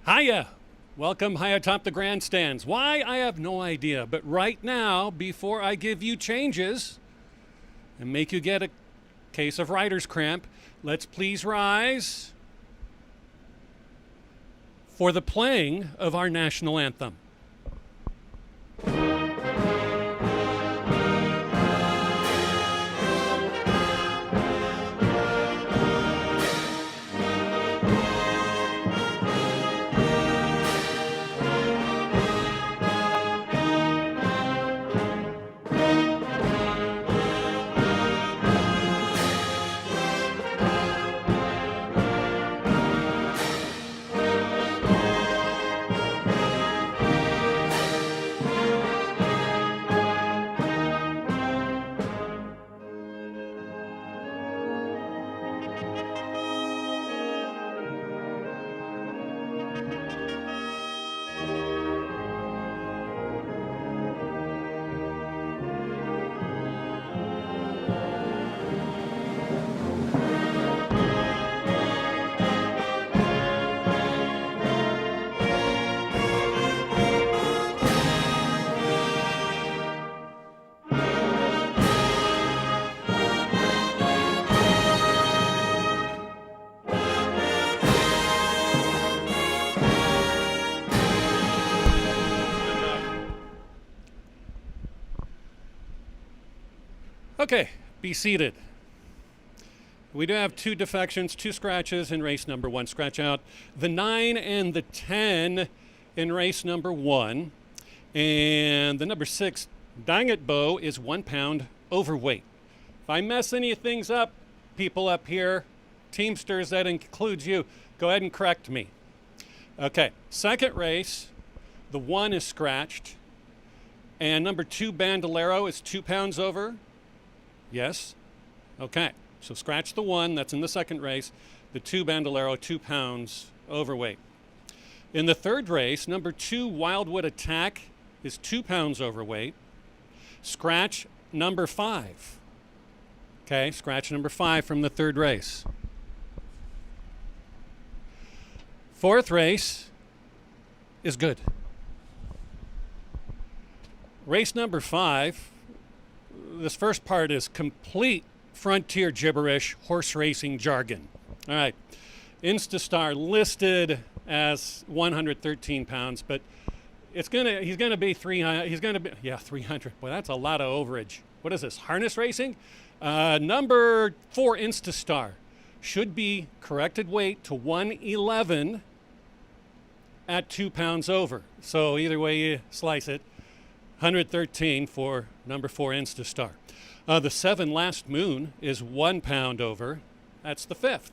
Hiya! Welcome high atop the grandstands. Why? I have no idea. But right now, before I give you changes and make you get a case of writer's cramp, let's please rise for the playing of our national anthem. Okay, be seated. We do have two defections, two scratches in race number one. Scratch out the 9 and the 10 in race number one. And the number 6, Dang It Bo, is 1 pound overweight. If I mess any things up, people up here, Teamsters, that includes you, go ahead and correct me. Okay, second race, the 1 is scratched. And number 2, Bandolero, is 2 pounds over. Yes? Okay. So scratch the 1, that's in the second race. The 2, Bandolero, 2 pounds overweight. In the third race, number 2, Wildwood Attack, is 2 pounds overweight. Scratch number 5. Okay, scratch number 5 from the third race. Fourth race is good. Race number 5. This first part is complete frontier gibberish, horse racing jargon. All right. Instastar listed as 113 pounds, but he's gonna be 300. 300. Boy, that's a lot of overage. What is this? Harness racing? Number 4, Instastar, should be corrected weight to 111 at 2 pounds over. So either way you slice it, 113 for number 4, Instastar. The 7, Last Moon, is 1 pound over. That's the 5th.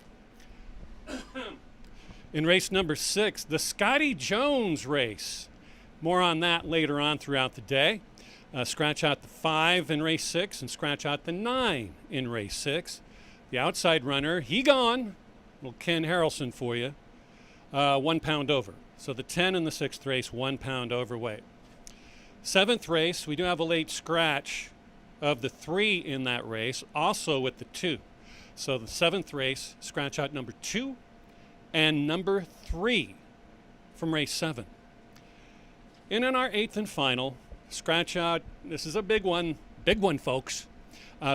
In race number 6, the Scotty Jones race. More on that later on throughout the day. Scratch out the 5 in race 6 and scratch out the 9 in race 6. The outside runner, he gone. Little Ken Harrelson for you. 1 pound over. So the 10 in the 6th race, 1 pound overweight. 7th race, we do have a late scratch of the 3 in that race, also with the 2. So the 7th race, scratch out number 2 and number 3 from race 7. And in our 8th and final, scratch out, this is a big one folks,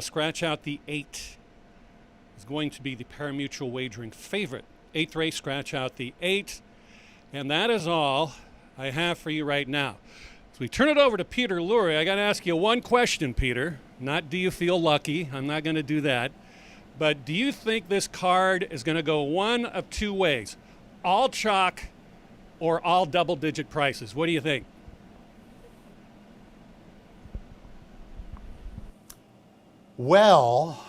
scratch out the 8. It's going to be the parimutuel wagering favorite. 8th race, scratch out the 8. And that is all I have for you right now. So we turn it over to Peter Lurie. I got to ask you one question, Peter. Not do you feel lucky? I'm not going to do that. But do you think this card is going to go one of two ways? All chalk or all double-digit prices? What do you think? Well,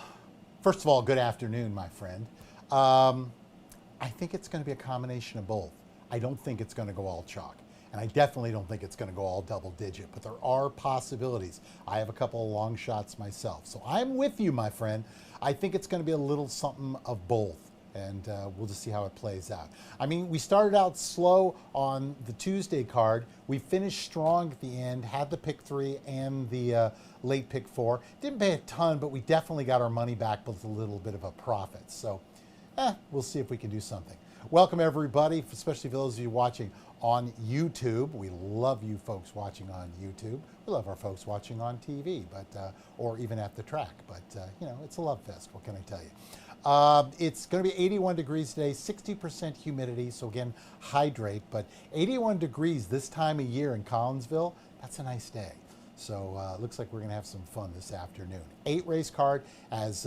first of all, good afternoon, my friend. I think it's going to be a combination of both. I don't think it's going to go all chalk. And I definitely don't think it's going to go all double digit, but there are possibilities. I have a couple of long shots myself. So I'm with you, my friend. I think it's going to be a little something of both, and we'll just see how it plays out. I mean, we started out slow on the Tuesday card. We finished strong at the end, had the pick 3 and the late pick 4. Didn't pay a ton, but we definitely got our money back with a little bit of a profit. So We'll see if we can do something. Welcome, everybody, especially for those of you watching on YouTube. We love you folks watching on YouTube. We love our folks watching on TV, or even at the track. But, it's a love fest. What can I tell you? It's going to be 81 degrees today, 60% humidity. So, again, hydrate. But 81 degrees this time of year in Collinsville, that's a nice day. So looks like we're going to have some fun this afternoon. 8 race card, as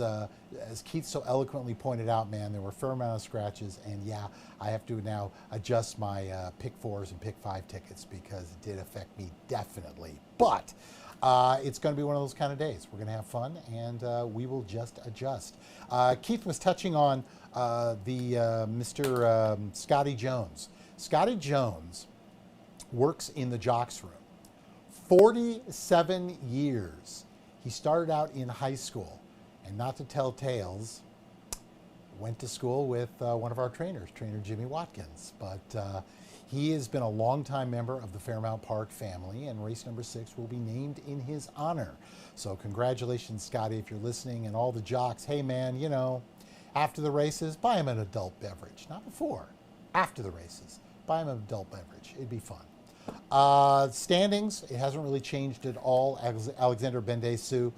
Keith so eloquently pointed out, man, there were a fair amount of scratches, and yeah, I have to now adjust my pick 4s and pick 5 tickets because it did affect me definitely. But it's going to be one of those kind of days. We're going to have fun, and we will just adjust. Keith was touching on Mr. Scotty Jones. Scotty Jones works in the jocks room. 47 years. He started out in high school, and not to tell tales, went to school with one of our trainers, trainer Jimmy Watkins. But he has been a longtime member of the Fairmount Park family, and race number 6 will be named in his honor. So congratulations, Scotty, if you're listening, and all the jocks. Hey, man, after the races, buy him an adult beverage. Not before, after the races. Buy him an adult beverage. It'd be fun. Standings, it hasn't really changed at all. Alexander Bendesu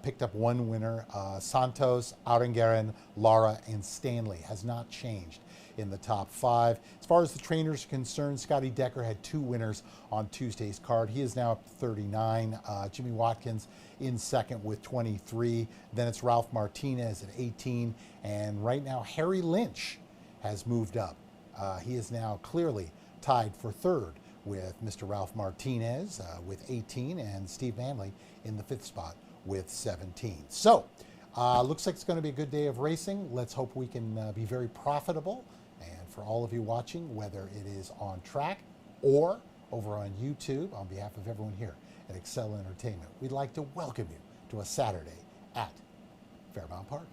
picked up 1 winner. Santos, Arangueren, Lara, and Stanley has not changed in the top 5. As far as the trainers are concerned, Scotty Decker had 2 winners on Tuesday's card. He is now up to 39. Jimmy Watkins in second with 23. Then it's Ralph Martinez at 18. And right now, Harry Lynch has moved up. He is now clearly tied for 3rd with Mr. Ralph Martinez with 18, and Steve Manley in the 5th spot with 17. So, looks like it's going to be a good day of racing. Let's hope we can be very profitable. And for all of you watching, whether it is on track or over on YouTube, on behalf of everyone here at Excel Entertainment, we'd like to welcome you to a Saturday at Fairmount Park.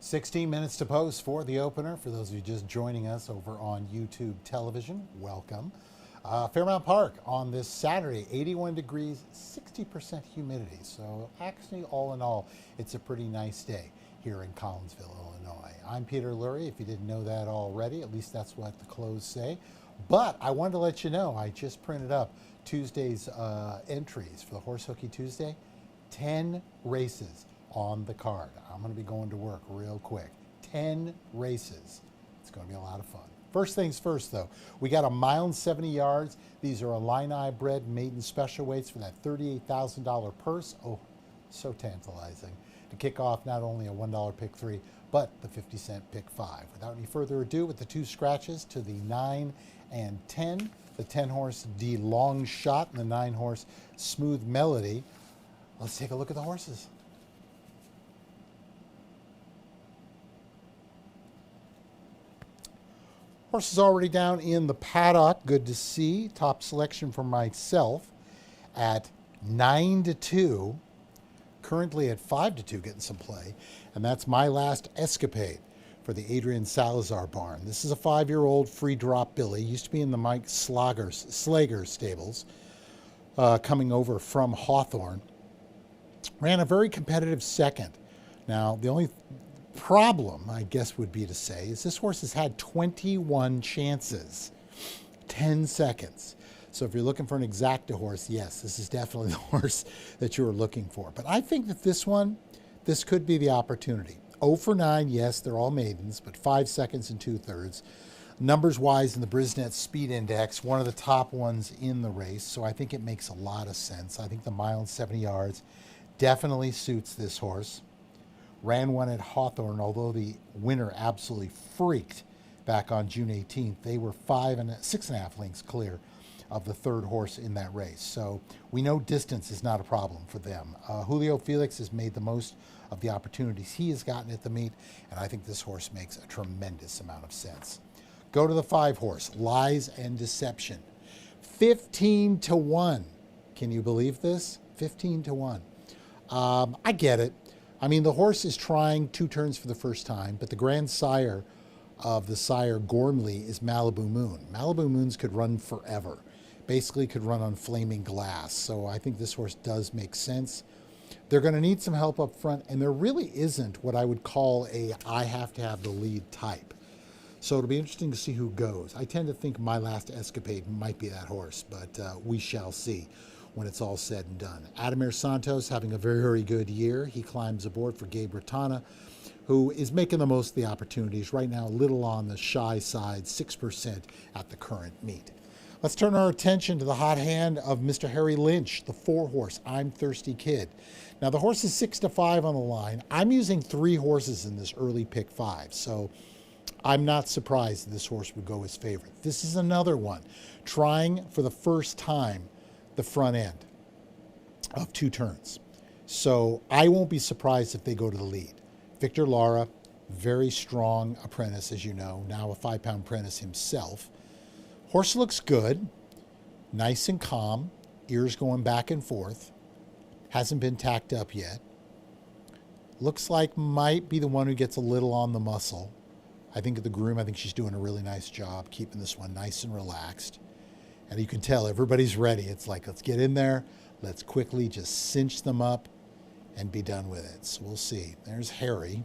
16 minutes to post for the opener. For those of you just joining us over on YouTube television, welcome. Fairmount Park on this Saturday, 81 degrees, 60% humidity. So actually, all in all, it's a pretty nice day here in Collinsville, Illinois. I'm Peter Lurie. If you didn't know that already, at least that's what the clothes say. But I wanted to let you know, I just printed up Tuesday's entries for the Horse Hooky Tuesday. 10 races on the card. I'm going to be going to work real quick. 10 races. It's going to be a lot of fun. First things first, though, we got a mile and 70 yards. These are Illini bred maiden special weights for that $38,000 purse. Oh, so tantalizing. To kick off not only a $1 pick 3, but the 50-cent pick 5. Without any further ado, with the 2 scratches to the 9 and 10, the 10-horse D Long Shot and the 9-horse Smooth Melody. Let's take a look at the horses. Horses already down in the paddock. Good to see. Top selection for myself at 9-2. Currently at 5-2, getting some play. And that's My Last Escapade for the Adrian Salazar barn. This is a 5-year-old free drop filly. Used to be in the Mike Slager stables, coming over from Hawthorne. Ran a very competitive second. Now, the only problem, I guess, would be to say is this horse has had 21 chances, 10 seconds. So if you're looking for an exacta horse, yes, this is definitely the horse that you were looking for. But I think that this could be the opportunity. 0 for 9, yes, they're all maidens, but 5 seconds and 2/3. Numbers-wise in the Brisnet Speed Index, one of the top ones in the race, so I think it makes a lot of sense. I think the mile and 70 yards definitely suits this horse. Ran one at Hawthorne, although the winner absolutely freaked back on June 18th. They were 6.5 lengths clear of the third horse in that race. So we know distance is not a problem for them. Julio Felix has made the most of the opportunities he has gotten at the meet, and I think this horse makes a tremendous amount of sense. Go to the 5-horse, Lies and Deception. 15-1. Can you believe this? 15-1. I get it. I mean, the horse is trying 2 turns for the first time, but the grandsire of the sire Gormley is Malibu Moon. Malibu Moons could run forever. Basically could run on flaming glass. So I think this horse does make sense. They're going to need some help up front, and there really isn't what I would call I have to have the lead type. So it'll be interesting to see who goes. I tend to think My Last Escapade might be that horse, but we shall see when it's all said and done. Ademir Santos having a very, very good year. He climbs aboard for Gabe Ratana, who is making the most of the opportunities. Right now, a little on the shy side, 6% at the current meet. Let's turn our attention to the hot hand of Mr. Harry Lynch, the 4-horse, I'm Thirsty Kid. Now, the horse is 6-5 on the line. I'm using 3 horses in this early pick 5, so I'm not surprised that this horse would go as favorite. This is another one, trying for the first time the front end of 2 turns. So I won't be surprised if they go to the lead. Victor Lara, very strong apprentice, as you know, now a 5-pound apprentice himself. Horse looks good, nice and calm, ears going back and forth, hasn't been tacked up yet. Looks like might be the one who gets a little on the muscle. I think the groom, I think she's doing a really nice job keeping this one nice and relaxed. And you can tell everybody's ready. It's like, let's get in there, let's quickly just cinch them up and be done with it. So we'll see. There's Harry.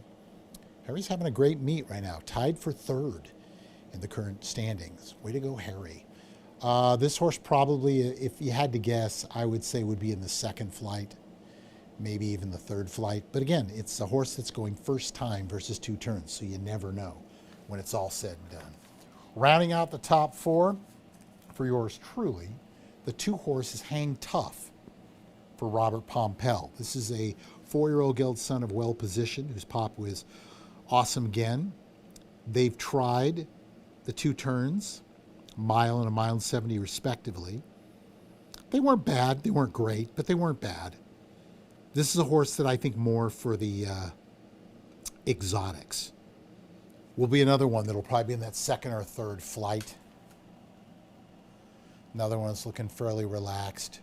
Harry's having a great meet right now, tied for 3rd in the current standings. Way to go, Harry. This horse probably, if you had to guess, I would say would be in the 2nd flight, maybe even the 3rd flight. But again, it's a horse that's going first time versus 2 turns, so you never know when it's all said and done. Rounding out the top 4 for yours truly, the 2 horses Hang Tough for Robert Pompel. This is a 4-year-old gelded son of Well Positioned, whose pop was awesome again. They've tried the 2 turns, mile and a mile and 70 respectively. They weren't bad. They weren't great, but they weren't bad. This is a horse that I think more for the exotics. Will be another one that'll probably be in that 2nd or 3rd flight. Another one that's looking fairly relaxed.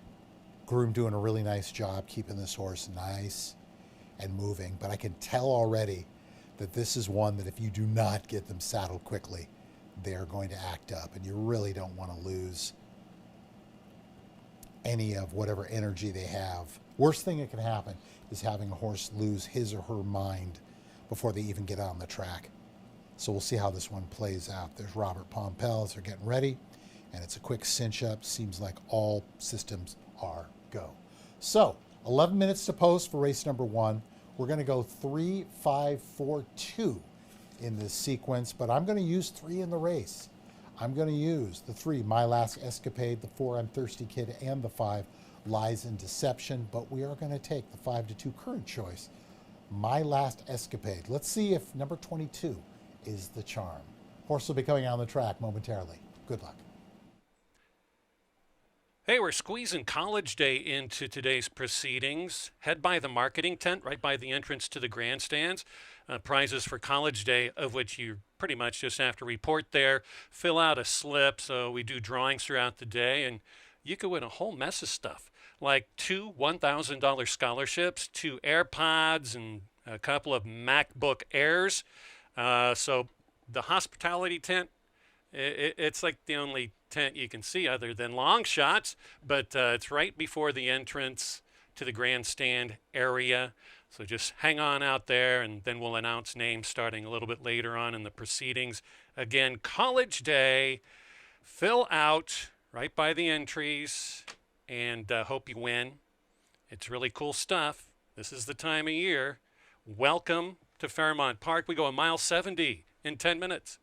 Groom doing a really nice job keeping this horse nice and moving. But I can tell already that this is one that if you do not get them saddled quickly, they're going to act up, and you really don't want to lose any of whatever energy they have. Worst thing that can happen is having a horse lose his or her mind before they even get on the track. So we'll see how this one plays out. There's Robert Pompel as they're getting ready, and it's a quick cinch up. Seems like all systems are go. So 11 minutes to post for race number 1. We're going to go 3, 5, 4, 2 in this sequence, but I'm going to use 3 in the race. I'm going to use the 3, My Last Escapade, the 4, I'm Thirsty Kid, and the 5, Lies and Deception, but we are going to take the 5 to 2 current choice, My Last Escapade. Let's see if number 22 is the charm. Horse will be coming on the track momentarily. Good luck. Hey, we're squeezing College Day into today's proceedings. Head by the marketing tent right by the entrance to the grandstands. Prizes for College Day, of which you pretty much just have to report there, fill out a slip. So we do drawings throughout the day, and you could win a whole mess of stuff, like 2 $1,000 scholarships, 2 AirPods, and a couple of MacBook Airs. So the hospitality tent, it's like the only tent you can see other than long shots, but it's right before the entrance to the grandstand area. So just hang on out there, and then we'll announce names starting a little bit later on in the proceedings. Again, College Day, fill out right by the entries, and hope you win. It's really cool stuff. This is the time of year. Welcome to Fairmount Park. We go a mile 70 in 10 minutes.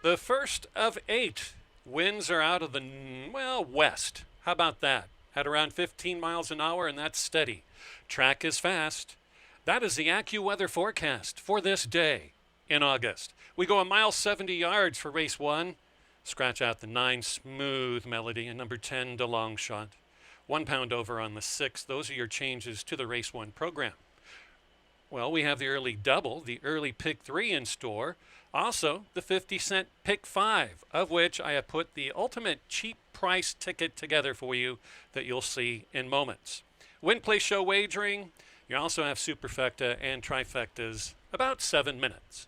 The first of 8. Winds are out of the, well, west. How about that? At around 15 miles an hour, and that's steady. Track is fast. That is the AccuWeather forecast for this day in August. We go a mile 70 yards for race 1. Scratch out the 9, Smooth Melody, and number 10, De Long Shot. 1 pound over on the 6. Those are your changes to the race 1 program. Well, we have the early double, the early pick 3 in store. Also, the 50-cent pick 5, of which I have put the ultimate cheap price ticket together for you that you'll see in moments. Win, play, show wagering. You also have superfecta and trifectas, about 7 minutes.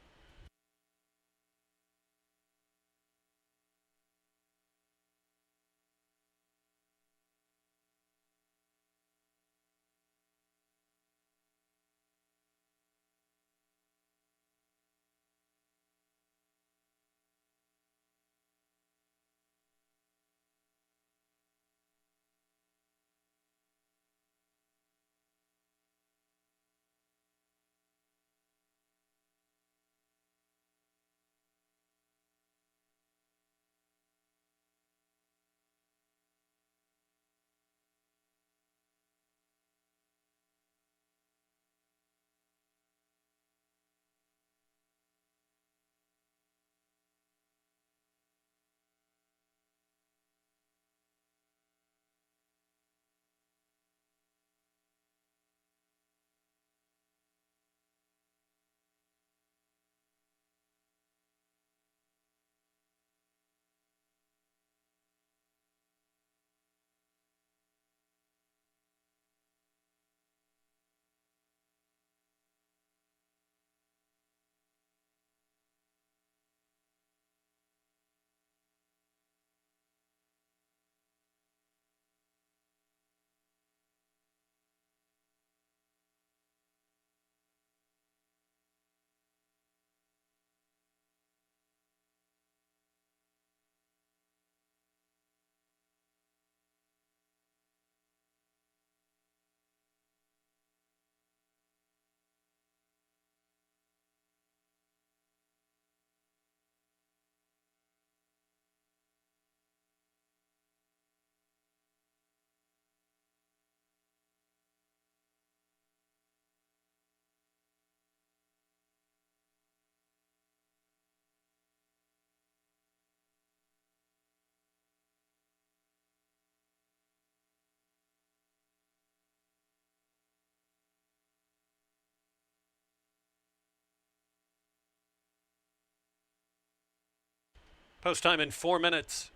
Post time in 4 minutes.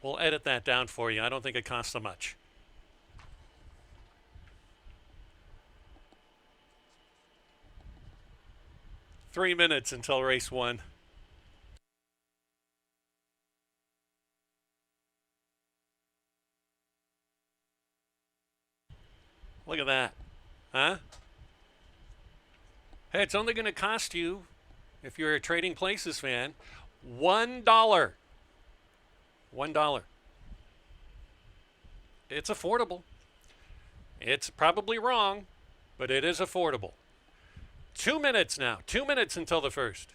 We'll edit that down for you. I don't think it costs so much. 3 minutes until race 1. Look at that. Huh? Hey, it's only going to cost you, if you're a Trading Places fan, $1. $1. It's affordable. It's probably wrong, but it is affordable. 2 minutes now. 2 minutes until the first.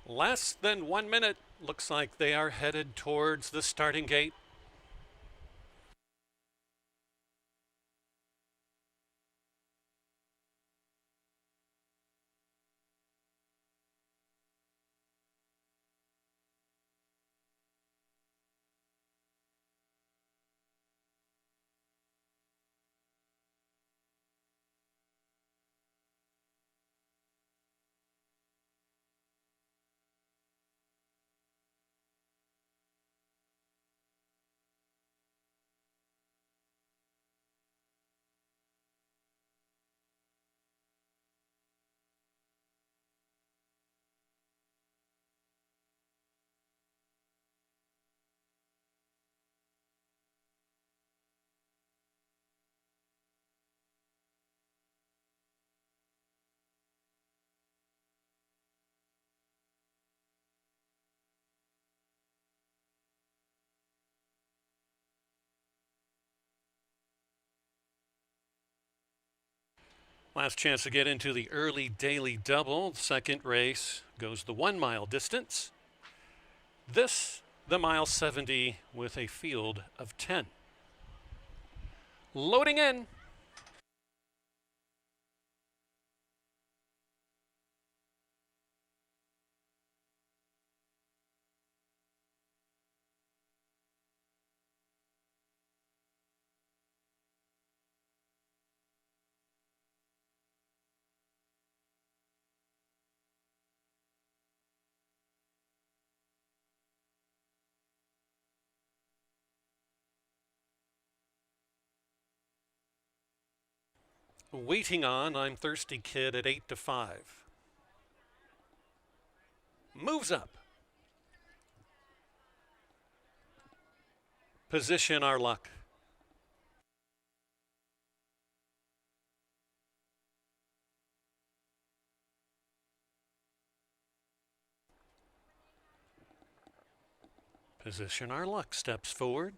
Less than 1 minute. Looks like they are headed towards the starting gate. Last chance to get into the early daily double. Second race goes the 1 mile distance. This, the mile 70 with a field of 10. Loading in. Waiting on I'm Thirsty Kid at 8 to 5. Moves up. Position Our Luck. Position Our Luck steps forward.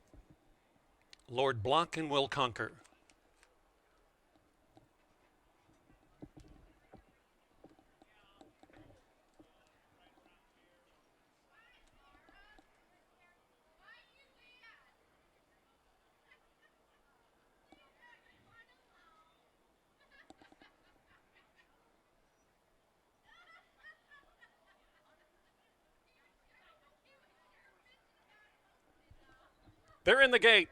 Lord Block and Will Conquer. They're in the gate.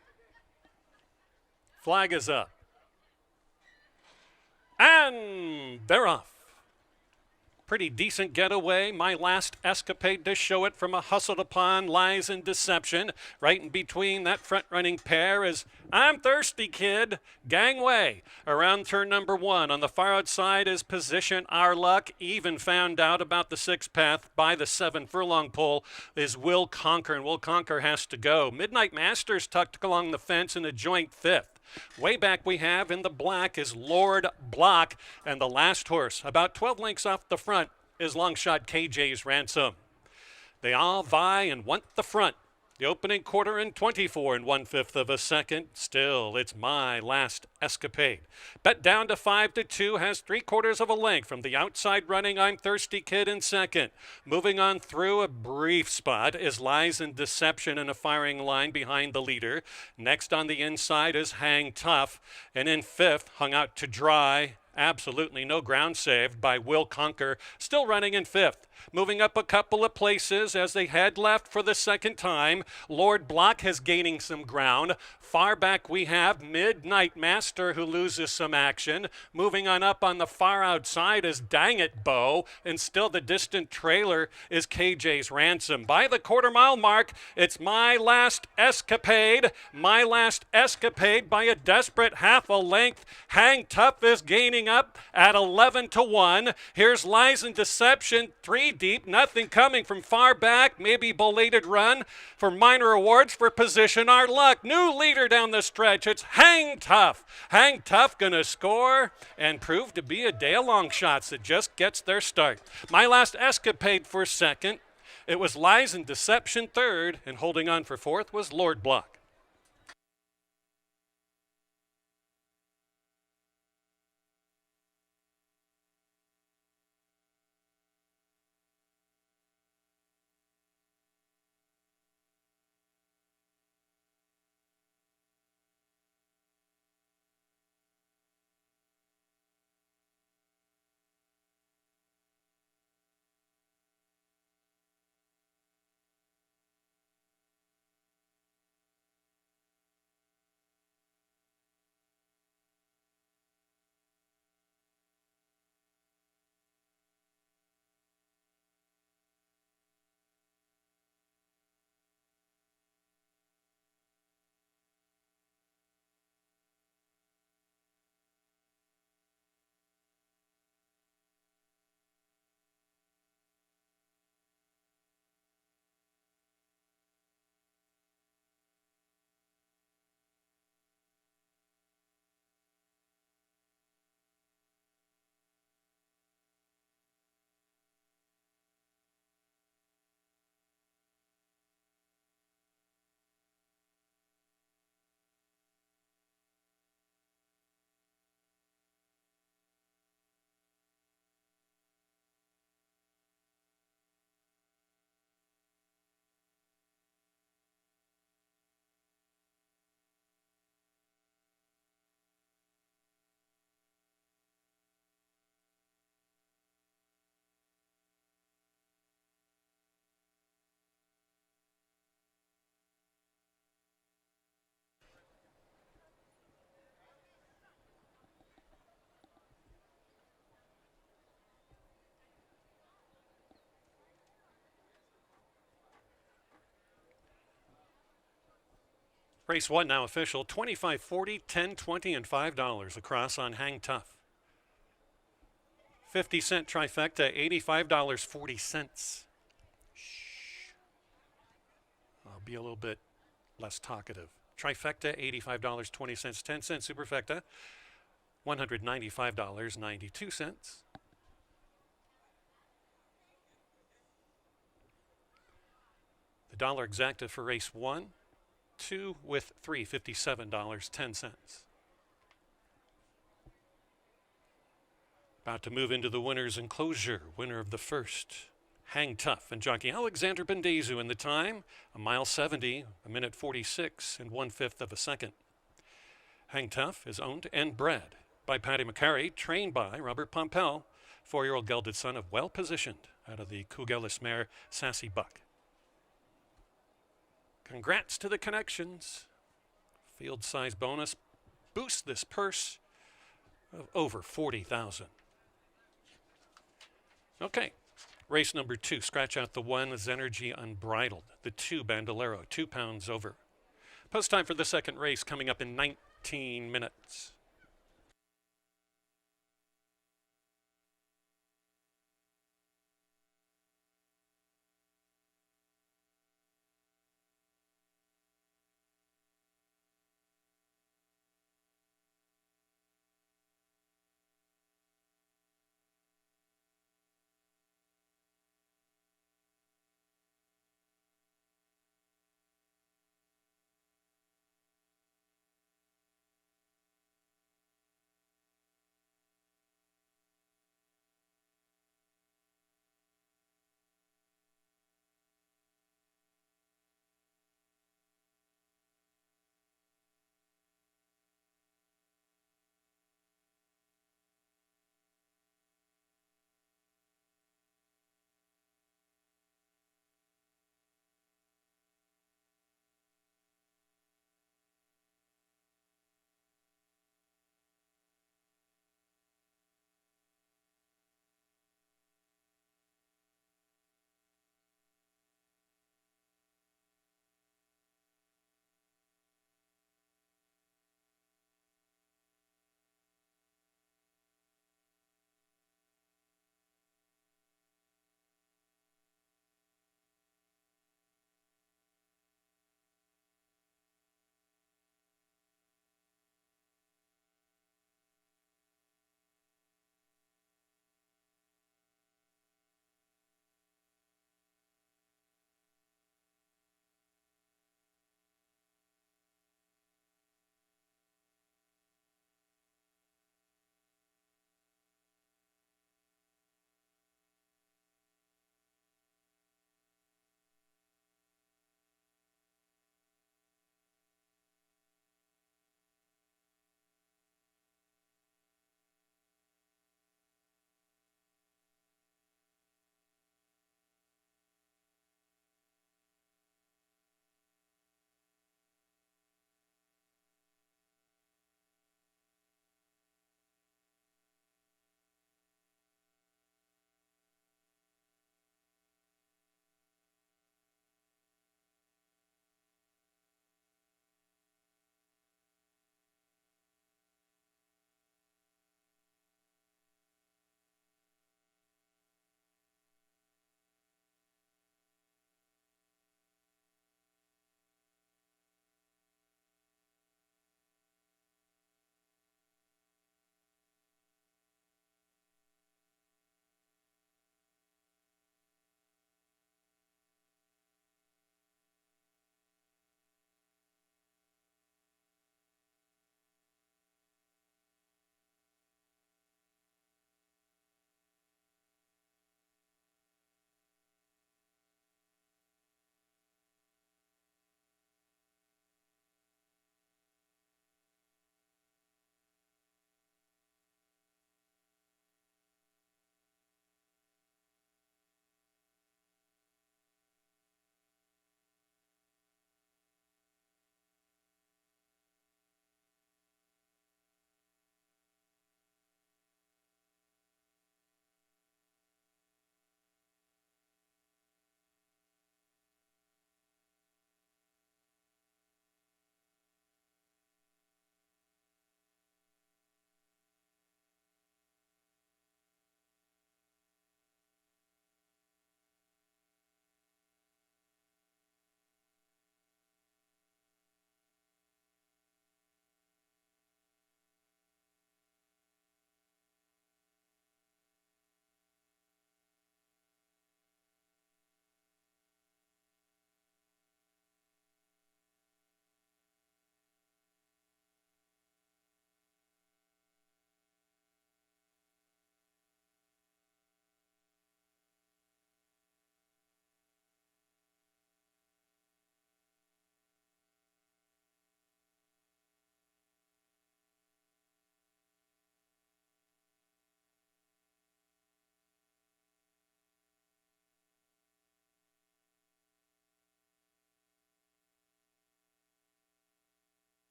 Flag is up. And they're off. Pretty decent getaway. My last escapade to show it from a hustled upon Lies in Deception. Right in between that front running pair is I'm Thirsty Kid. Gangway. Around turn number 1. On the far outside is Position Our Luck. Even found out about the 6th path by the 7 furlong pole is Will Conquer. And Will Conquer has to go. Midnight Masters tucked along the fence in a joint 5th. Way back we have in the black is Lord Block, and the last horse, about 12 lengths off the front, is Longshot KJ's Ransom. They all vie and want the front. The opening quarter in 24 and 1/5 of a second. Still, it's My Last Escapade. Bet down to 5 to 2 has 3/4 of a length from the outside running I'm Thirsty Kid in second. Moving on through a brief spot is Lies in Deception in a firing line behind the leader. Next on the inside is Hang Tough. And in 5th, hung out to dry. Absolutely no ground saved by Will Conquer, still running in 5th. Moving up a couple of places as they head left for the second time. Lord Block is gaining some ground. Far back we have Midnight Master who loses some action. Moving on up on the far outside is Dang It Bo, and still the distant trailer is KJ's Ransom. By the quarter-mile mark, it's My Last Escapade. My Last Escapade by a desperate half a length. Hang Tough is gaining up at 11 to 1. Here's Lies in Deception, 3 deep, nothing coming from far back. Maybe belated run for minor awards for Position Our Luck. New leader down the stretch. It's Hang Tough. Hang Tough gonna score and prove to be a day of long shots that just gets their start. My Last Escapade for second. It was Lies in Deception third, and holding on for fourth was Lord Block. Race 1 now official. 25, 40, 10, 20, and $5 across on Hang Tough. 50-cent trifecta, $85.40. Shh. I'll be a little bit less talkative. Trifecta, $85.20. 10-cent superfecta, $195.92. The dollar exacta for race 1, 2 with 3, $57.10. About to move into the winner's enclosure. Winner of the first, Hang Tough, and jockey Alexander Bendezu in the time, 1:70, 1:46 and 1/5 of a second. Hang Tough is owned and bred by Patty McCarry, trained by Robert Pompel, 4-year-old gelded son of Well Positioned out of the Cougalis mare Sassy Buck. Congrats to the connections. Field size bonus boosts this purse of over $40,000. Okay, race number 2. Scratch out the 1 is Energy Unbridled. The 2 Bandolero, 2 pounds over. Post time for the second race coming up in 19 minutes.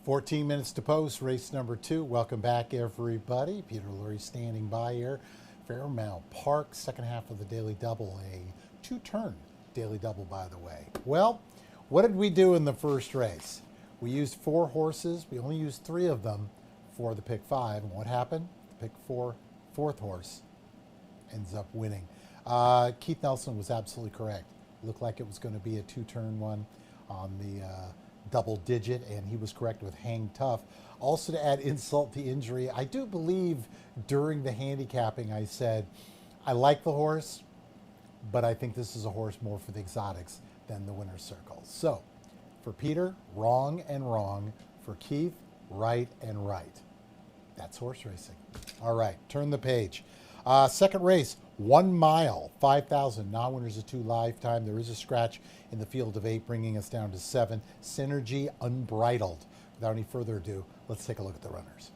14 minutes to post, race number 2. Welcome back, everybody. Peter Lurie standing by here. Fairmount Park, second half of the Daily Double, a 2-turn Daily Double, by the way. Well, what did we do in the first race? We used 4 horses. We only used 3 of them for the pick 5. And what happened? The pick 4, fourth horse ends up winning. Keith Nelson was absolutely correct. Looked like it was going to be a 2-turn one on the double digit, and he was correct with Hang Tough. Also, to add insult to injury, I do believe during the handicapping I said, I like the horse, but I think this is a horse more for the exotics than the winner's circle. So, for Peter, wrong and wrong. For Keith, right and right. That's horse racing. All right, turn the page. Second race, 1 mile, 5,000. Non-winners of 2 lifetime. There is a scratch in the field of 8, bringing us down to 7. Synergy Unbridled. Without any further ado, let's take a look at the runners.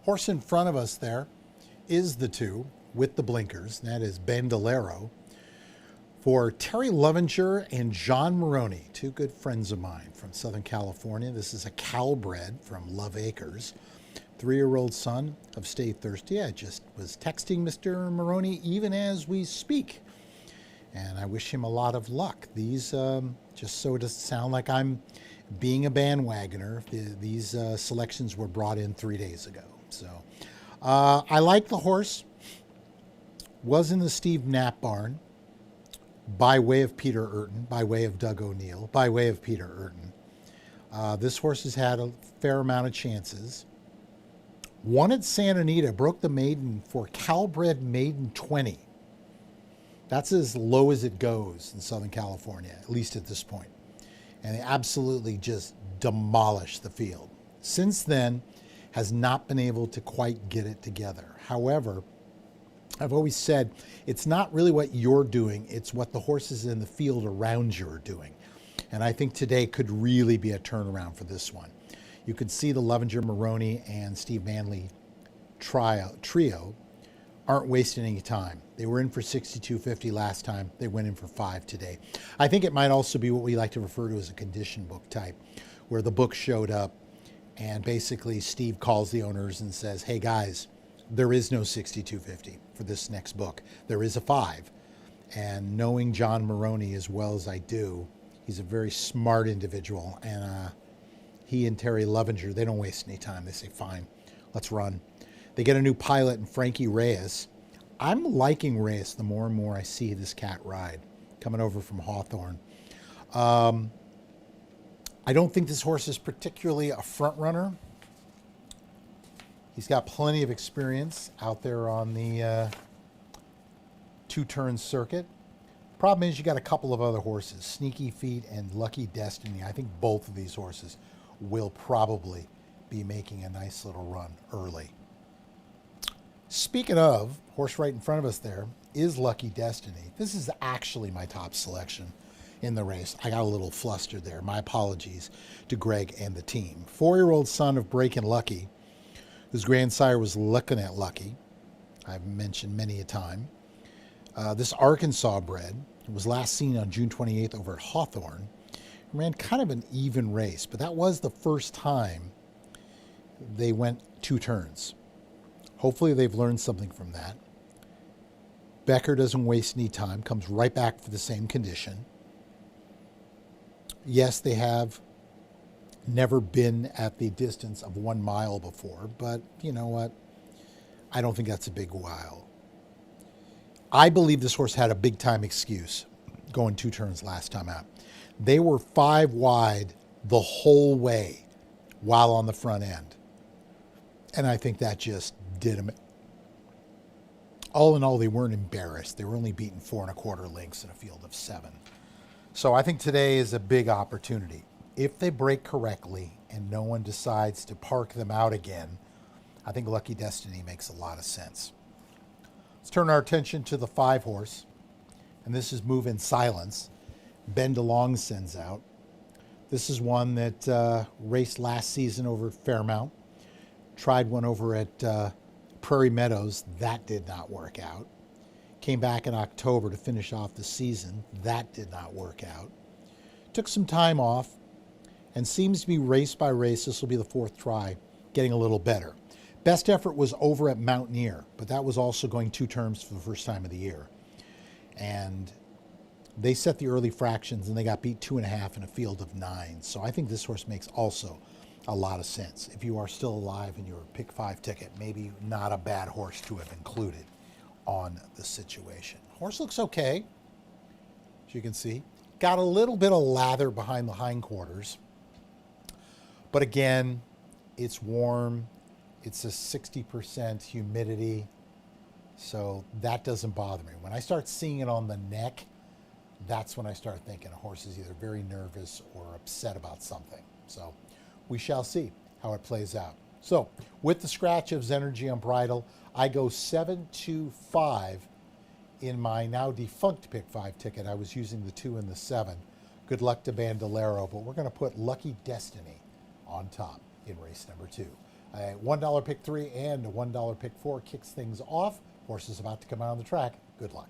Horse in front of us there is the 2 with the blinkers. That is Bandolero. For Terry Lovinger and John Maroney, 2 good friends of mine from Southern California. This is a Calbred from Love Acres. 3-year-old son of Stay Thirsty. I just was texting Mr. Maroney even as we speak. And I wish him a lot of luck. These, just so it doesn't sound like I'm being a bandwagoner, these selections were brought in 3 days ago. So I like the horse. Was in the Steve Knapp barn by way of Peter Urton, by way of Doug O'Neill, by way of Peter Urton. This horse has had a fair amount of chances. Won at Santa Anita, broke the maiden for Calbred Maiden 20. That's as low as it goes in Southern California, at least at this point. And they absolutely just demolished the field. Since then, has not been able to quite get it together. However, I've always said it's not really what you're doing, it's what the horses in the field around you are doing. And I think today could really be a turnaround for this one. You could see the Lovinger, Maroney, and Steve Manley trio aren't wasting any time. They were in for 62.50 last time. They went in for 5 today. I think it might also be what we like to refer to as a condition book type, where the book showed up and basically Steve calls the owners and says, hey guys, there is no 62.50 for this next book. There is a 5. And knowing John Maroney as well as I do, he's a very smart individual. And he and Terry Lovinger, they don't waste any time. They say, fine, let's run. They get a new pilot in Frankie Reyes. I'm liking Reyes the more and more I see this cat ride, coming over from Hawthorne. I don't think this horse is particularly a front runner. He's got plenty of experience out there on the 2-turn circuit. Problem is you got a couple of other horses, Sneaky Feet and Lucky Destiny. I think both of these horses will probably be making a nice little run early. Speaking of, horse right in front of us there is Lucky Destiny. This is actually my top selection in the race. I got a little flustered there. My apologies to Greg and the team. 4-year-old son of Breakin' Lucky, whose grandsire was Looking at Lucky. I've mentioned many a time. This Arkansas bred was last seen on June 28th over at Hawthorne. Ran kind of an even race, but that was the first time they went 2 turns. Hopefully they've learned something from that. Becker doesn't waste any time, comes right back for the same condition. Yes, they have never been at the distance of 1 mile before, but you know what? I don't think that's a big while. I believe this horse had a big time excuse going 2 turns last time out. They were 5 wide the whole way while on the front end. And I think that just did them. All in all, they weren't embarrassed. They were only beaten 4 1/4 lengths in a field of 7. So I think today is a big opportunity. If they break correctly and no one decides to park them out again, I think Lucky Destiny makes a lot of sense. Let's turn our attention to the 5 horse. And this is Move in Silence. Ben DeLong sends out. This is one that raced last season over at Fairmount. Tried one over at Prairie Meadows. That did not work out. Came back in October to finish off the season. That did not work out. Took some time off and seems to be race by race. This will be the fourth try, getting a little better. Best effort was over at Mountaineer, but that was also going 2 terms for the first time of the year. And they set the early fractions and they got beat 2.5 in a field of 9. So I think this horse makes also a lot of sense. If you are still alive in your pick 5 ticket, maybe not a bad horse to have included on the situation. Horse looks okay, as you can see. Got a little bit of lather behind the hindquarters. But again, it's warm. It's a 60% humidity. So that doesn't bother me. When I start seeing it on the neck, that's when I start thinking a horse is either very nervous or upset about something. So we shall see how it plays out. So with the scratch of Zenergy Unbridled, I go 7-2-5 in my now defunct pick 5 ticket. I was using the 2 and the 7. Good luck to Bandolero, but we're going to put Lucky Destiny on top in race number 2. A $1 pick 3 and a $1 pick 4 kicks things off. Horse is about to come out on the track. Good luck.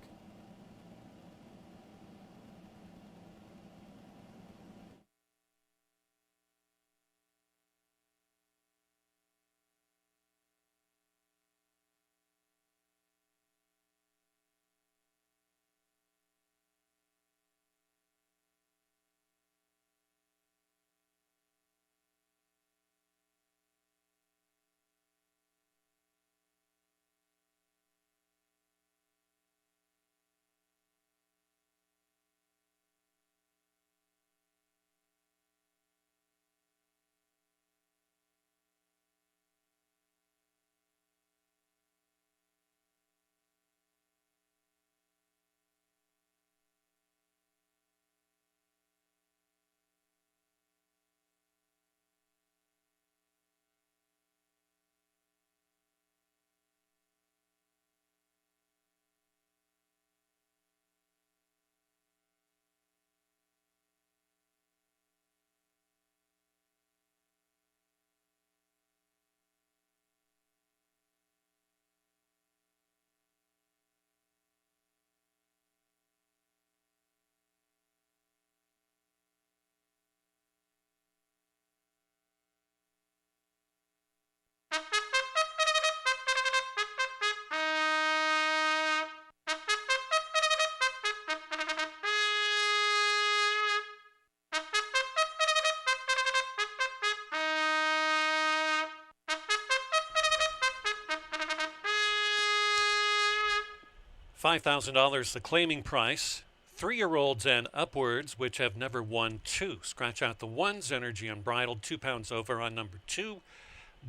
$5,000 the claiming price. 3-year-olds and upwards, which have never won 2. Scratch out the 1, Zenergy Unbridled, 2 pounds over on number 2,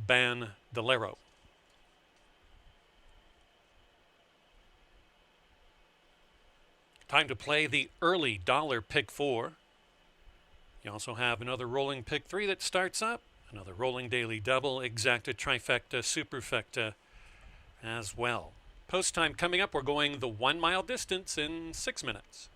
Bandolero. Time to play the early dollar pick 4. You also have another rolling pick 3 that starts up, another rolling daily double, exacta, trifecta, superfecta as well. Post time coming up. We're going the 1 mile distance in 6 minutes.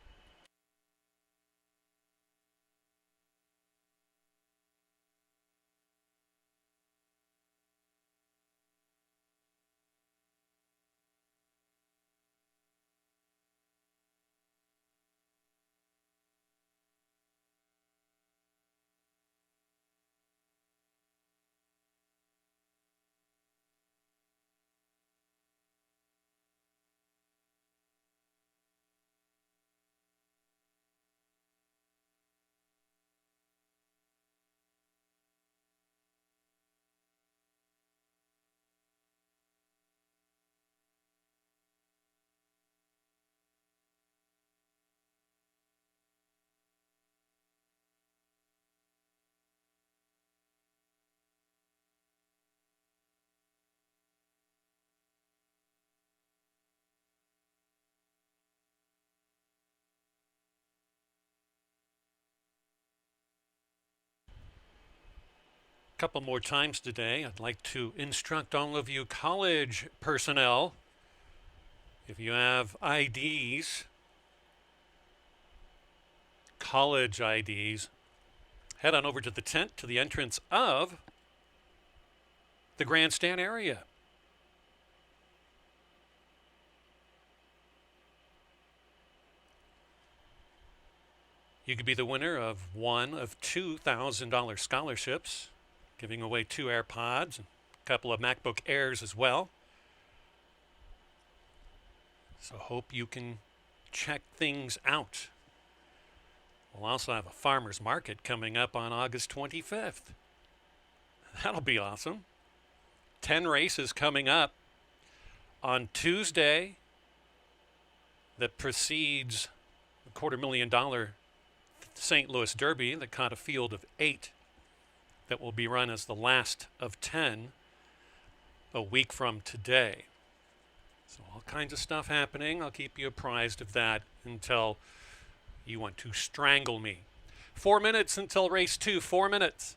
Couple more times today. I'd like to instruct all of you college personnel, if you have IDs, college IDs, head on over to the tent to the entrance of the grandstand area. You could be the winner of one of $2,000 scholarships, giving away 2 AirPods and a couple of MacBook Airs as well. So hope you can check things out. We'll also have a farmer's market coming up on August 25th. That'll be awesome. 10 races coming up on Tuesday that precedes the $250,000 St. Louis Derby that caught a field of 8 that will be run as the last of 10 a week from today. So all kinds of stuff happening. I'll keep you apprised of that until you want to strangle me. 4 minutes until race 2. 4 minutes.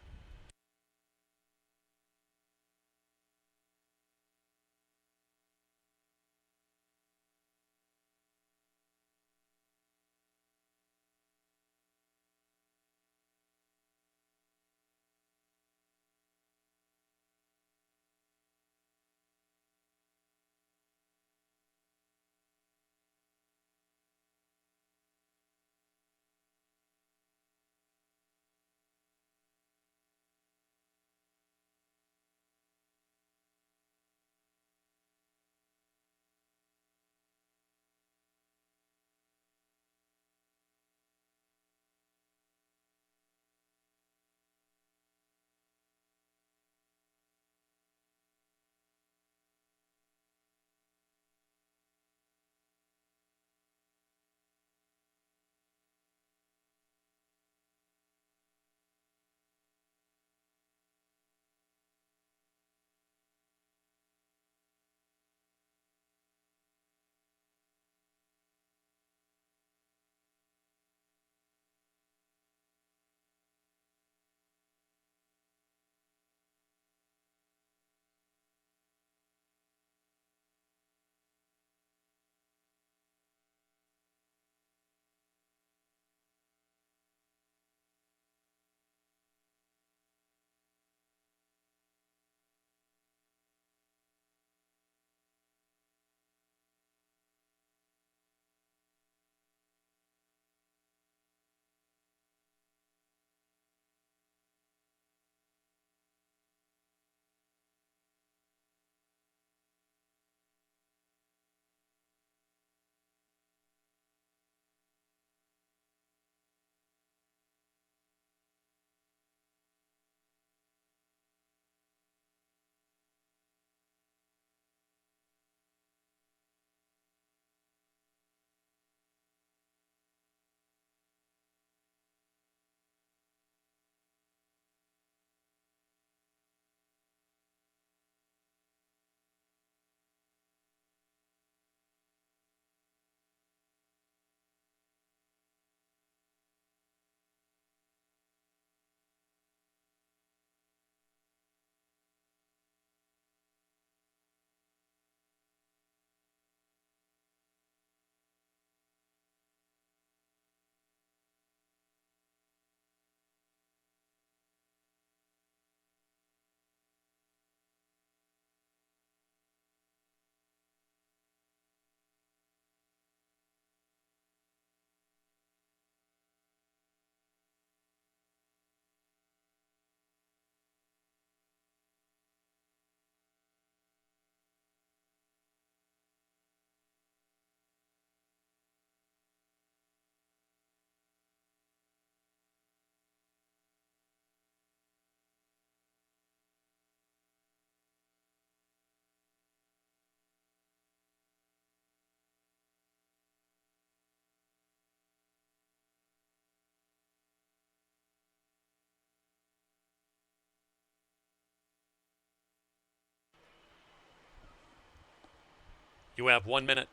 You have 1 minute.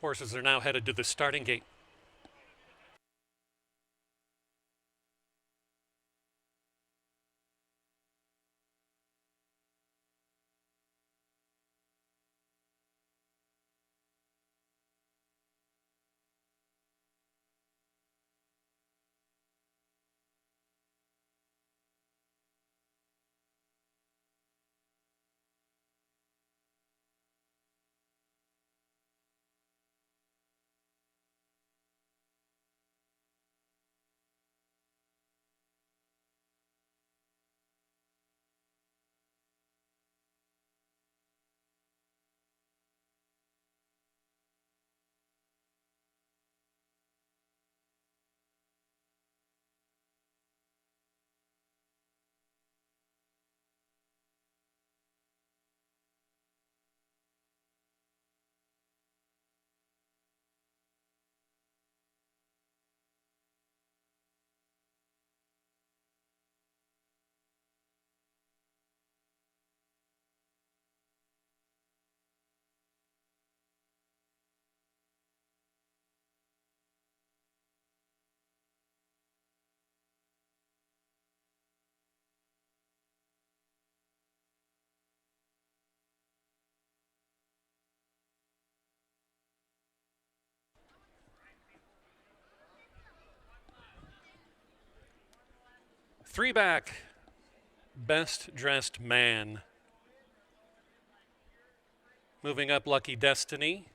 Horses are now headed to the starting gate. 3 back, Best Dressed Man. Moving up, Lucky Destiny.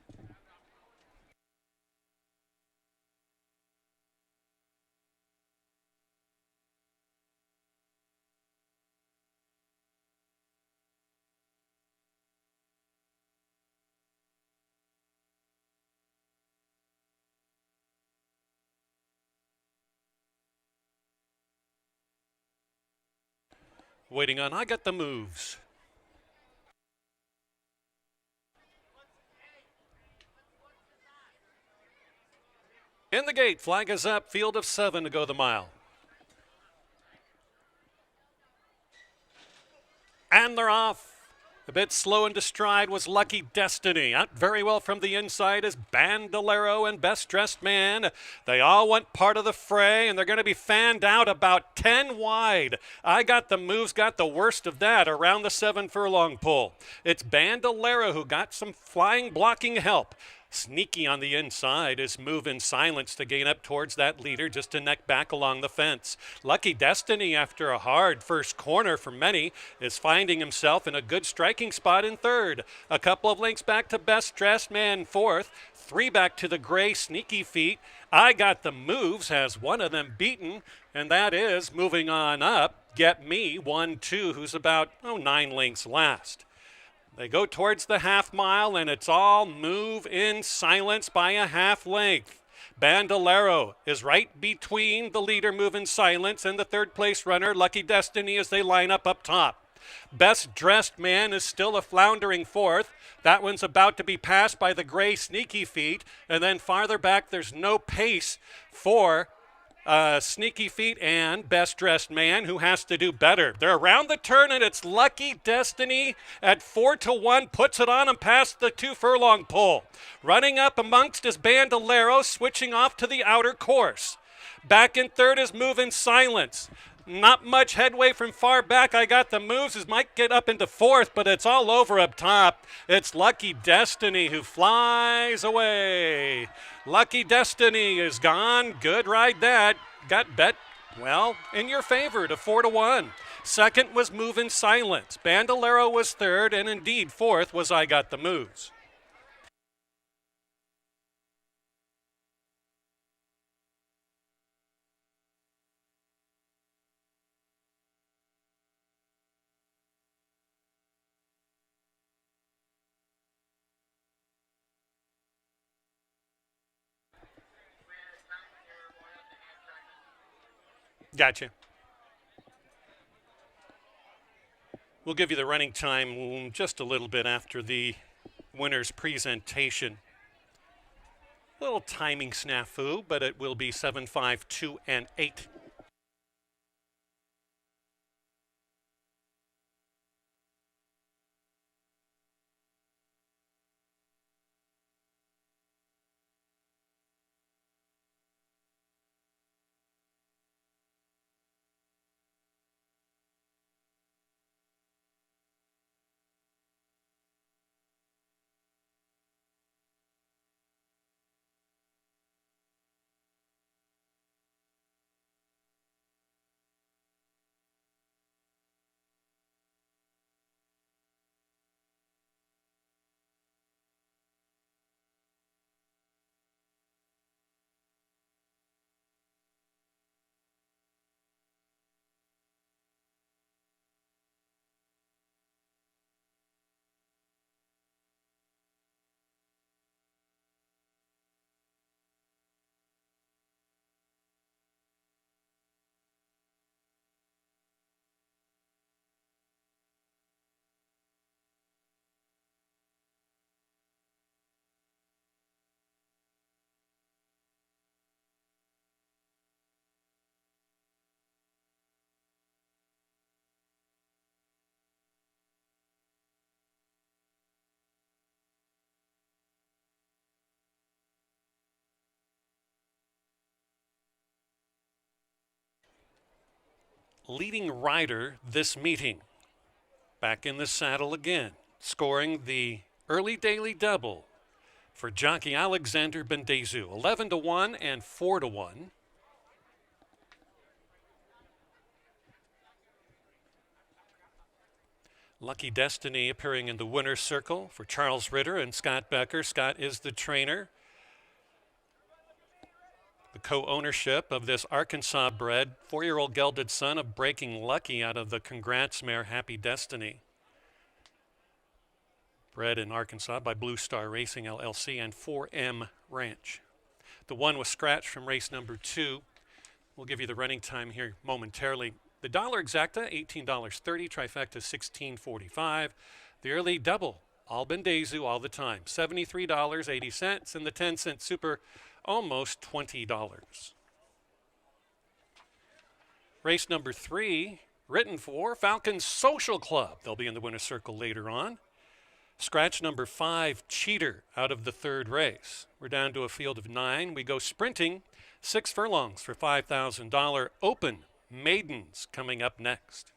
Waiting on I Got the Moves. In the gate, flag is up, field of 7 to go the mile. And they're off. A bit slow into stride was Lucky Destiny. Out very well from the inside is Bandolero and Best Dressed Man. They all want part of the fray, and they're going to be fanned out about 10 wide. I Got the Moves, got the worst of that around the 7 furlong pull. It's Bandolero who got some flying blocking help. Sneaky on the inside is Move in Silence to gain up towards that leader just to neck back along the fence. Lucky Destiny, after a hard first corner for many, is finding himself in a good striking spot in third. A couple of lengths back to Best Dressed Man fourth. 3 back to the gray Sneaky Feet. I Got the Moves has one of them beaten, and that is moving on up. Get Me 1-2, who's about 9 lengths last. They go towards the half mile, and it's all Move in Silence by a half length. Bandolero is right between the leader, Move in Silence, and the third place runner, Lucky Destiny, as they line up top. Best Dressed Man is still a floundering fourth. That one's about to be passed by the gray Sneaky Feet, and then farther back there's no pace for Sneaky Feet and Best Dressed Man, who has to do better. They're around the turn, and it's Lucky Destiny at 4-1, puts it on him past the 2 furlong pull. Running up amongst is Bandolero, switching off to the outer course. Back in third is Move in Silence. Not much headway from far back. I Got the Moves. It might get up into fourth, but it's all over up top. It's Lucky Destiny who flies away. Lucky Destiny is gone. Good ride that. Got bet, well, in your favor to 4-1. Second was Move in Silence. Bandolero was third, and indeed fourth was I Got the Moves. Gotcha. We'll give you the running time just a little bit after the winner's presentation. A little timing snafu, but it will be 7, 5, 2, and 8. Leading rider this meeting. Back in the saddle again, scoring the early daily double for jockey Alexander Bendezu, 11-1 and 4-1. Lucky Destiny appearing in the winner's circle for Charles Ritter and Scott Becker. Scott is the trainer. The co-ownership of this Arkansas bred 4-year-old gelded son of Breaking Lucky out of the Congrats mare Happy Destiny. Bred in Arkansas by Blue Star Racing LLC and 4M Ranch. The one was scratched from race number 2. We'll give you the running time here momentarily. The dollar exacta, $18.30, trifecta $16.45. The early double, all Bendezu all the time, $73.80, and the 10-cent super, almost $20. Race number 3, written for Falcons Social Club. They'll be in the winner's circle later on. Scratch number 5, Cheater, out of the 3rd race. We're down to a field of 9. We go sprinting, 6 furlongs for $5,000. Open Maidens coming up next.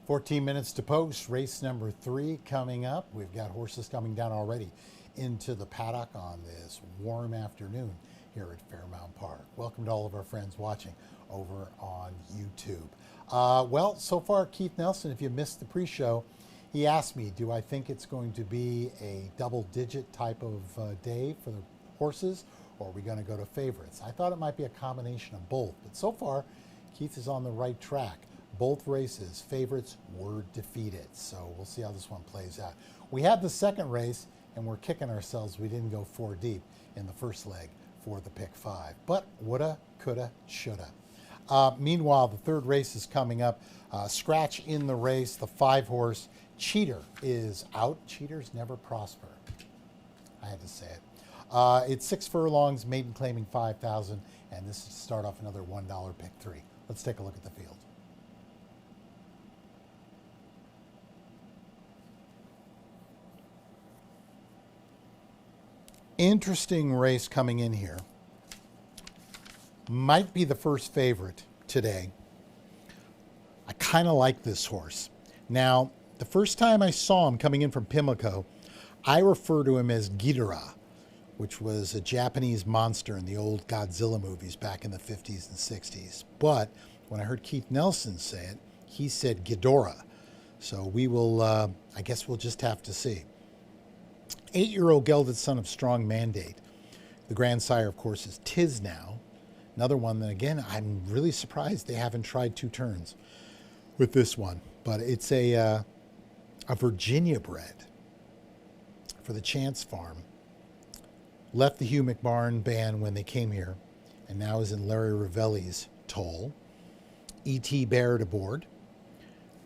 14 minutes to post. Race number 3 coming up. We've got horses coming down already into the paddock on this warm afternoon here at Fairmount Park. Welcome to all of our friends watching over on YouTube. Well, so far, Keith Nelson, if you missed the pre-show, he asked me, do I think it's going to be a double-digit type of day for the horses, or are we going to go to favorites? I thought it might be a combination of both, but so far, Keith is on the right track. Both races, favorites were defeated, so we'll see how this one plays out. We had the second race, and we're kicking ourselves we didn't go 4 deep in the first leg for the pick 5, but woulda, coulda, shoulda. Meanwhile, the third race is coming up. Scratch in the race, the 5-horse Cheater is out. Cheaters never prosper. I had to say it. It's 6 furlongs, maiden claiming 5,000, and this is to start off another $1 pick 3. Let's take a look at the field. Interesting race coming in here. Might be the first favorite today. I kind of like this horse. Now, the first time I saw him coming in from Pimlico, I refer to him as Ghidorah, which was a Japanese monster in the old Godzilla movies back in the 50s and 60s. But when I heard Keith Nelson say it, he said Ghidorah. So we will, I guess we'll just have to see. 8-year-old gelded son of Strong Mandate. The grandsire, of course, is Tisnow. Another one that, again, I'm really surprised they haven't tried 2 turns with this one. But it's a Virginia bred for the Chance Farm. Left the Hugh McMahon band when they came here, and now is in Larry Ravelli's toll. E.T. Baird aboard.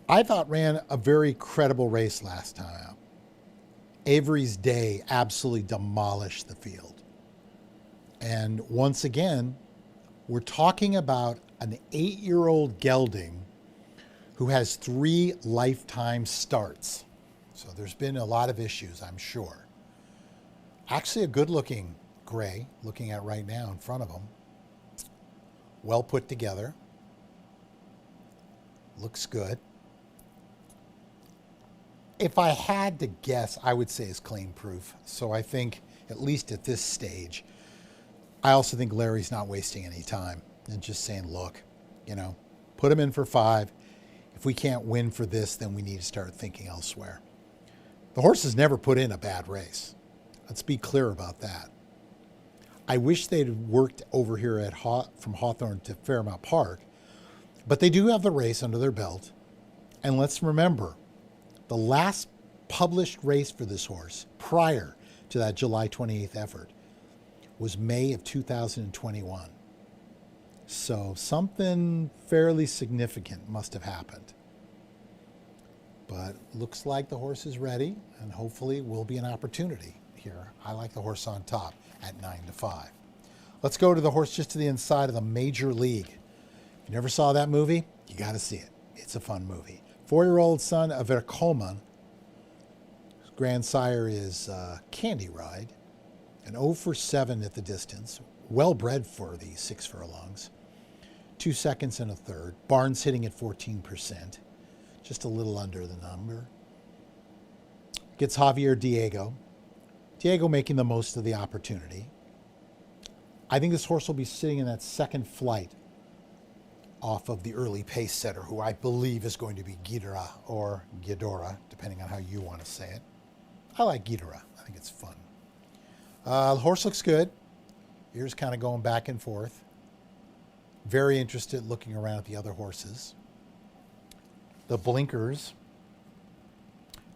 I thought ran a very credible race last time out. Avery's Day absolutely demolished the field. And once again, we're talking about an 8-year-old gelding who has 3 lifetime starts. So there's been a lot of issues, I'm sure. Actually a good-looking gray, looking at right now in front of him. Well put together. Looks good. If I had to guess, I would say it's claim proof. So I think, at least at this stage, I also think Larry's not wasting any time and just saying, look, put him in for 5. If we can't win for this, then we need to start thinking elsewhere. The horse has never put in a bad race. Let's be clear about that. I wish they'd worked over here from Hawthorne to Fairmount Park, but they do have the race under their belt. And let's remember, the last published race for this horse prior to that July 28th effort was May of 2021. So something fairly significant must have happened. But looks like the horse is ready, and hopefully will be an opportunity here. I like the horse on top at 9-5. Let's go to the horse just to the inside of the Major League. If you never saw that movie, you got to see it. It's a fun movie. 4-year-old son of Vercoman. His grandsire is Candy Ride. An 0 for 7 at the distance. Well bred for the 6 furlongs. 2 seconds and a third. Barnes hitting at 14%. Just a little under the number. Gets Javier Diego. Diego making the most of the opportunity. I think this horse will be sitting in that second flight off of the early pace setter, who I believe is going to be Ghidorah or Ghidorah, depending on how you want to say it. I like Ghidorah. I think it's fun. The horse looks good. Ears kind of going back and forth. Very interested looking around at the other horses. The blinkers,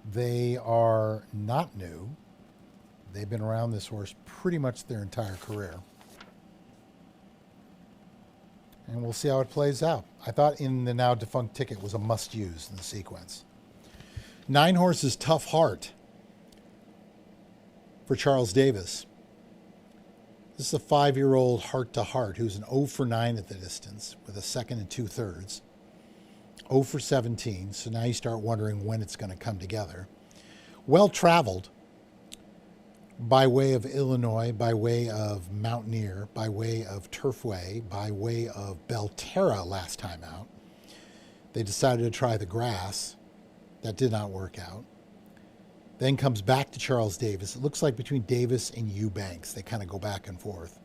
they are not new. They've been around this horse pretty much their entire career. And we'll see how it plays out. I thought In the Now Defunct Ticket was a must-use in the sequence. 9 horses, Tough Heart for Charles Davis. This is a 5-year-old Heart to Heart who's an 0 for 9 at the distance with a 2 2/3. 0 for 17, so now you start wondering when it's going to come together. Well traveled by way of Illinois, by way of Mountaineer, by way of Turfway, by way of Belterra last time out. They decided to try the grass. That did not work out. Then comes back to Charles Davis. It looks like between Davis and Eubanks, they kind of go back and forth.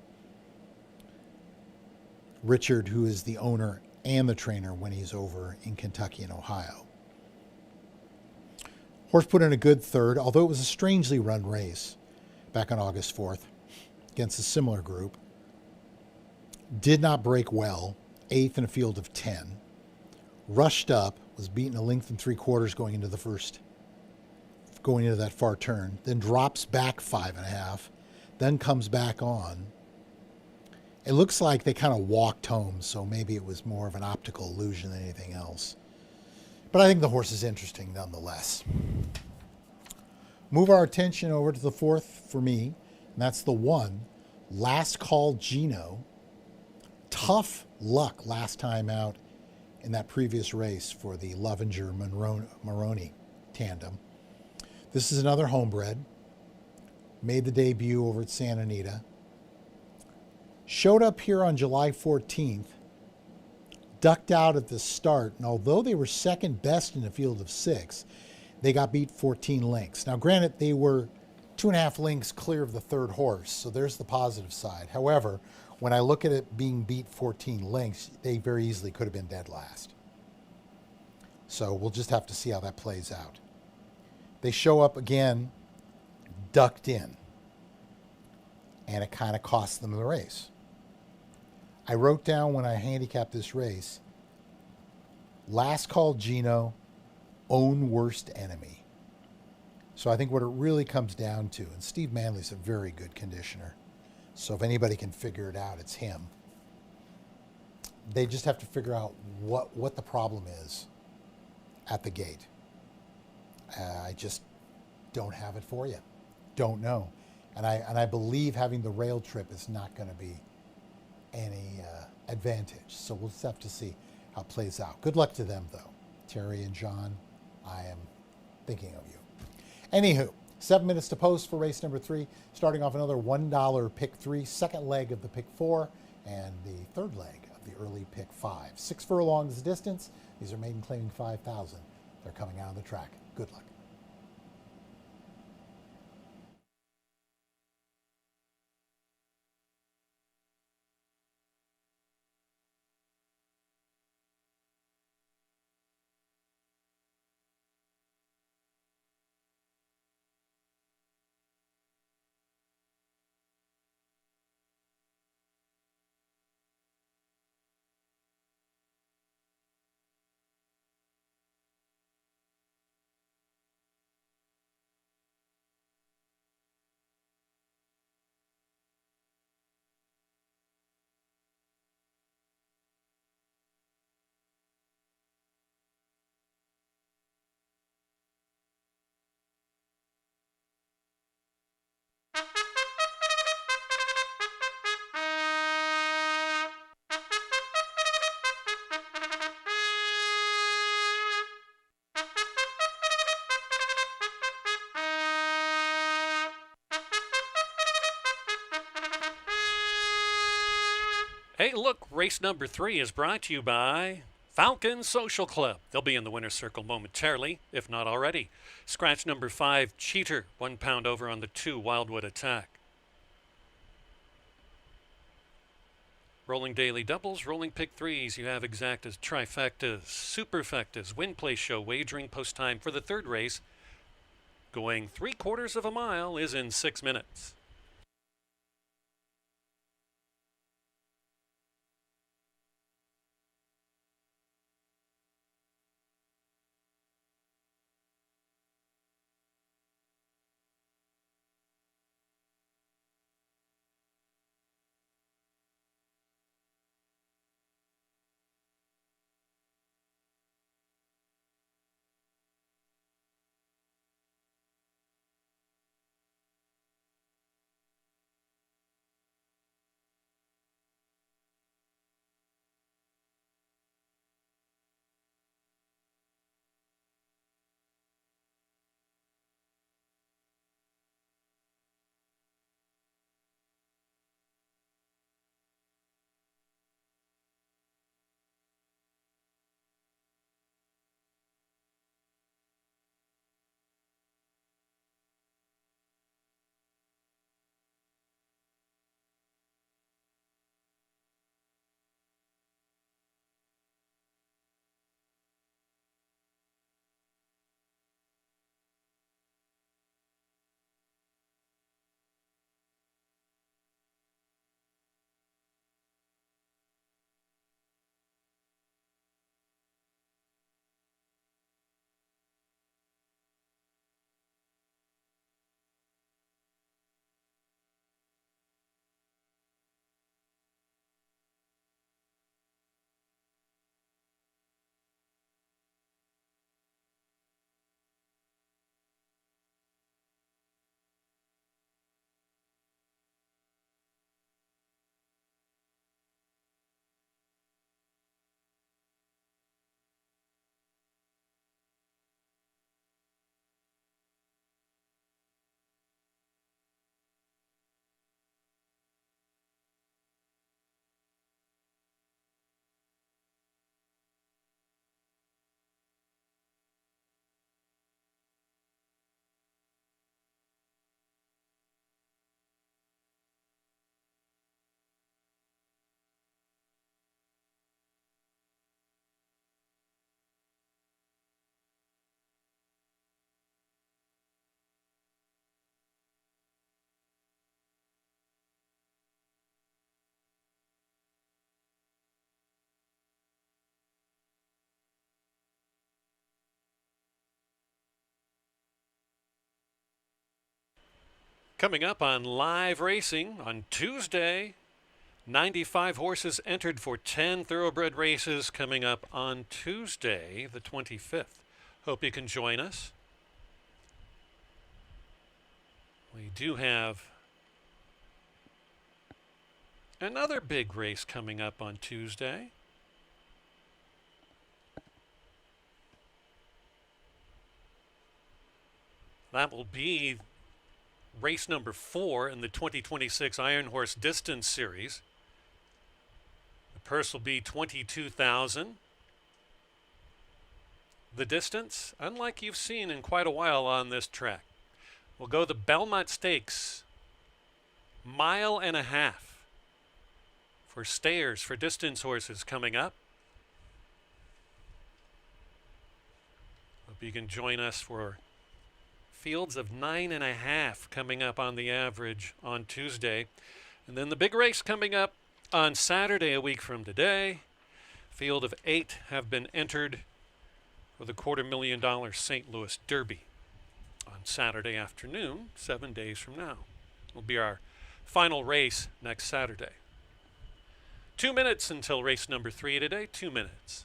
Richard, who is the owner and the trainer when he's over in Kentucky and Ohio. Horse put in a good third, although it was a strangely run race back on August 4th against a similar group. Did not break well, 8th in a field of 10. Rushed up, was beaten a length and 3/4 going into that far turn, then drops back 5.5, then comes back on. It looks like they kind of walked home, so maybe it was more of an optical illusion than anything else. But I think the horse is interesting nonetheless. Move our attention over to the 4th for me, and that's the 1, Last Call Gino. Tough luck last time out in that previous race for the Lovinger-Maroney tandem. This is another homebred. Made the debut over at Santa Anita. Showed up here on July 14th. Ducked out at the start. And although they were second best in a field of 6, they got beat 14 lengths. Now, granted, they were 2.5 lengths clear of the third horse. So there's the positive side. However, when I look at it being beat 14 lengths, they very easily could have been dead last. So we'll just have to see how that plays out. They show up again, ducked in, and it kind of cost them the race. I wrote down when I handicapped this race, Last Call Gino, own worst enemy. So I think what it really comes down to, and Steve Manley's a very good conditioner, so if anybody can figure it out, it's him. They just have to figure out what the problem is at the gate. I just don't have it for you. Don't know. And I believe having the rail trip is not going to be any advantage. So we'll just have to see how it plays out. Good luck to them, though. Terry and John, I am thinking of you. Anywho, 7 minutes to post for race number 3. Starting off another $1 pick 3, second leg of the pick 4, and the third leg of the early pick 5. 6 furlongs distance. These are maiden claiming 5,000. They're coming out on the track. Good luck. Hey, look, race number 3 is brought to you by Falcon Social Club. They'll be in the winner's circle momentarily, if not already. Scratch number 5, Cheater, 1 pound over on the 2, Wildwood Attack. Rolling daily doubles, rolling pick 3s. You have exactas, trifectas, superfectas, win place show, wagering post time for the third race. Going 3/4 of a mile is in 6 minutes. Coming up on live racing on Tuesday, 95 horses entered for 10 thoroughbred races coming up on Tuesday, the 25th. Hope you can join us. We do have another big race coming up on Tuesday. That will be race number 4 in the 2026 Iron Horse Distance Series. The purse will be $22,000. The distance, unlike you've seen in quite a while on this track, will go the Belmont Stakes, 1.5 miles for stayers, for distance horses coming up. Hope you can join us for fields of 9.5 coming up on the average on Tuesday. And then the big race coming up on Saturday, a week from today. Field of 8 have been entered for the $250,000 St. Louis Derby on Saturday afternoon, 7 days from now. Will be our final race next Saturday. 2 minutes until race number 3 today, 2 minutes.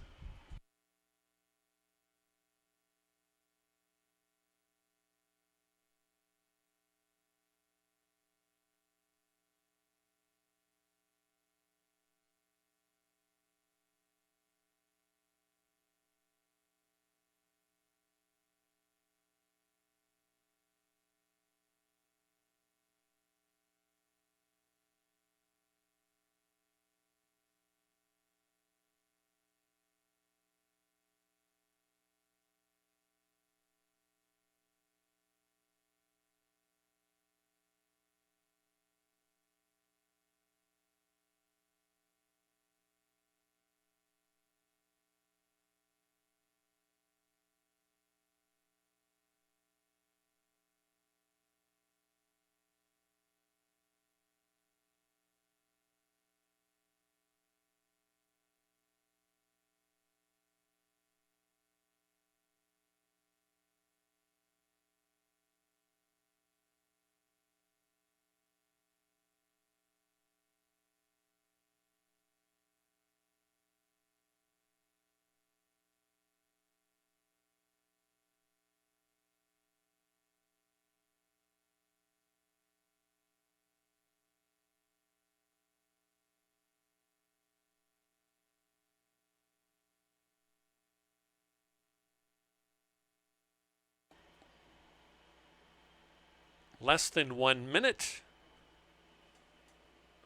Less than 1 minute.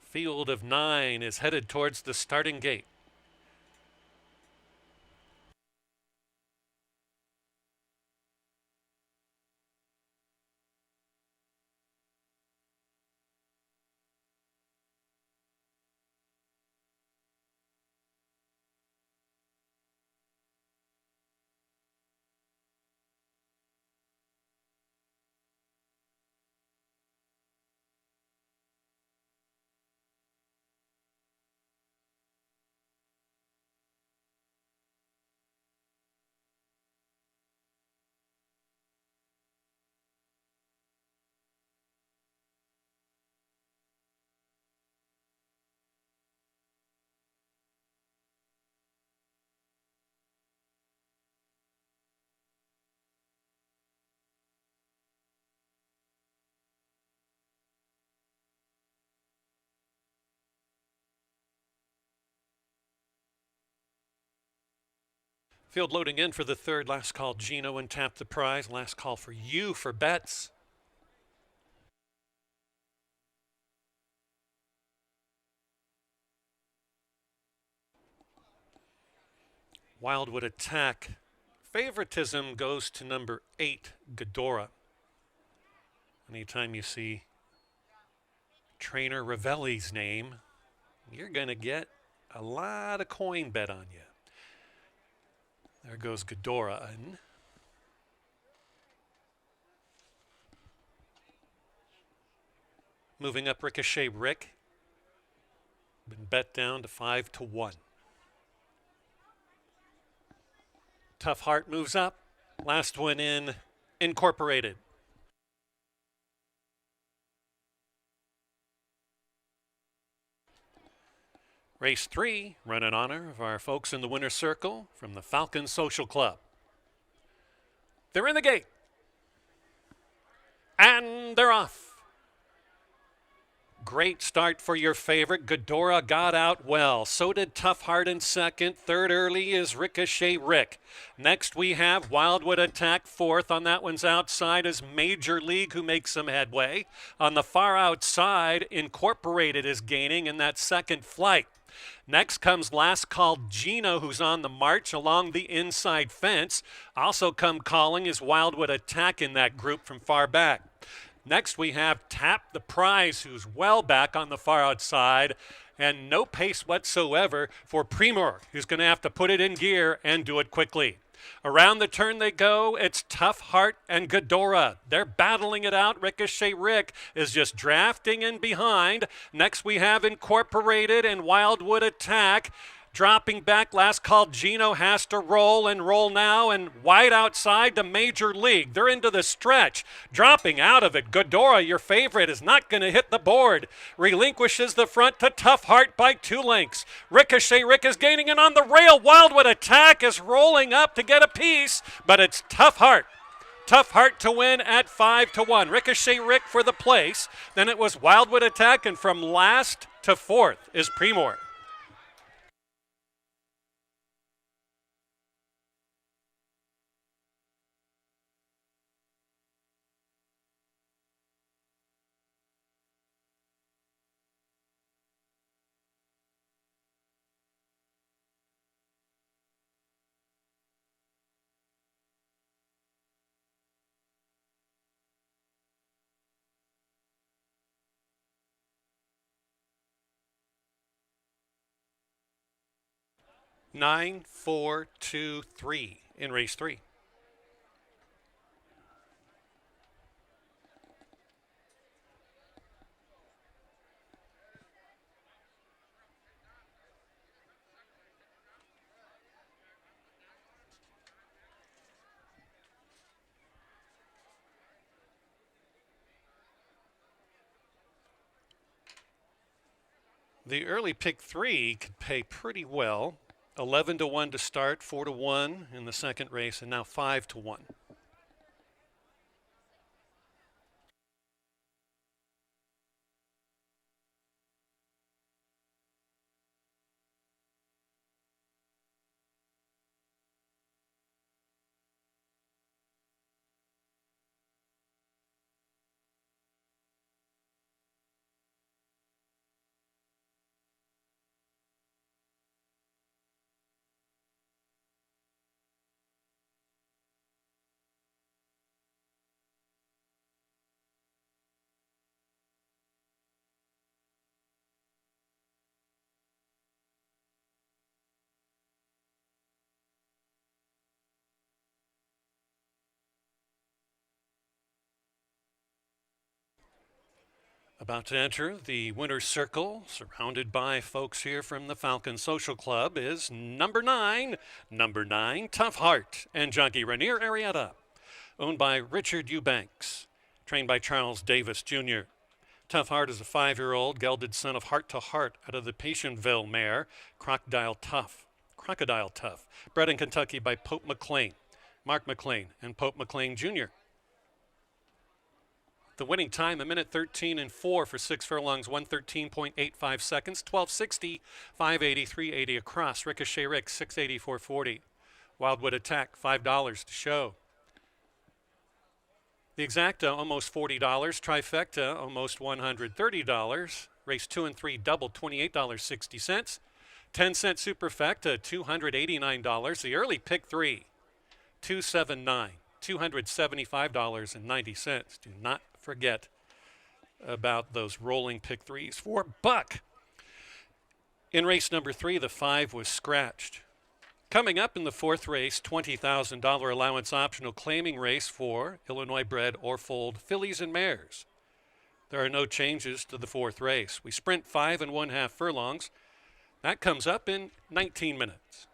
Field of 9 is headed towards the starting gate. Field loading in for the third. Last call, Gino, and Tap the Prize. Last call for you for bets. Wildwood Attack. Favoritism goes to number 8, Ghidorah. Anytime you see trainer Ravelli's name, you're going to get a lot of coin bet on you. There goes Ghidorah. Moving up Ricochet Rick. Been bet down to 5-1. Tough Heart moves up. Last one in, Incorporated. Race 3, run in honor of our folks in the winner's circle from the Falcon Social Club. They're in the gate. And they're off. Great start for your favorite. Ghidorah got out well. So did Tough Heart in second. Third early is Ricochet Rick. Next we have Wildwood Attack. Fourth on that one's outside is Major League, who makes some headway. On the far outside, Incorporated is gaining in that second flight. Next comes Last Call Gino, who's on the march along the inside fence. Also come calling is Wildwood Attack in that group from far back. Next we have Tap the Prize, who's well back on the far outside, and no pace whatsoever for Primor, who's going to have to put it in gear and do it quickly. Around the turn they go. It's Tough Heart and Ghidorah. They're battling it out. Ricochet Rick is just drafting in behind. Next we have Incorporated and Wildwood Attack. Dropping back, Last Call Gino has to roll now, and wide outside to Major League. They're into the stretch. Dropping out of it, Ghidorah, your favorite, is not going to hit the board. Relinquishes the front to Tough Heart by 2 lengths. Ricochet Rick is gaining in on the rail. Wildwood Attack is rolling up to get a piece, but it's Tough Heart. Tough Heart to win at 5-1. Ricochet Rick for the place. Then it was Wildwood Attack, and from last to fourth is Primor. Nine, 4, 2, 3 in race 3. The early pick 3 could pay pretty well. 11-1 to start, 4-1 in the second race, and now 5-1. About to enter the winner's circle, surrounded by folks here from the Falcon Social Club, is number 9, Tough Heart, and jockey Rainier Arrieta, owned by Richard Eubanks, trained by Charles Davis Jr. Tough Heart is a 5-year-old gelded son of Heart to Heart out of the Patientville mare, Crocodile Tough, bred in Kentucky by Pope McLean, Mark McLean, and Pope McLean Jr. The winning time, 1:13 4 for 6 furlongs, 1:13.85 seconds, 12:60, 5:83.80 across. Ricochet Rick, 6:84.40. Wildwood Attack, $5 to show. The Exacta, almost $40. Trifecta, almost $130. Race 2 and 3 doubled, $28.60. 10-cent Superfecta, $289. The early pick 3, $279. $275.90. Do not forget about those rolling pick 3s for $1. In race number 3, the 5 was scratched. Coming up in the 4th race, $20,000 allowance optional claiming race for Illinois bred or foaled fillies and mares. There are no changes to the 4th race. We sprint 5 1/2 furlongs. That comes up in 19 minutes.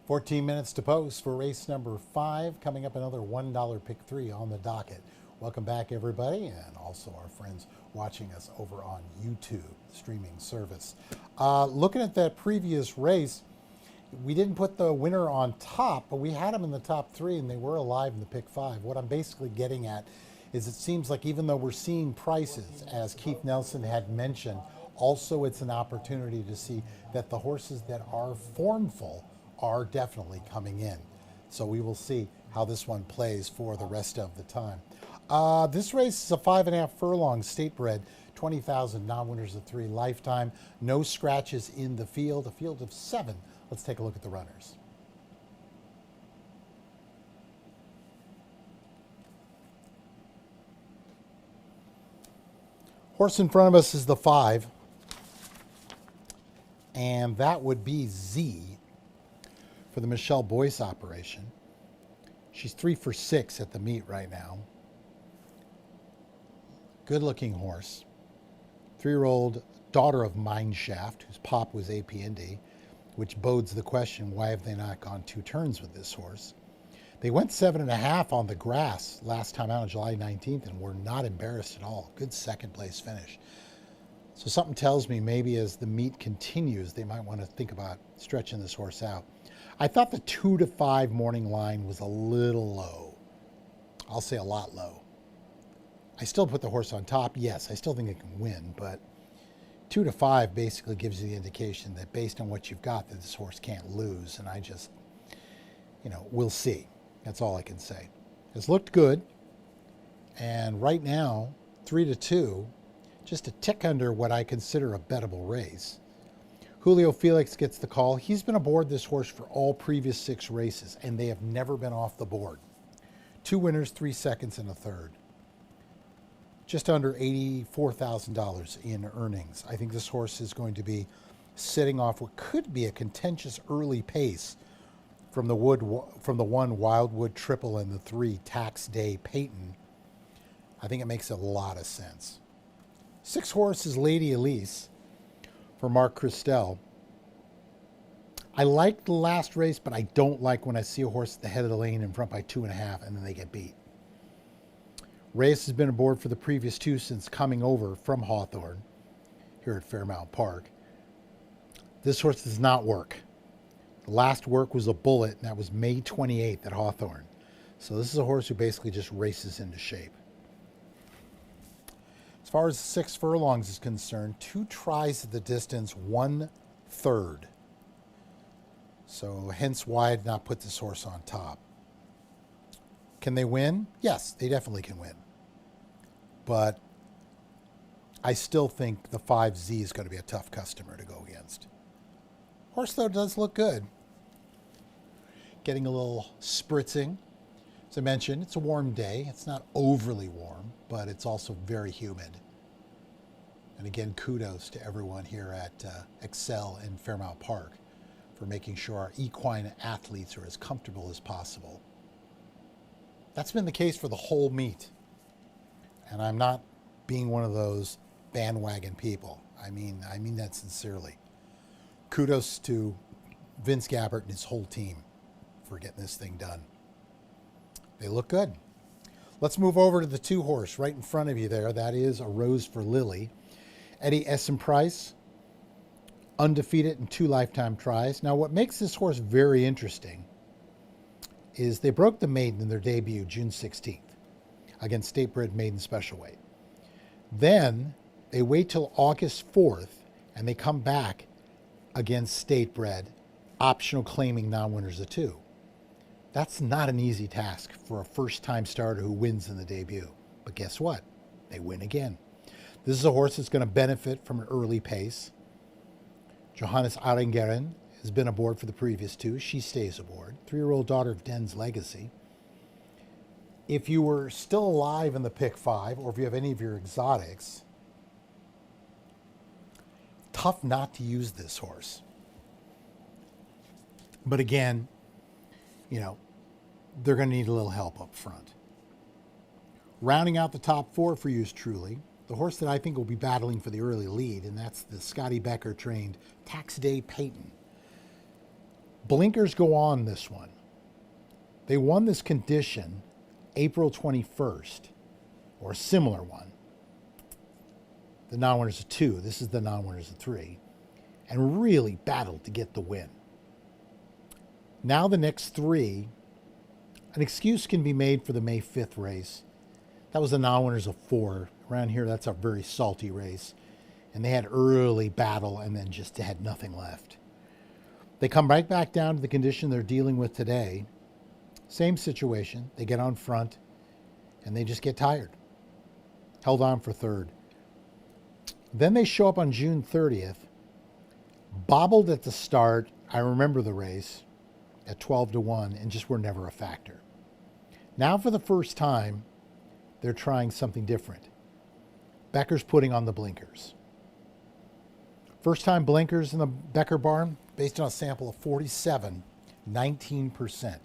14 minutes to post for race number 5. Coming up, another $1 pick 3 on the docket. Welcome back, everybody, and also our friends watching us over on YouTube, streaming service. Looking at that previous race, we didn't put the winner on top, but we had them in the top 3, and they were alive in the pick 5. What I'm basically getting at is it seems like even though we're seeing prices, as Keith Nelson had mentioned, also it's an opportunity to see that the horses that are formful are definitely coming in. So we will see how this one plays for the rest of the time. This race is a 5.5 furlong state bred, 20,000 non-winners of 3 lifetime. No scratches in the field, a field of 7. Let's take a look at the runners. Horse in front of us is the 5, and that would be Z for the Michelle Boyce operation. She's 3 for 6 at the meet right now. Good looking horse. 3-year-old daughter of Mineshaft, whose pop was APND, which bodes the question, why have they not gone 2 turns with this horse? They went 7.5 on the grass last time out on July 19th and were not embarrassed at all. Good second place finish. So something tells me maybe as the meet continues, they might want to think about stretching this horse out. I thought the 2 to 5 morning line was a little low. I'll say a lot low. I still put the horse on top. Yes, I still think it can win, but 2 to 5 basically gives you the indication that based on what you've got, that this horse can't lose. And I just, we'll see. That's all I can say. It's looked good. And right now, 3 to 2, just a tick under what I consider a bettable race. Julio Felix gets the call. He's been aboard this horse for all previous 6 races, and they have never been off the board. 2 winners, 3 seconds, and a third. Just under $84,000 in earnings. I think this horse is going to be sitting off what could be a contentious early pace from the 1 Wildwood Triple and the 3 Tax Day Peyton. I think it makes a lot of sense. 6 horses, Lady Elise for Mark Christel. I liked the last race, but I don't like when I see a horse at the head of the lane in front by 2.5 and then they get beat. Reyes has been aboard for the previous 2 since coming over from Hawthorne here at Fairmount Park. This horse does not work. The last work was a bullet, and that was May 28th at Hawthorne. So this is a horse who basically just races into shape. As far as 6 furlongs is concerned, 2 tries at the distance, 1/3. So hence why I did not put this horse on top. Can they win? Yes, they definitely can win. But I still think the 5Z is going to be a tough customer to go against. Horse, though, does look good. Getting a little spritzing. As I mentioned, it's a warm day. It's not overly warm, but it's also very humid. And again, kudos to everyone here at Excel in Fairmount Park for making sure our equine athletes are as comfortable as possible. That's been the case for the whole meet. And I'm not being one of those bandwagon people. I mean that sincerely. Kudos to Vince Gabbert and his whole team for getting this thing done. They look good. Let's move over to the 2 horse right in front of you there. That is A Rose for Lily. Eddie Essen-Price, undefeated in 2 lifetime tries. Now, what makes this horse very interesting is they broke the maiden in their debut June 16th against state-bred maiden special weight. Then they wait till August 4th and they come back against state-bred optional claiming non-winners of 2. That's not an easy task for a first-time starter who wins in the debut. But guess what? They win again. This is a horse that's going to benefit from an early pace. Johannes Aringeren has been aboard for the previous 2. She stays aboard. 3-year-old daughter of Den's Legacy. If you were still alive in the pick 5, or if you have any of your exotics, tough not to use this horse. But again, they're going to need a little help up front. Rounding out the top 4 for yours truly, the horse that I think will be battling for the early lead, and that's the Scotty Becker trained Tax Day Peyton. Blinkers go on this one. They won this condition April 21st, or a similar one. The non-winners of 2. This is the non-winners of 3. And really battled to get the win. Now the next 3, an excuse can be made for the May 5th race. That was the non-winners of 4. Around here, that's a very salty race. And they had early battle and then just had nothing left. They come right back down to the condition they're dealing with today. Same situation. They get on front and they just get tired. Held on for 3rd. Then they show up on June 30th, bobbled at the start. I remember the race at 12-1 and just were never a factor. Now for the first time, they're trying something different. Becker's putting on the blinkers. First time blinkers in the Becker barn, based on a sample of 47, 19%.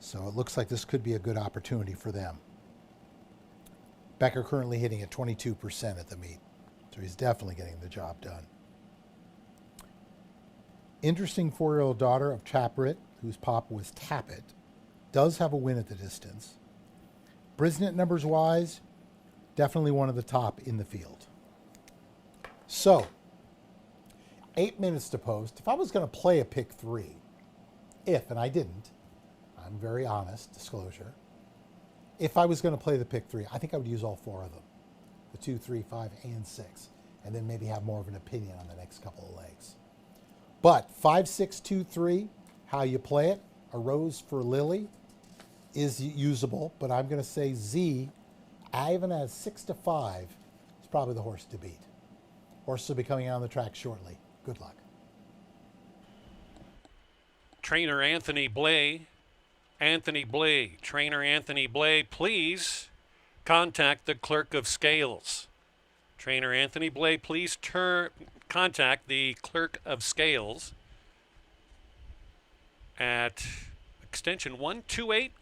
So it looks like this could be a good opportunity for them. Becker currently hitting at 22% at the meet. So he's definitely getting the job done. Interesting 4-year-old daughter of Chaprit, whose pop was Tappet, does have a win at the distance. Brisnet numbers wise, definitely one of the top in the field. So, 8 minutes to post. If I was going to play a pick 3, and I didn't, I'm very honest, disclosure. If I was going to play the pick 3, I think I would use all 4 of them. The 2, 3, 5, and 6. And then maybe have more of an opinion on the next couple of legs. But 5, 6, 2, 3, how you play it, a rose for Lily is usable. But I'm going to say Z, even as 6 to 5, is probably the horse to beat. Horse will be coming out on the track shortly. Good luck. Trainer Anthony Blay. Trainer Anthony Blay, please contact the clerk of scales. Trainer Anthony Blay, please contact the clerk of scales at extension 128, ?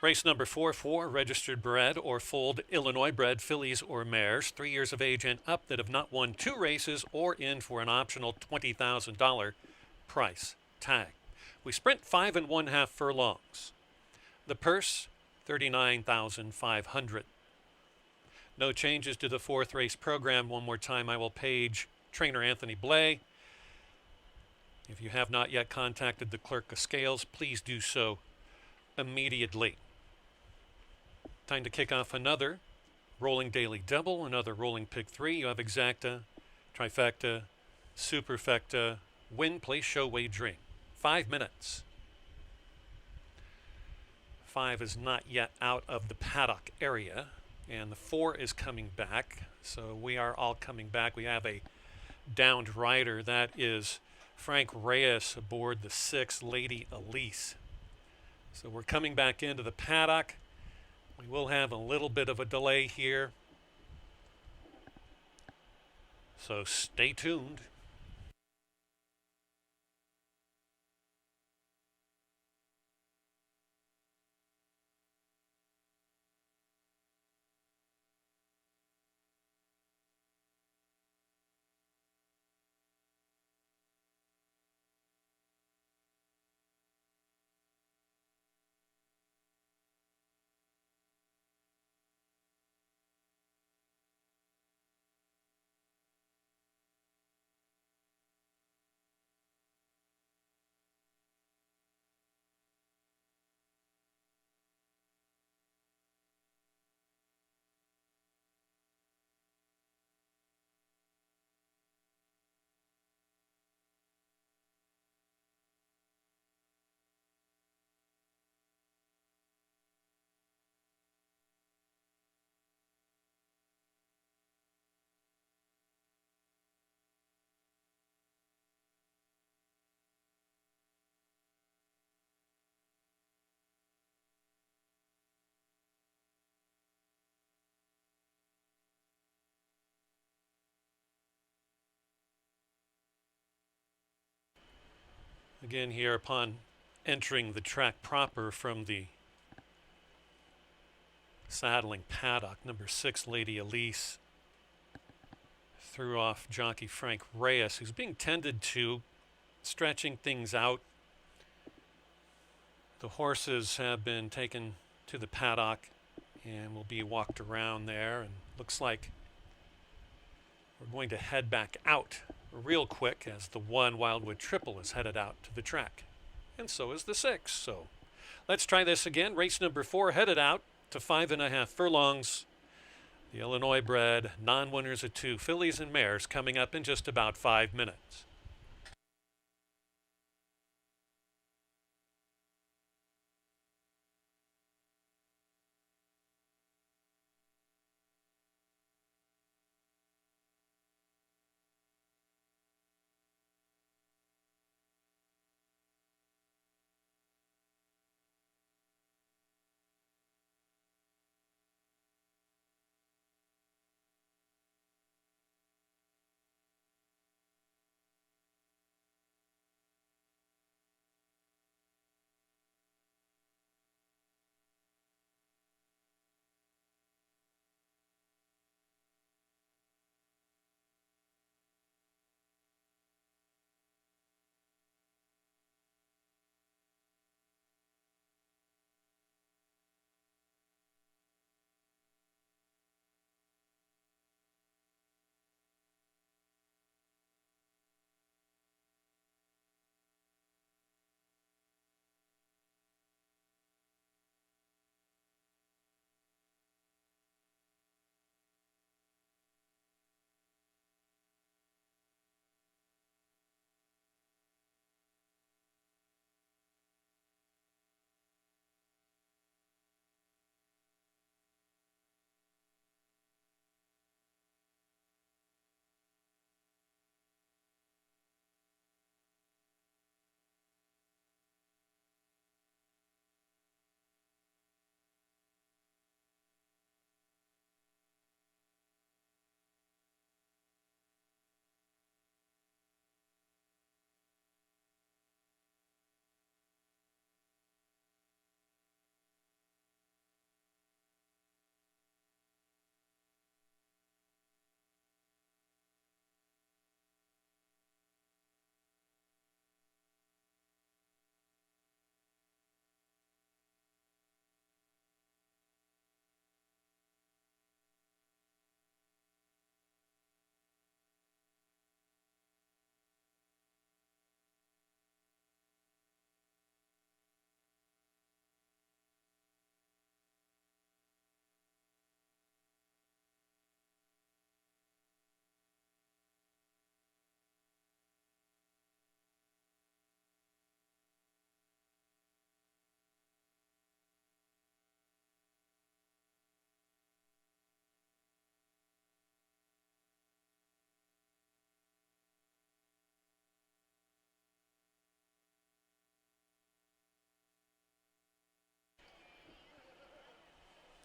Race number 4, registered bred or foaled Illinois bred fillies or mares, 3 years of age and up that have not won 2 races or in for an optional $20,000 price tag. We sprint 5 1/2 furlongs. The purse, $39,500. No changes to the 4th race program. One more time, I will page Trainer Anthony Blay. If you have not yet contacted the clerk of scales, please do so immediately. Time to kick off another rolling daily double, another rolling pick 3. You have exacta, trifecta, superfecta, win, place, show, wagering. 5 minutes. 5 is not yet out of the paddock area, and the 4 is coming back. So we are all coming back. We have a downed rider. That is Frank Reyes aboard the 6 Lady Elise. So we're coming back into the paddock. We will have a little bit of a delay here, so stay tuned. Again here upon entering the track proper from the saddling paddock, number 6 Lady Elise threw off jockey Frank Reyes, who's being tended to, stretching things out. The horses have been taken to the paddock and will be walked around there, and looks like we're going to head back out real quick as the 1 Wildwood Triple is headed out to the track. And so is the 6. So let's try this again. Race number 4 headed out to 5.5 furlongs. The Illinois bred non-winners of 2 fillies and mares coming up in just about 5 minutes.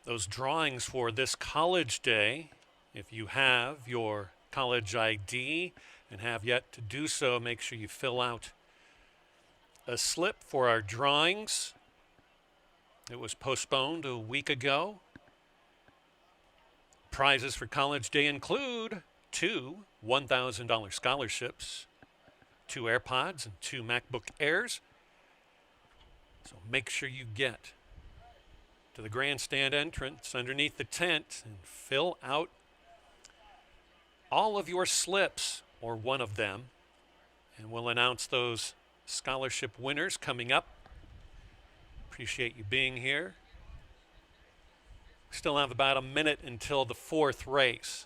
Those drawings for this college day, if you have your college ID and have yet to do so, make sure you fill out a slip for our drawings. It was postponed a week ago. Prizes for college day include 2 $1,000 scholarships, 2 AirPods, and 2 MacBook Airs. So make sure you get to the grandstand entrance underneath the tent and fill out all of your slips, or one of them, and we'll announce those scholarship winners coming up. Appreciate you being here. Still have about a minute until the 4th race.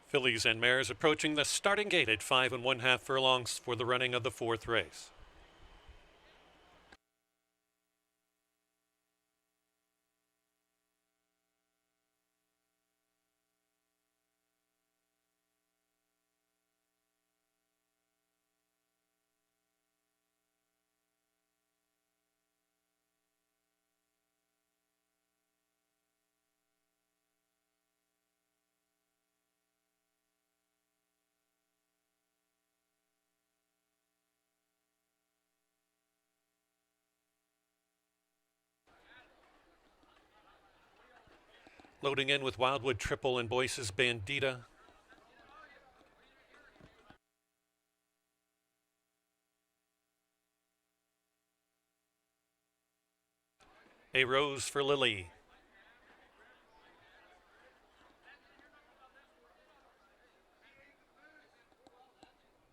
Fillies and mares approaching the starting gate at 5 1/2 furlongs for the running of the 4th race. Loading in with Wildwood Triple and Boyce's Bandita. A Rose for Lily.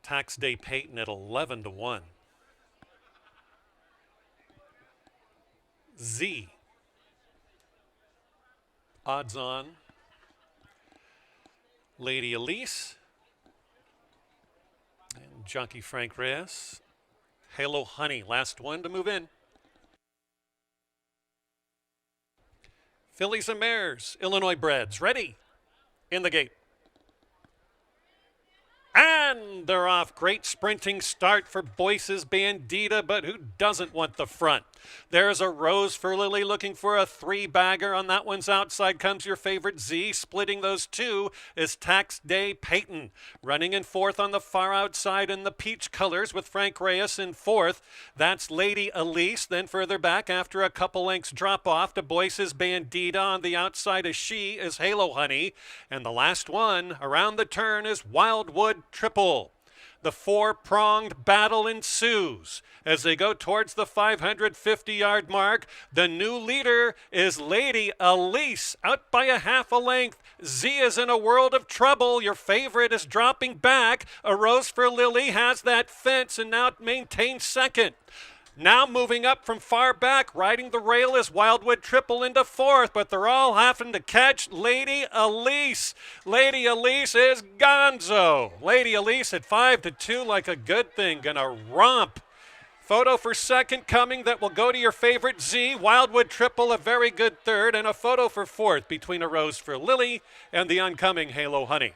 Tax Day Peyton at 11 to 1. Z. Odds on. Lady Elise. And Jockey Frank Reyes. Halo Honey, last one to move in. Fillies and mares, Illinois breds, ready in the gate. And they're off. Great sprinting start for Boyce's Bandita, but who doesn't want the front? There's a Rose for Lily looking for a 3-bagger. On that one's outside comes your favorite Z. Splitting those two is Tax Day Peyton. Running in 4th on the far outside in the peach colors with Frank Reyes in 4th. That's Lady Elise. Then further back after a couple lengths drop off to Boyce's Bandita. On the outside of She is Halo Honey. And the last one around the turn is Wildwood Triple. The 4-pronged battle ensues as they go towards the 550-yard mark. The new leader is Lady Elise, out by a half a length. Z is in a world of trouble. Your favorite is dropping back. A Rose for Lily has that fence and now maintains second. Now moving up from far back, riding the rail is Wildwood Triple into 4th, but they're all having to catch Lady Elise. Lady Elise is gonzo. Lady Elise at 5 to 2 like a good thing, gonna romp. Photo for second coming that will go to your favorite Z. Wildwood Triple, a very good third, and a photo for 4th between a Rose for Lily and the oncoming Halo Honey.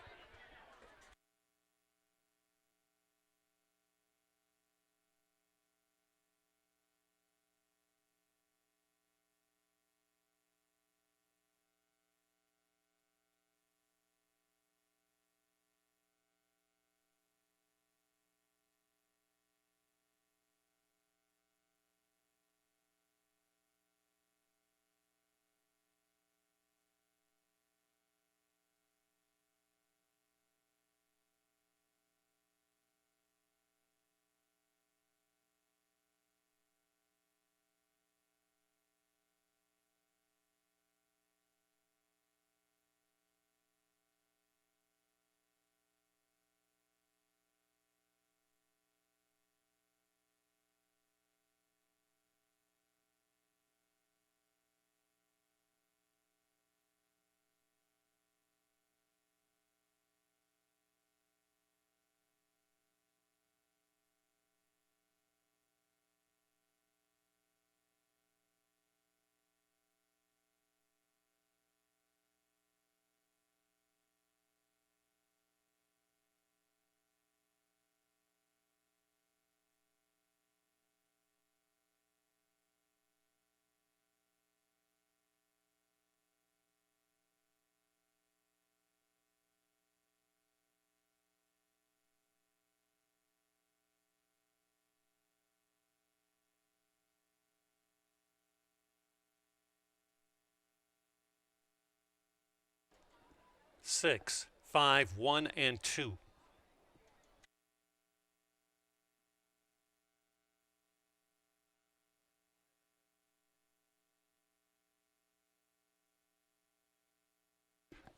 6, 5, 1, and 2.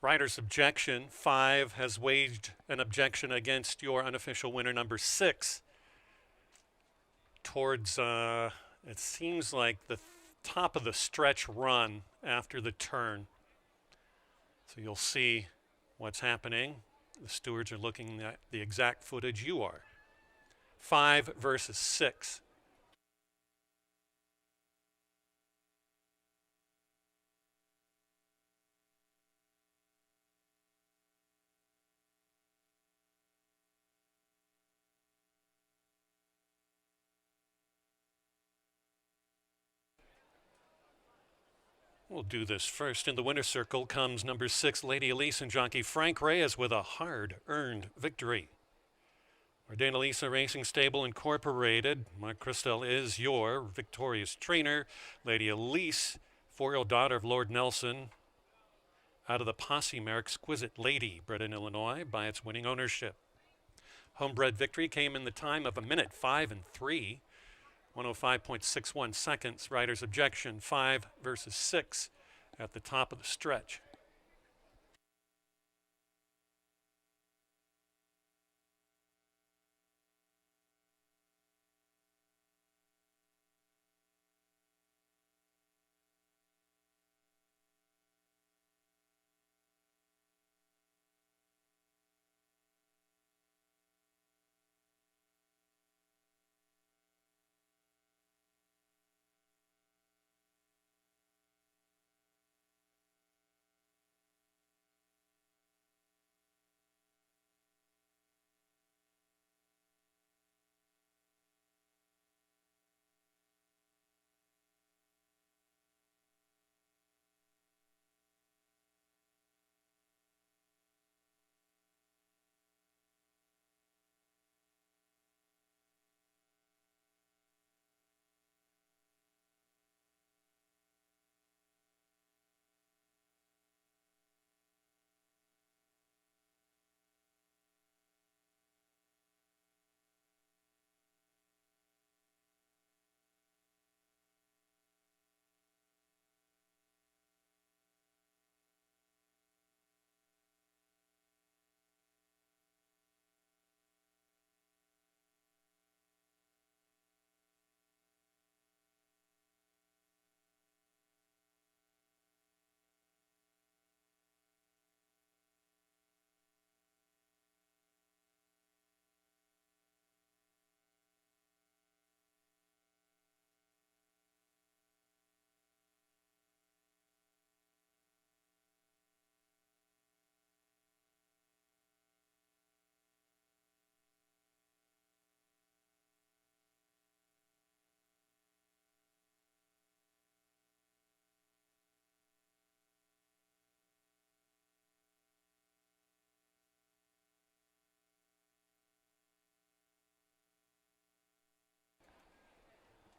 Rider's objection. 5 has waged an objection against your unofficial winner, number 6, towards, it seems like the top of the stretch run after the turn. So you'll see what's happening. The stewards are looking at the exact footage you are. 5 versus 6. We'll do this first. In the winner's circle comes number 6, Lady Elise, and jockey Frank Reyes with a hard-earned victory. Ordena Lisa Racing Stable Incorporated. Mark Christel is your victorious trainer. Lady Elise, 4-year-old daughter of Lord Nelson, out of the posse mare Exquisite Lady, bred in Illinois by its winning ownership. Homebred victory came in the time of 1:05 and 3, 105.61 seconds. Rider's objection, 5 versus 6 at the top of the stretch.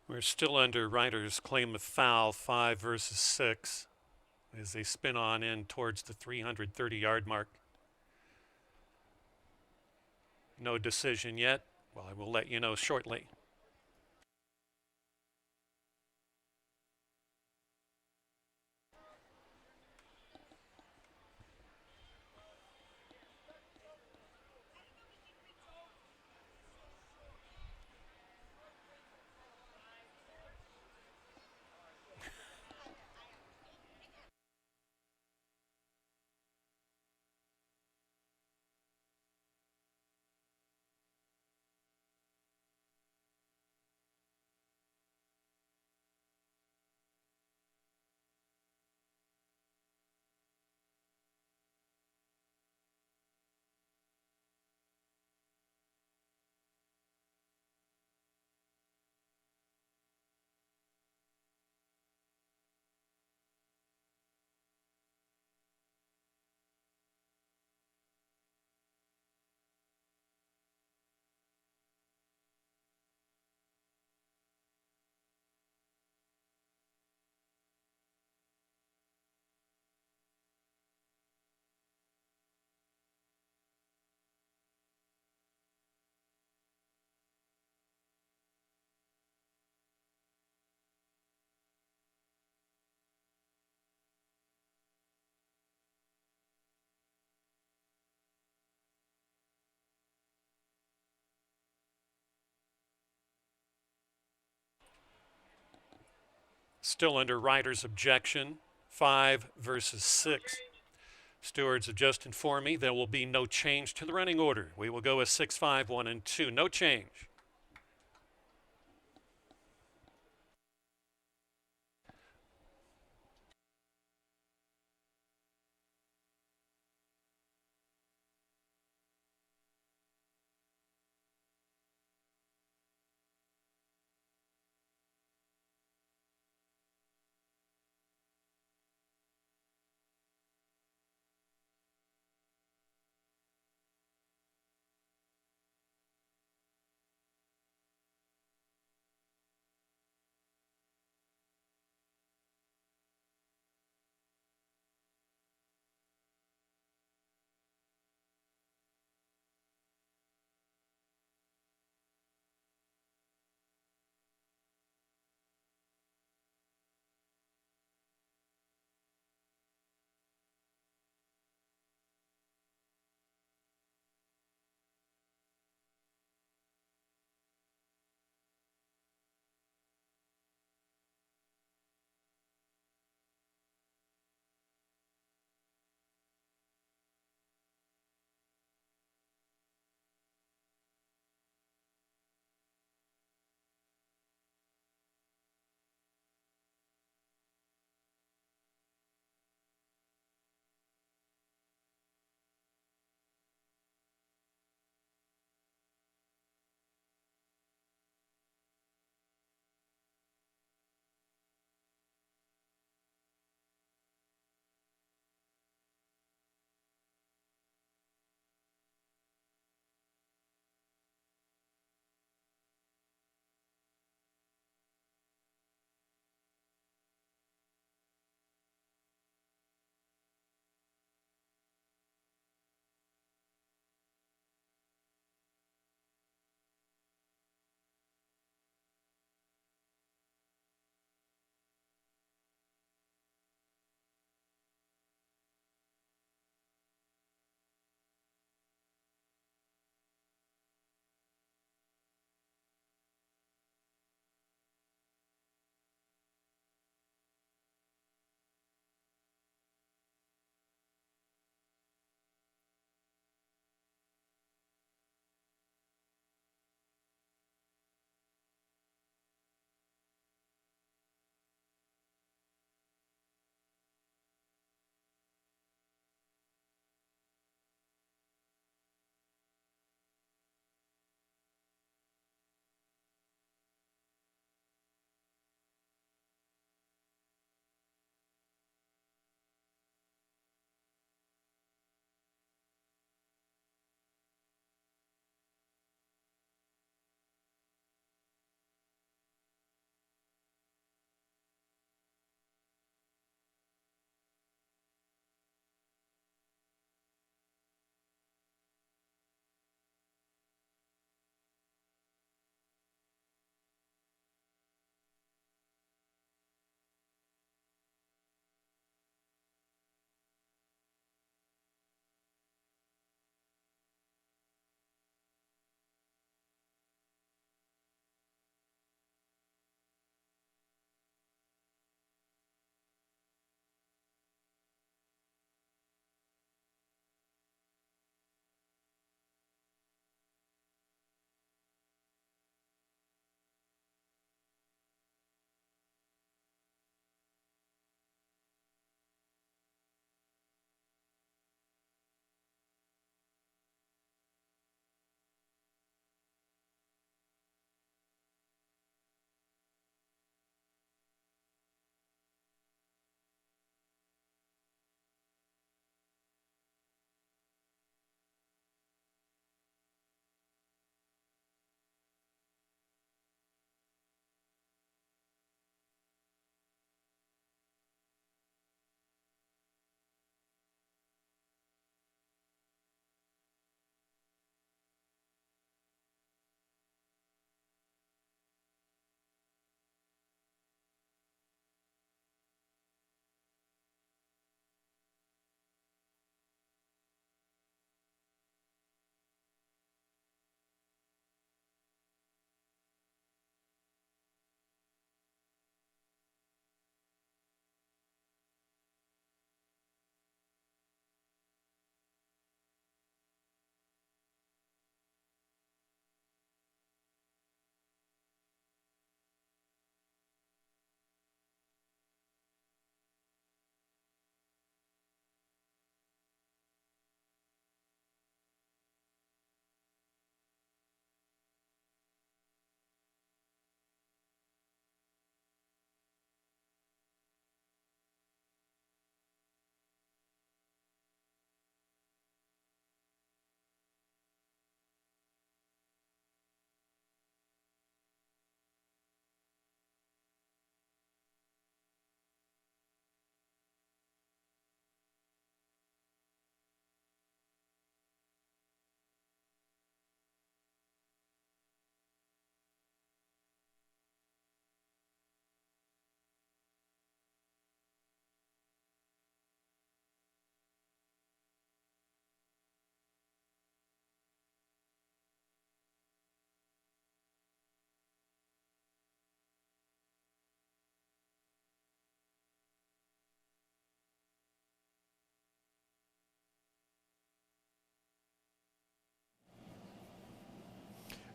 We're still under Rider's claim of foul, 5 versus 6, as they spin on in towards the 330-yard mark. No decision yet. Well, I will let you know shortly. Still under rider's objection, 5 versus 6. Stewards have just informed me there will be no change to the running order. We will go as 6, 5, 1, and 2. No change.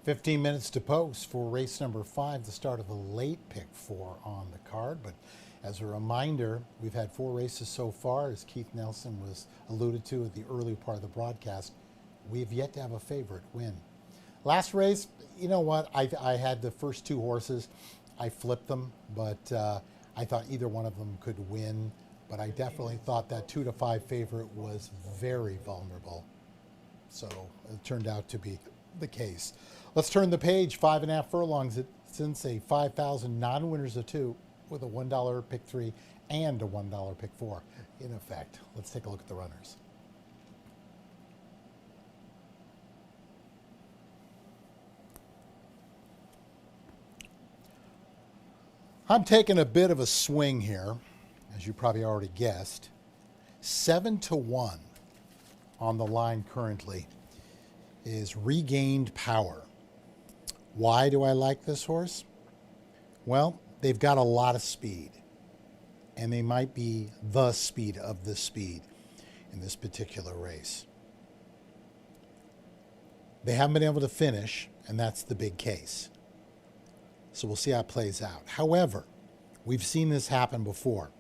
15 minutes to post for race number 5, the start of the late pick 4 on the card. But as a reminder, we've had 4 races so far, as Keith Nelson was alluded to at the early part of the broadcast. We've yet to have a favorite win. Last race, you know what? I had the first 2 horses. I flipped them, but I thought either one of them could win. But I definitely thought that 2 to 5 favorite was very vulnerable. So it turned out to be the case. Let's turn the page. 5.5 furlongs since a 5,000 non-winners of 2 with a $1 pick 3 and a $1 pick 4 in effect. Let's take a look at the runners. I'm taking a bit of a swing here, as you probably already guessed. 7 to 1 on the line currently is Regained Power. Why do I like this horse? Well, they've got a lot of speed, and they might be the speed of the speed in this particular race. They haven't been able to finish, and that's the big case. So we'll see how it plays out. However, we've seen this happen before.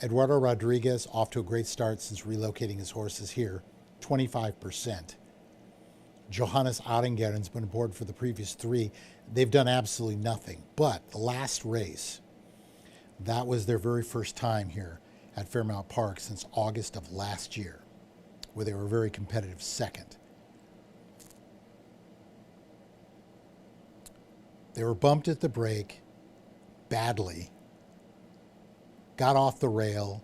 Eduardo Rodriguez off to a great start since relocating his horses here, 25%. Johannes Arengaren's been aboard for the previous 3. They've done absolutely nothing. But the last race, that was their very first time here at Fairmount Park since August of last year, where they were a very competitive second. They were bumped at the break badly, got off the rail,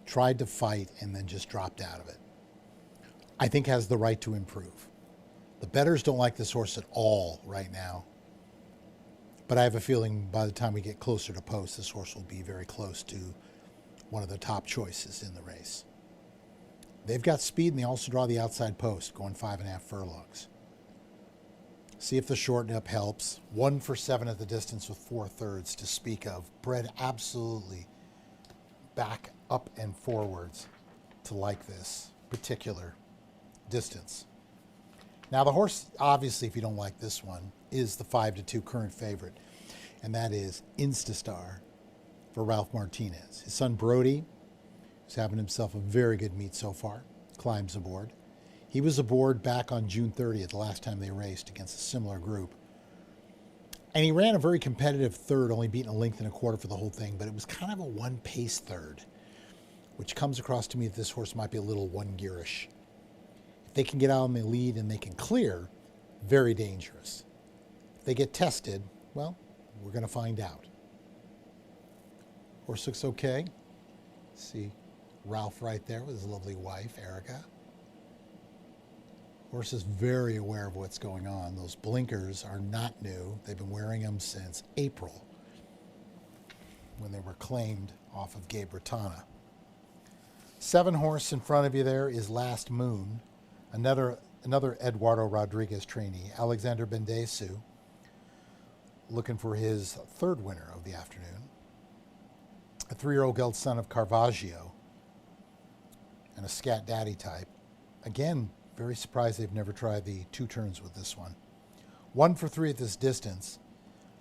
tried to fight, and then just dropped out of it. I think has the right to improve. The bettors don't like this horse at all right now. But I have a feeling by the time we get closer to post, this horse will be very close to one of the top choices in the race. They've got speed, and they also draw the outside post, going 5.5 furlongs. See if the shorten up helps. 1 for 7 at the distance with 4/3 to speak of. Bred absolutely back up and forwards to like this particular distance. Now the horse, obviously, if you don't like this one, is the 5 to 2 current favorite, and that is Instastar for Ralph Martinez. His son Brody is having himself a very good meet so far, climbs aboard. He was aboard back on June 30th, the last time they raced against a similar group. And he ran a very competitive third, only beating a length and a quarter for the whole thing, but it was kind of a one-pace third, which comes across to me that this horse might be a little one-gearish. If they can get out on the lead and they can clear, very dangerous. If they get tested, well, we're going to find out. Horse looks okay. See Ralph right there with his lovely wife, Erica. Horse is very aware of what's going on. Those blinkers are not new. They've been wearing them since April when they were claimed off of Gabe Ratana. 7 horse in front of you there is Last Moon, another Eduardo Rodriguez trainee, Alexander Bendesu, looking for his 3rd winner of the afternoon. A 3-year-old gelded son of Caravaggio and a Scat Daddy type. Again, very surprised they've never tried the 2 turns with this one. 1 for 3 at this distance.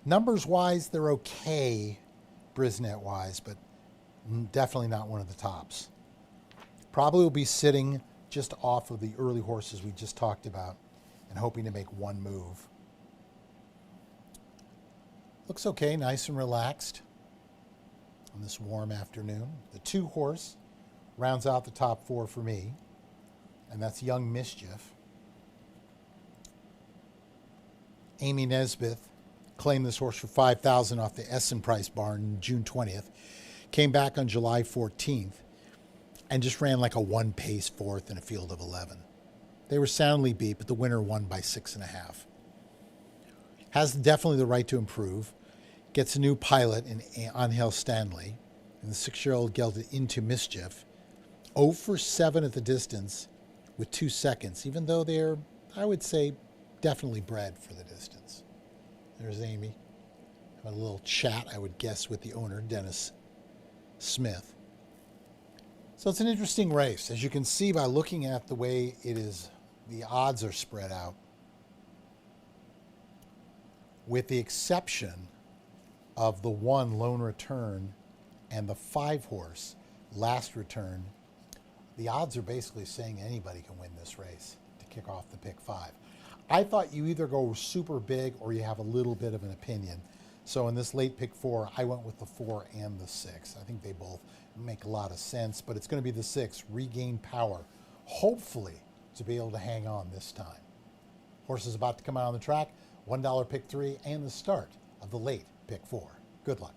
Numbers-wise, they're okay, Brisnet-wise, but definitely not one of the tops. Probably will be sitting just off of the early horses we just talked about and hoping to make one move. Looks okay, nice and relaxed on this warm afternoon. The 2 horse rounds out the top 4 for me, and that's Young Mischief. Amy Nesbitt claimed this horse for $5,000 off the Essen Price barn June 20th. Came back on July 14th and just ran like a 1-pace 4th in a field of 11. They were soundly beat, but the winner won by 6.5. Has definitely the right to improve. Gets a new pilot in Angel Stanley, and the 6-year-old gelded Into Mischief. 0 for 7 at the distance with 2 seconds, even though they're, I would say, definitely bred for the distance. There's Amy. Having a little chat, I would guess, with the owner, Dennis Smith. So it's an interesting race. As you can see by looking at the way it is, the odds are spread out. with the exception of the one lone return and the 5 horse last return. The odds are basically saying anybody can win this race to kick off the pick 5. I thought you either go super big or you have a little bit of an opinion. So in this late pick 4, I went with the 4 and the 6. I think they both make a lot of sense, but it's going to be the 6, Regain Power, hopefully to be able to hang on this time. Horse is about to come out on the track, $1 pick 3, and the start of the late pick 4. Good luck.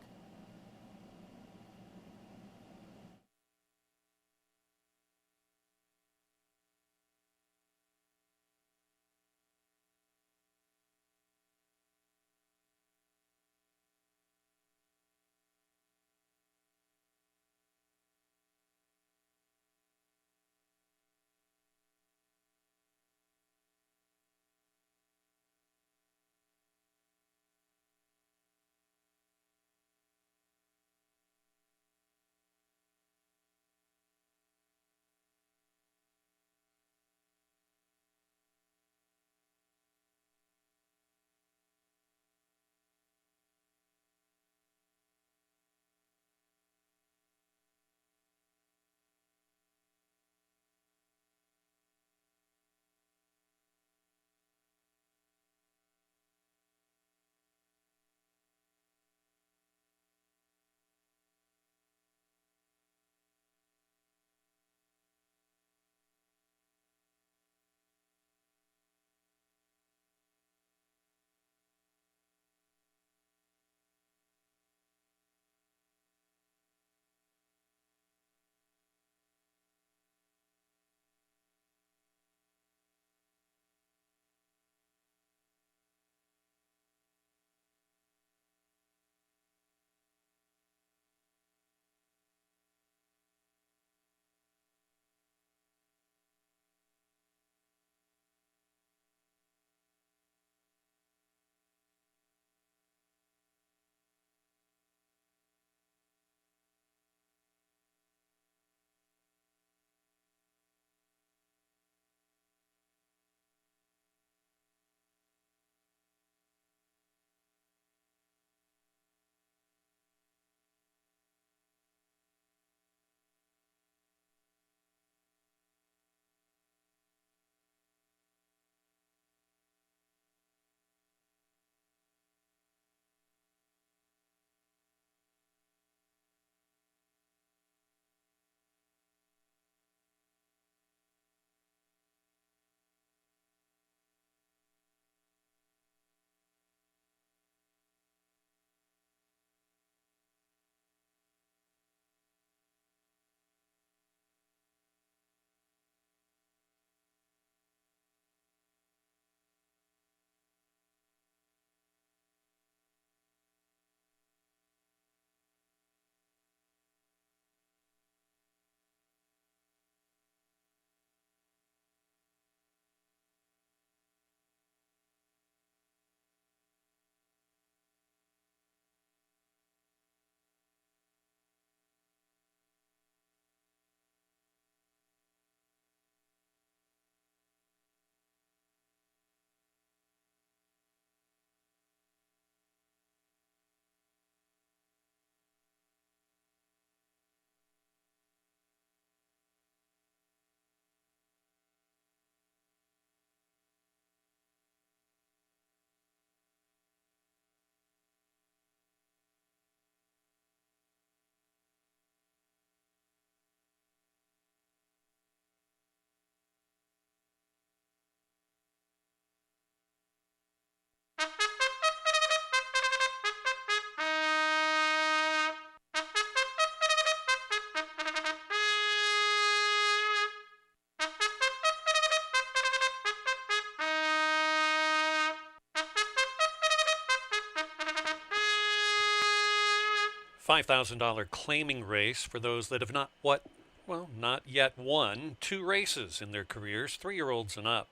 $5,000 claiming race for those that have not yet won 2 races in their careers, 3-year-olds and up.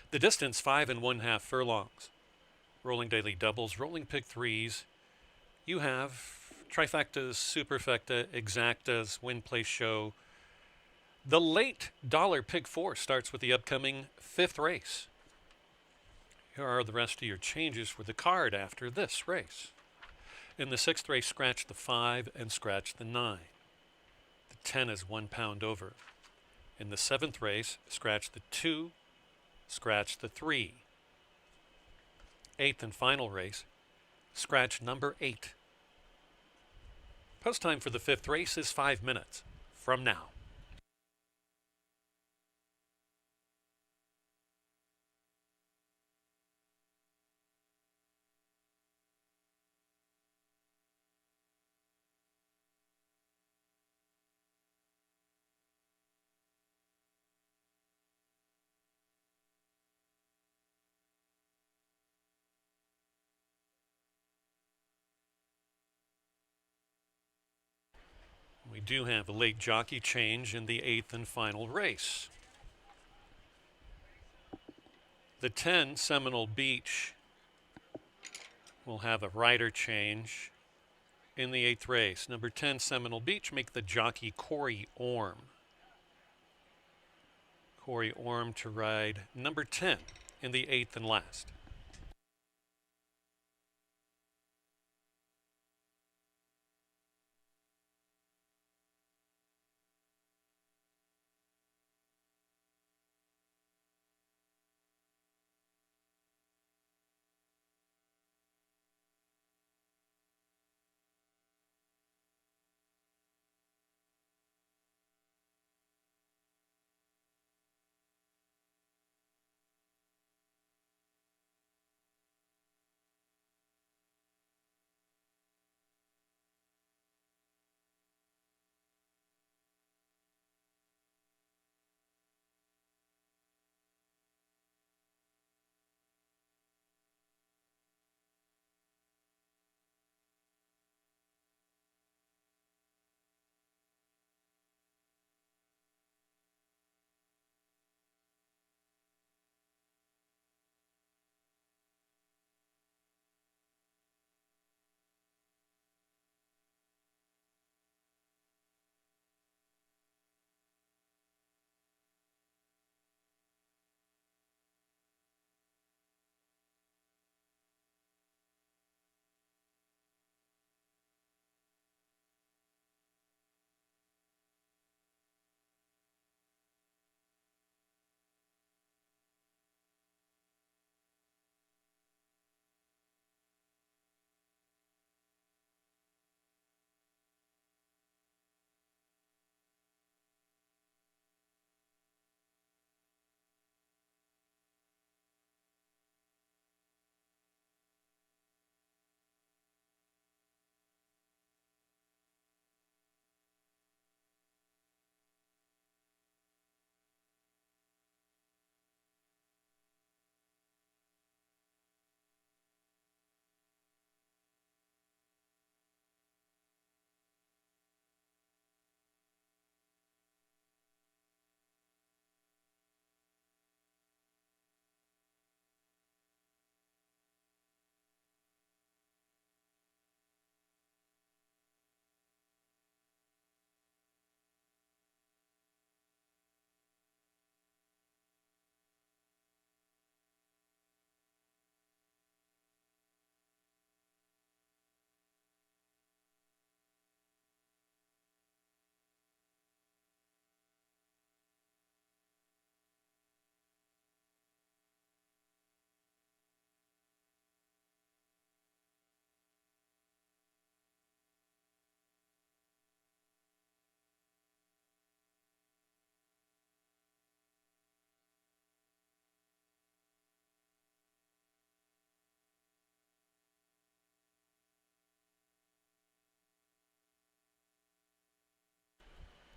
The distance, 5 1/2 furlongs. Rolling daily doubles, rolling pick 3s. You have trifectas, superfecta, exactas, win, place, show. The late dollar pick 4 starts with the upcoming 5th race. Here are the rest of your changes for the card after this race. In the 6th race, scratch the 5 and scratch the 9. The 10 is 1 pound over. In the 7th race, scratch the 2, scratch the 3. 8th and final race, scratch number 8. Post time for the 5th race is 5 minutes from now. We do have a late jockey change in the 8th and final race. The 10, Seminole Beach, will have a rider change in the 8th race. Number 10, Seminole Beach, make the jockey Corey Orm. Corey Orm to ride number 10 in the 8th and last.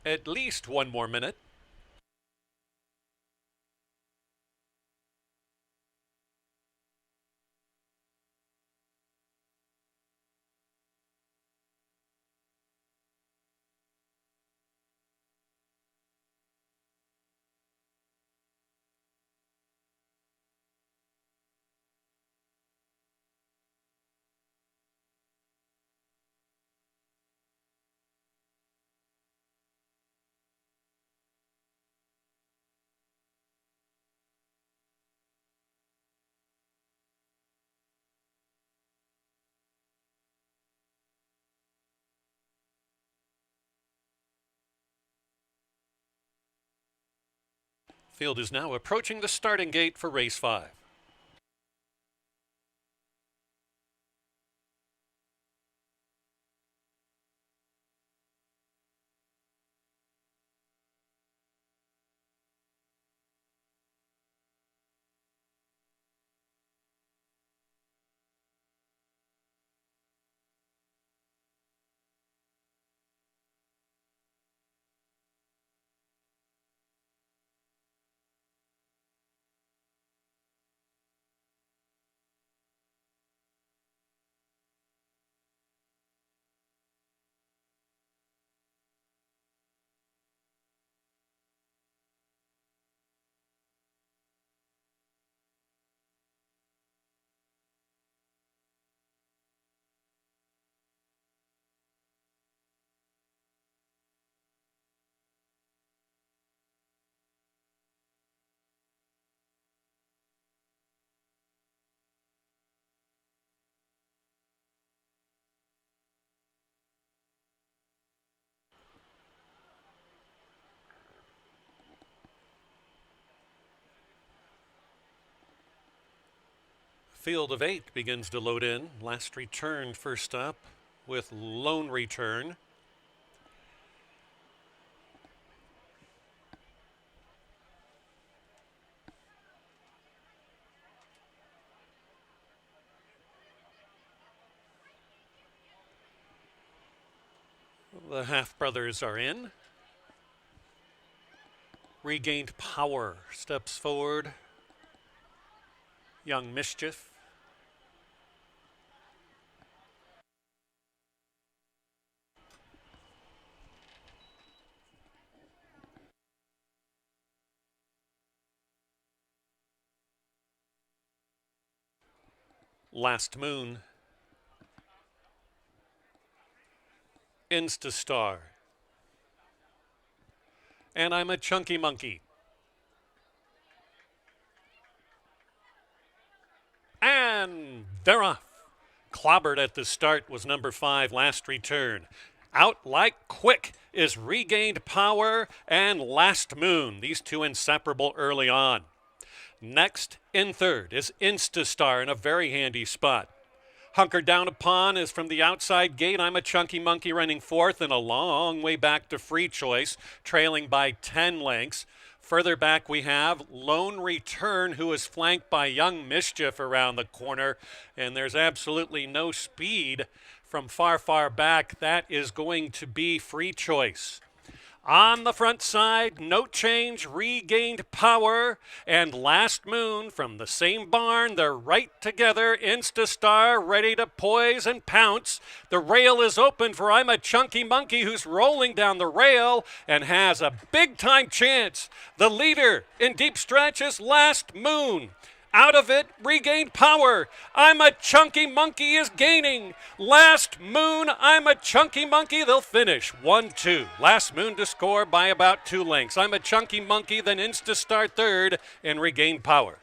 At least one more minute. Field is now approaching the starting gate for race 5. Field of 8 begins to load in. Last return first up with Lone Return. The half brothers are in. Regained Power steps forward. Young Mischief. Last Moon. Instastar. And I'm a Chunky Monkey. And they're off. Clobbered at the start was number 5, Last Return. Out like quick is Regained Power and Last Moon. These two inseparable early on. Next, in third, is Instastar in a very handy spot. Hunkered Down Upon is from the outside gate. I'm a Chunky Monkey running fourth and a long way back to Free Choice, trailing by 10 lengths. Further back we have Lone Return, who is flanked by Young Mischief around the corner, and there's absolutely no speed from far, far back. That is going to be Free Choice. On the front side, No Change, Regained Power, and Last Moon from the same barn. They're right together. Instastar ready to poise and pounce. The rail is open for I'm a Chunky Monkey, who's rolling down the rail and has a big-time chance. The leader in deep stretch is Last Moon. Out of it, Regained Power. I'm a Chunky Monkey is gaining. Last Moon, I'm a Chunky Monkey. They'll finish 1-2. Last Moon to score by about 2 lengths. I'm a Chunky Monkey, then Instastar third, and Regained Power.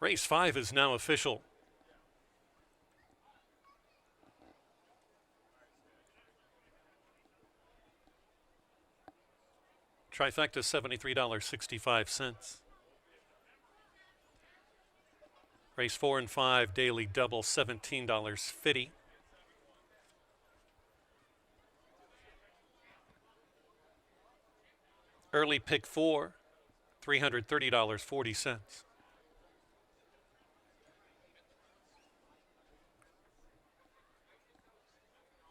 Race 5 is now official. Trifecta $73.65. Race 4 and 5 daily double $17.50. Early pick 4 $330.40.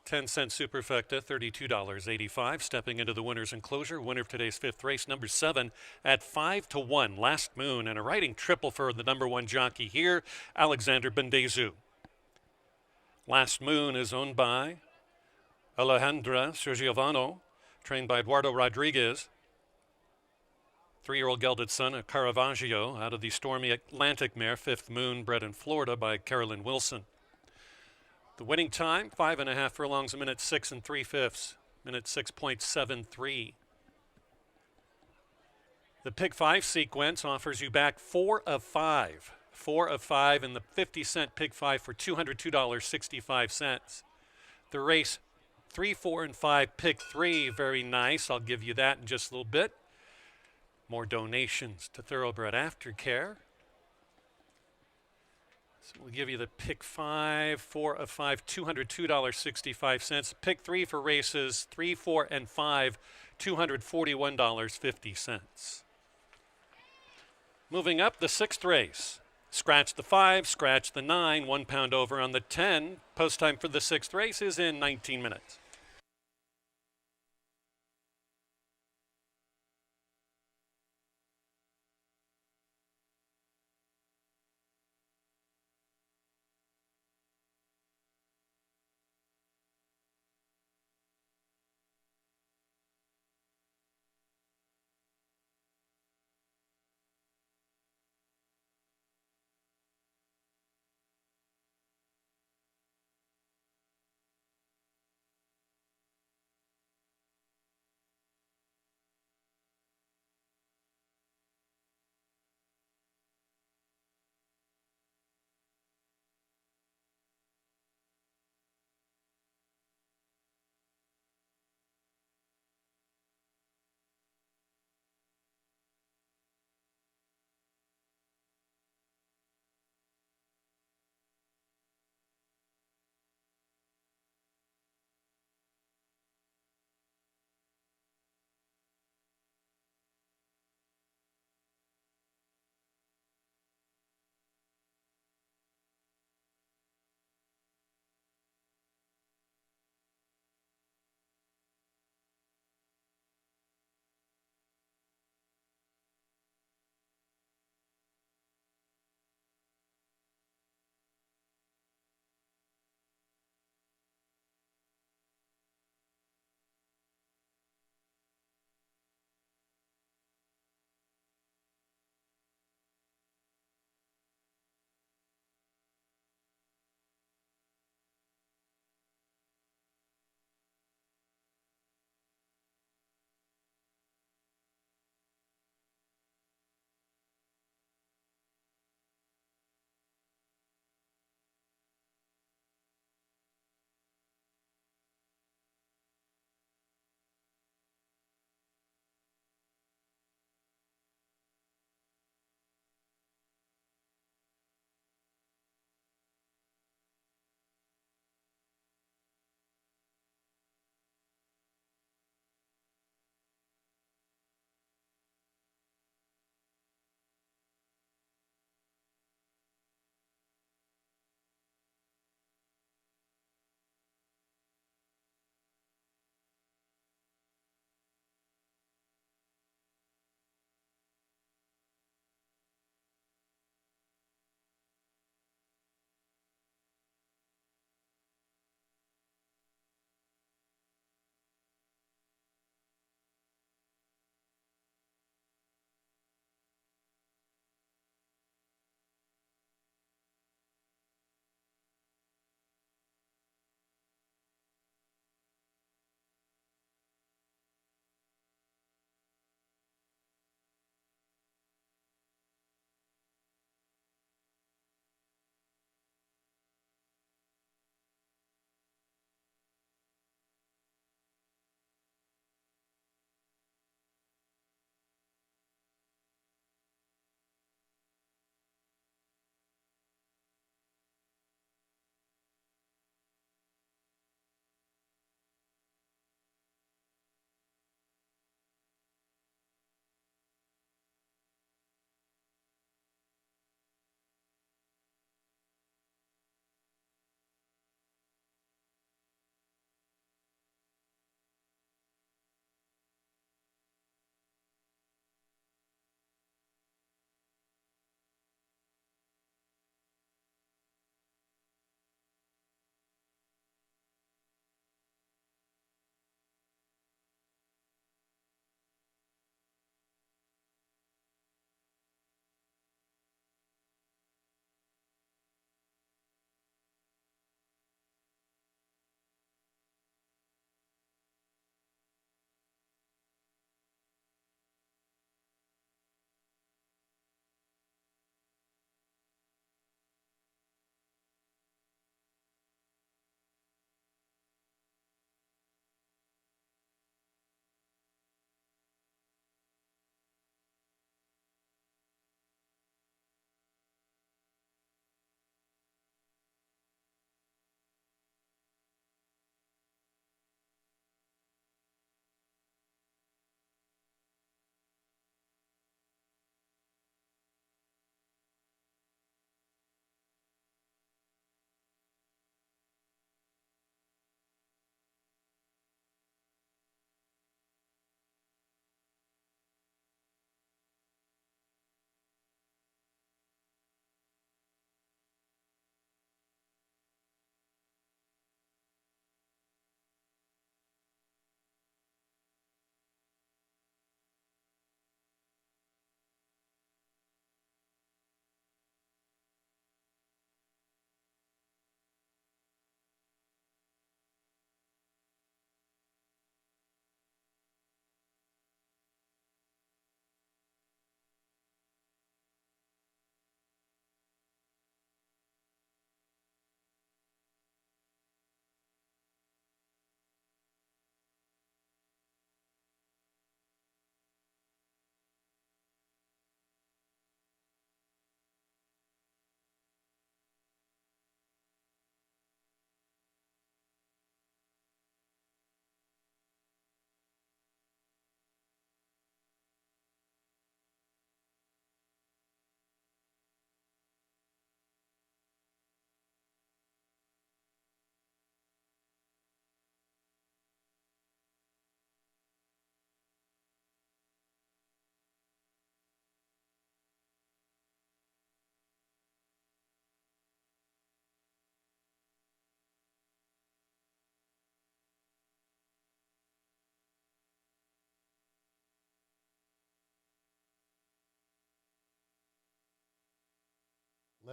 10-cent superfecta, $32.85. Stepping into the winner's enclosure, winner of today's fifth race, number 7, at 5-1. Last Moon, and a riding triple for the number 1 jockey here, Alexander Bendezu. Last Moon is owned by Alejandra Sergiovano, trained by Eduardo Rodriguez. 3-year-old gelded son of Caravaggio out of the Stormy Atlantic mare, Fifth Moon, bred in Florida by Carolyn Wilson. The winning time, 5.5 furlongs, a minute 6 3/5, minute 6.73. The pick 5 sequence offers you back 4 of 5. 4 of 5 in the 50-cent pick 5 for $202.65. The race 3, 4, and 5 pick 3, very nice. I'll give you that in just a little bit. More donations to Thoroughbred Aftercare. So we'll give you the pick 5, 4 of 5, $202.65. Pick 3 for races 3, 4, and 5, $241.50. Moving up, the 6th race. Scratch the 5, scratch the 9, 1 pound over on the 10. Post time for the 6th race is in 19 minutes.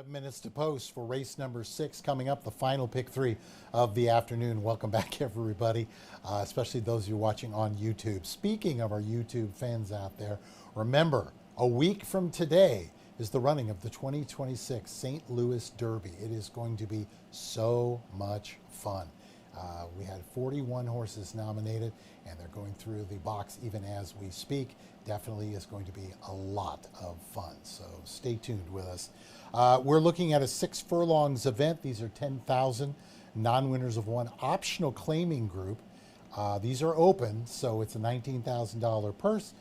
11 minutes to post for race number 6 coming up, the final pick 3 of the afternoon. Welcome back, everybody, especially those of you watching on YouTube. Speaking of our YouTube fans out there, remember, a week from today is the running of the 2026 St. Louis Derby. It is going to be so much fun. We had 41 horses nominated, and they're going through the box even as we speak. Definitely is going to be a lot of fun, so stay tuned with us. We're looking at a 6 furlongs event. These are 10,000 non-winners of one optional claiming group. These are open, so it's a $19,000 purse.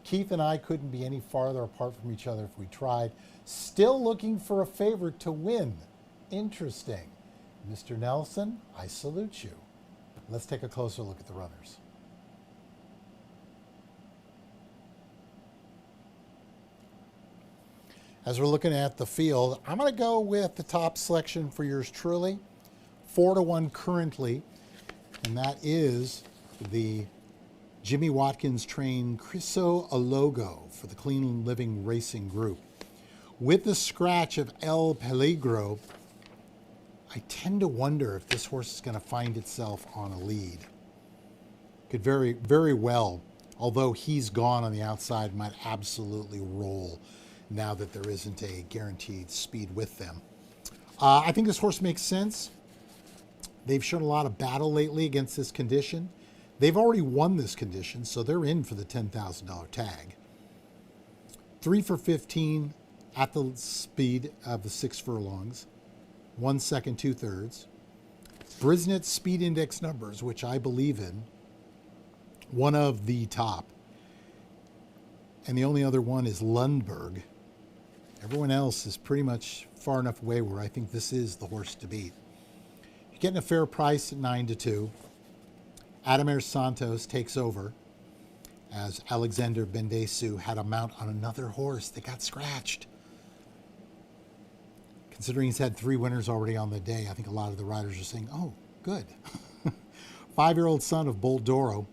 Keith and I couldn't be any farther apart from each other if we tried. Still looking for a favorite to win. Interesting. Mr. Nelson, I salute you. Let's take a closer look at the runners. As we're looking at the field, I'm going to go with the top selection for yours truly. 4-1 currently, and that is the Jimmy Watkins trained Criso Alogo for the Clean Living Racing Group. With the scratch of El Peligro, I tend to wonder if this horse is going to find itself on a lead. Could very, very well, although he's gone on the outside, might absolutely roll now that there isn't a guaranteed speed with them. I think this horse makes sense. They've shown a lot of battle lately against this condition. They've already won this condition, so they're in for the $10,000 tag. 3 for 15 at the speed of the 6 furlongs. 1 second, 2/3. Brisnet speed index numbers, which I believe in, one of the top. And the only other one is Lundberg. Everyone else is pretty much far enough away where I think this is the horse to beat. You're getting a fair price at 9-2. Ademir Santos takes over as Alexander Bendesu had a mount on another horse that got scratched. Considering he's had 3 winners already on the day, I think a lot of the riders are saying, oh, good. 5-year-old son of Boldoro.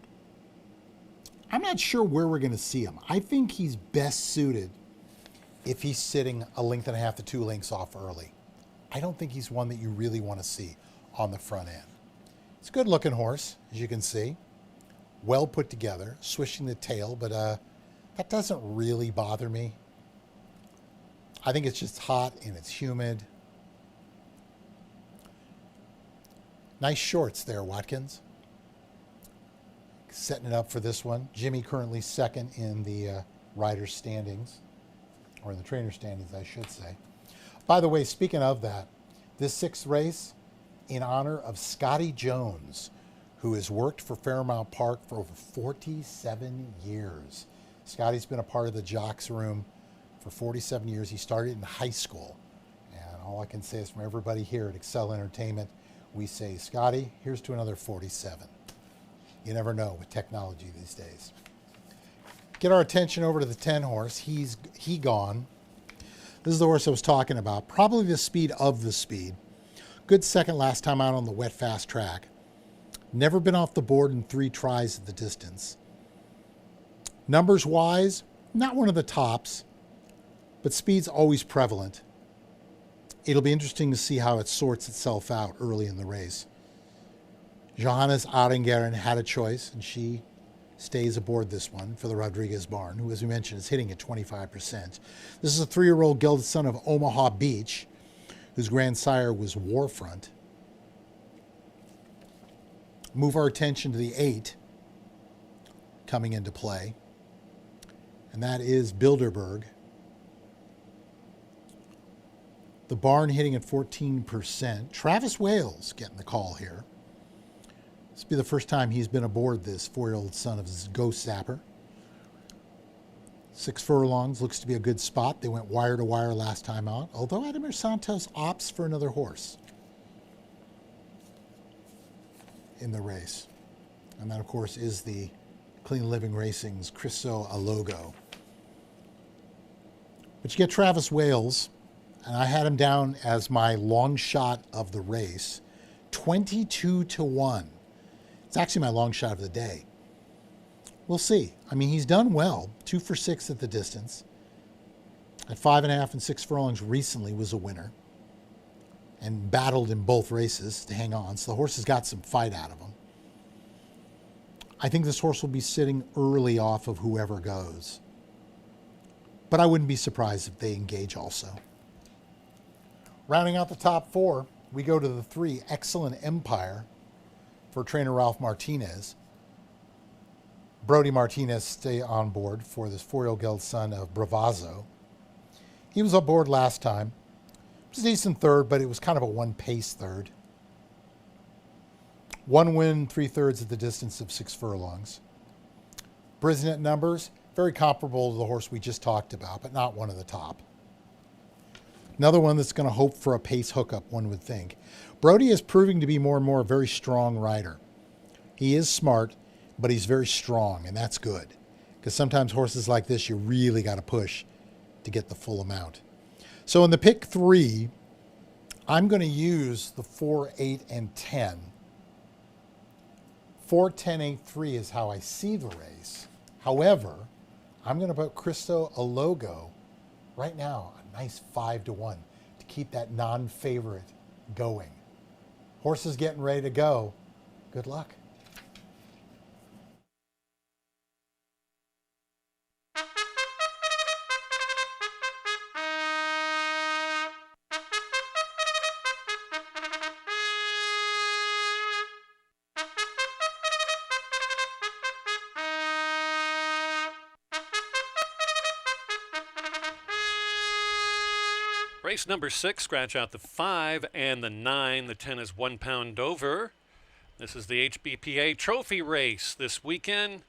I'm not sure where we're going to see him. I think he's best suited if he's sitting 1.5 lengths to 2 lengths off early. I don't think he's one that you really want to see on the front end. It's a good-looking horse, as you can see. Well put together, swishing the tail, but that doesn't really bother me. I think it's just hot and it's humid. Nice shorts there, Watkins. Setting it up for this one. Jimmy currently second in the rider standings, or in the trainer standings, I should say. By the way, speaking of that, this 6th race in honor of Scotty Jones, who has worked for Fairmount Park for over 47 years. Scotty's been a part of the jocks room for 47 years. He started in high school. And all I can say is from everybody here at Excel Entertainment, we say, Scotty, here's to another 47. You never know with technology these days. Get our attention over to the 10 horse. He gone. This is the horse I was talking about. Probably the speed of the speed. Good second last time out on the wet fast track. Never been off the board in 3 tries at the distance. Numbers wise, not one of the tops, but speed's always prevalent. It'll be interesting to see how it sorts itself out early in the race. Johannes Arengaren had a choice, and she stays aboard this one for the Rodriguez barn, who, as we mentioned, is hitting at 25%. This is a 3-year-old gelded son of Omaha Beach, whose grandsire was Warfront. Move our attention to the 8 coming into play, and that is Bilderberg. The barn hitting at 14%. Travis Wales getting the call here. This will be the first time he's been aboard this 4-year-old son of Ghost Zapper. 6 furlongs looks to be a good spot. They went wire to wire last time out, although Ademir Santos opts for another horse in the race. And that, of course, is the Clean Living Racing's Criso Alogo. But you get Travis Wales, and I had him down as my long shot of the race, 22-1. It's actually my long shot of the day. We'll see. I mean, he's done well, 2 for 6 at the distance. At 5.5 and 6 furlongs recently was a winner and battled in both races to hang on. So the horse has got some fight out of him. I think this horse will be sitting early off of whoever goes. But I wouldn't be surprised if they engage also. Rounding out the top 4, we go to the 3, Excellent Empire for trainer Ralph Martinez. Brody Martinez stay on board for this 4-year-old son of Bravazzo. He was aboard last time. It was a decent third, but it was kind of a one-pace third. 1 win, 3/3 at the distance of 6 furlongs. Brisnet numbers, very comparable to the horse we just talked about, but not one of the top. Another one that's going to hope for a pace hookup, one would think. Brody is proving to be more and more a very strong rider. He is smart, but he's very strong, and that's good. Because sometimes horses like this, you really got to push to get the full amount. So in the pick 3, I'm going to use the 4, 8, and 10. 4, 10, 8, 3 is how I see the race. However, I'm going to put Cristo Alogo right now, a nice 5-1 to keep that non-favorite going. Horse is getting ready to go. Good luck. Race number 6, scratch out the 5 and the 9. The 10 is 1 pound over. This is the HBPA Trophy race this weekend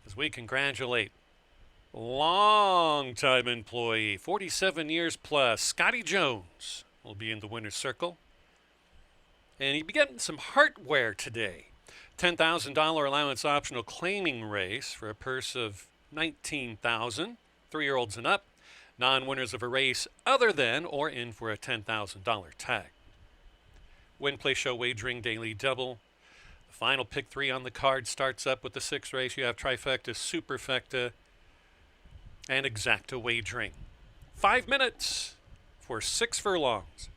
as we congratulate long-time employee, 47 years plus, Scotty Jones will be in the winner's circle. And he began some hardware today. $10,000 allowance optional claiming race for a purse of $19,000, 3-year-olds and up. Non-winners of a race other than or in for a $10,000 tag. Win, play, show, wagering, daily double. The final pick 3 on the card starts up with the 6th race. You have trifecta, superfecta, and exacta wagering. 5 minutes for 6 furlongs.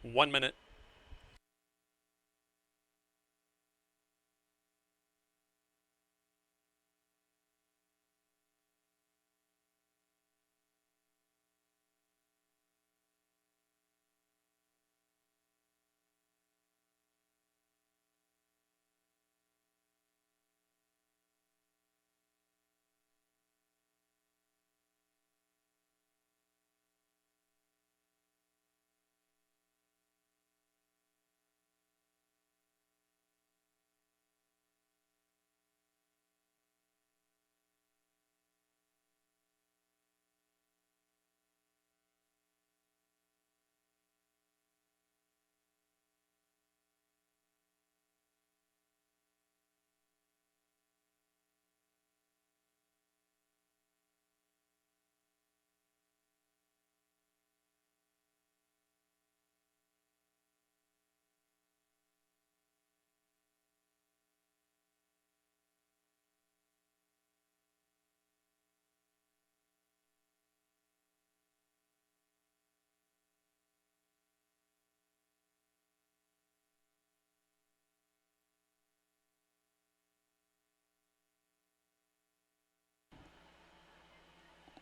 1 minute.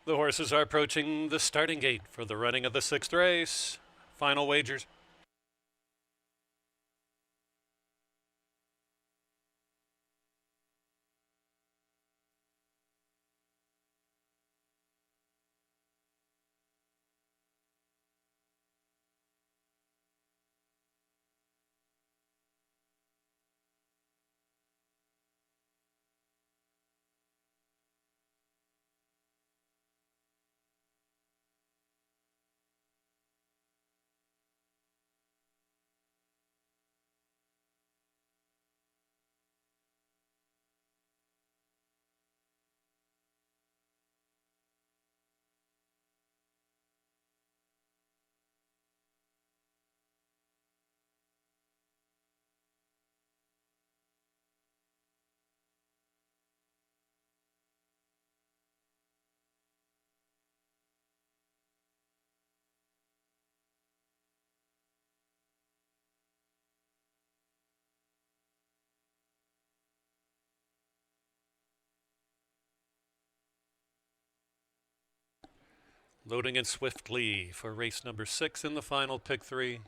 The horses are approaching the starting gate for the running of the 6th race. Final wagers. Loading in swiftly for race number 6 in the final pick 3.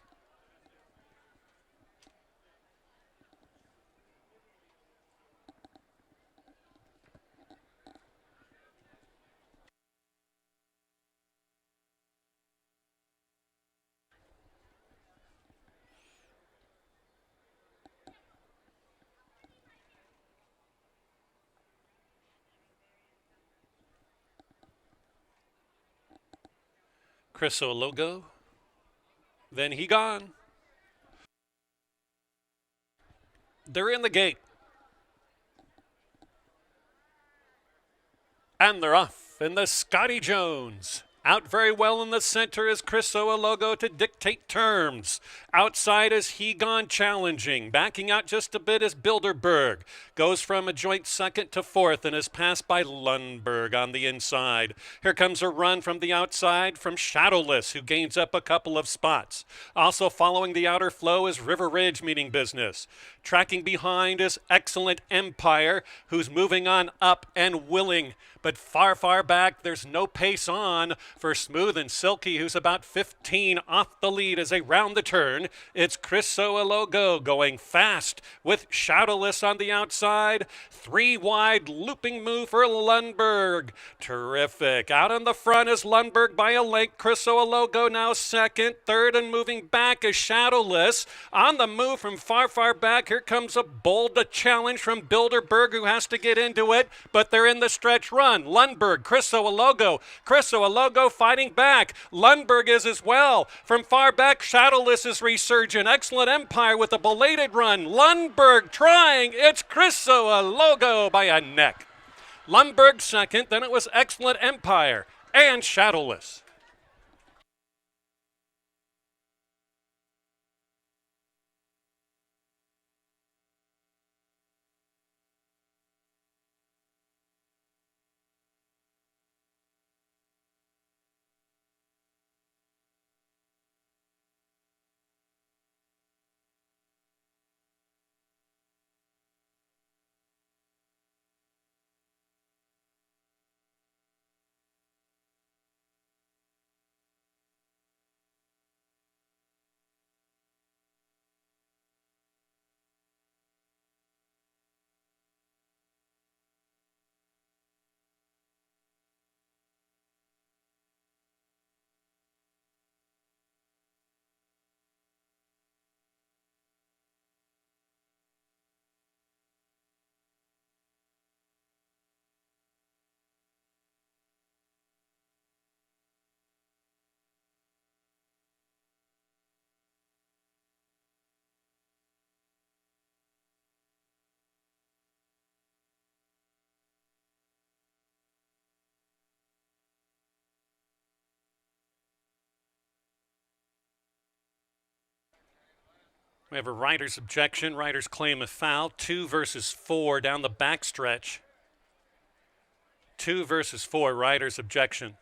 Chris Ologo. Then he gone. They're in the gate. And they're off in the Scotty Jones. Out very well in the center is Chris Ologo to dictate terms. Outside is He Gone challenging. Backing out just a bit is Bilderberg. Goes from a joint second to 4th and is passed by Lundberg on the inside. Here comes a run from the outside from Shadowless, who gains up a couple of spots. Also following the outer flow is River Ridge meaning business. Tracking behind is Excellent Empire, who's moving on up and willing. But far, far back, there's no pace on for Smooth and Silky, who's about 15 off the lead as they round the turn. It's Chris Ologo going fast with Shadowless on the outside. 3 wide looping move for Lundberg. Terrific. Out in the front is Lundberg by a length. Chris Ologo now second. Third and moving back is Shadowless. On the move from far, far back, here comes a bold challenge from Bilderberg, who has to get into it, but they're in the stretch run. Lundberg, Chris Ologo fighting back. Lundberg is as well. From far back, Shadowless is resurgent. Excellent Empire with a belated run. Lundberg trying. It's Chris Ologo by a neck. Lundberg second, then it was Excellent Empire and Shadowless. We have a rider's objection. Riders claim a foul. 2 versus 4 down the backstretch. 2 versus 4, rider's objection.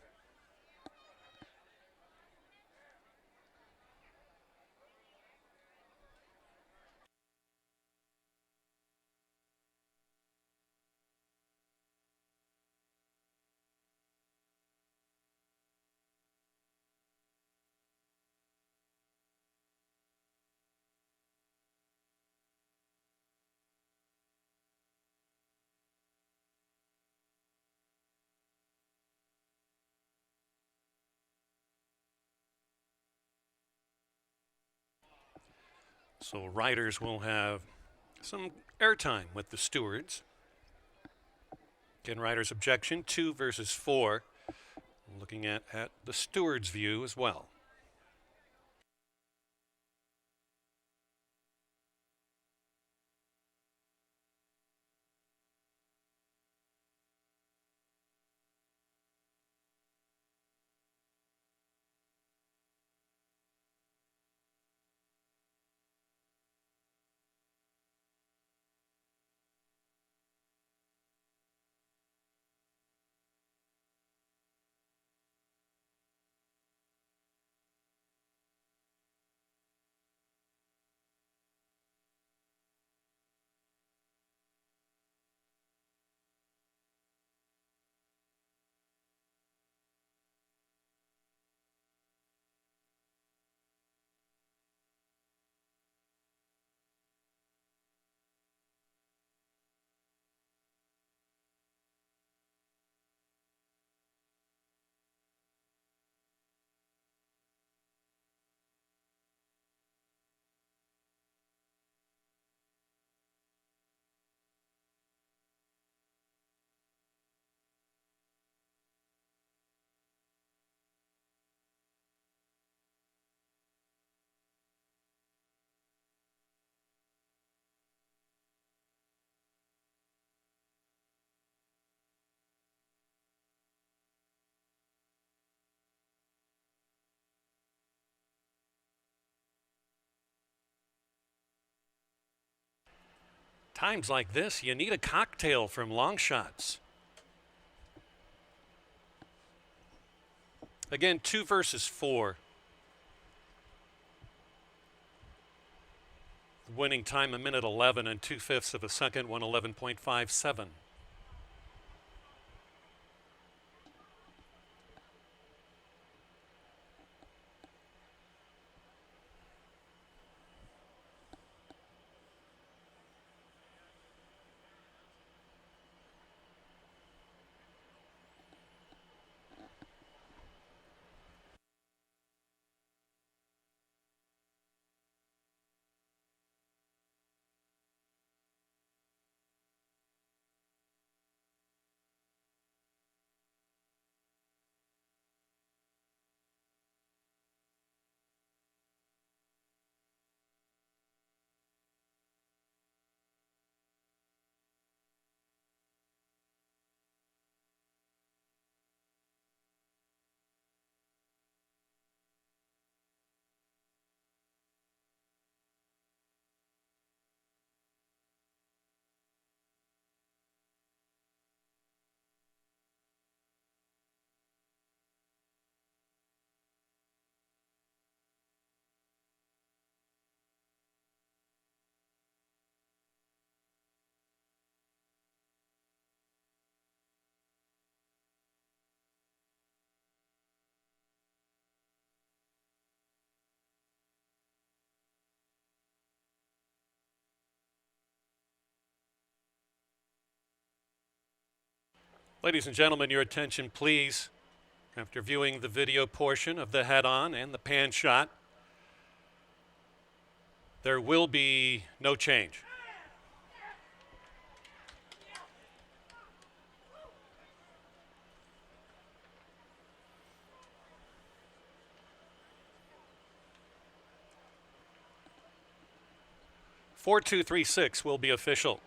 So riders will have some airtime with the stewards. Again, riders' objection, 2 versus 4. Looking at the steward's view as well. Times like this, you need a cocktail from long shots. Again, 2 versus 4. Winning time 1:11 and 2/5 of a second, 1:11.57. Ladies and gentlemen, your attention please. After viewing the video portion of the head-on and the pan shot, there will be no change. Four, 2, 3, 6 will be official.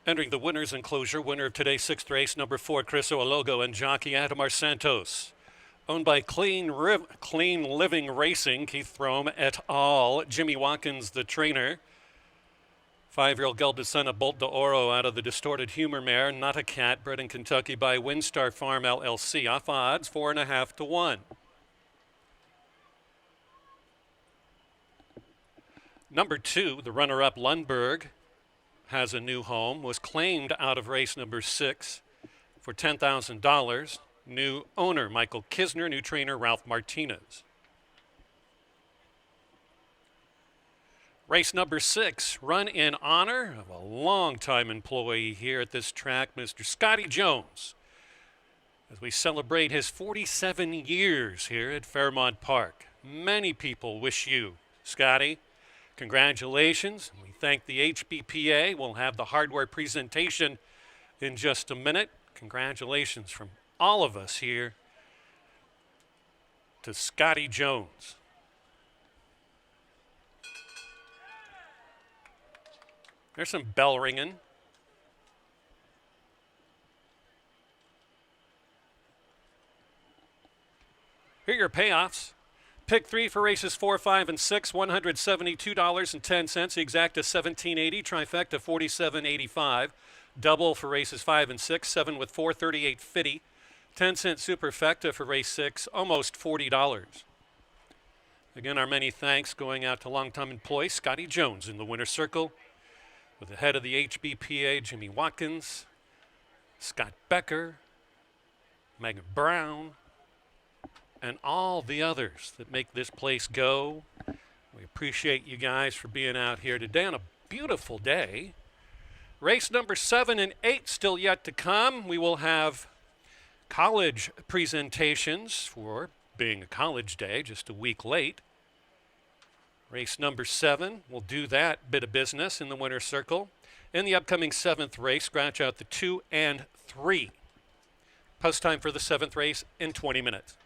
Entering the winner's enclosure, winner of today's sixth race, number 4, Chris Ologo and jockey Adamar Santos. Owned by Clean Living Racing, Keith Throme et al., Jimmy Watkins, the trainer. 5-year-old gelded son of Bolt de Oro out of the Distorted Humor mare, Not a Cat, bred in Kentucky by Windstar Farm LLC. Off odds, 4.5 to 1. Number 2, the runner-up Lundberg, has a new home, was claimed out of race number 6 for $10,000. New owner, Michael Kisner. New trainer, Ralph Martinez. Race number 6, run in honor of a longtime employee here at this track, Mr. Scotty Jones, as we celebrate his 47 years here at Fairmount Park. Many people wish you, Scotty, congratulations. We thank the HBPA. We'll have the hardware presentation in just a minute. Congratulations from all of us here to Scotty Jones. There's some bell ringing. Here are your payoffs. Pick 3 for races 4, 5, and 6, $172.10. The exacta $17.80. Trifecta $47.85. Double for races 5 and 6, 7 with 4, $38.50. 10-cent superfecta for race 6, almost $40. Again, our many thanks going out to longtime employee Scotty Jones in the winner's circle, with the head of the HBPA, Jimmy Watkins, Scott Becker, Megan Brown, and all the others that make this place go. We appreciate you guys for being out here today on a beautiful day. Race number 7 and 8 still yet to come. We will have college presentations for being a college day, just a week late. Race number 7, we'll do that bit of business in the winner's circle. In the upcoming 7th race, scratch out the 2 and 3. Post time for the 7th race in 20 minutes.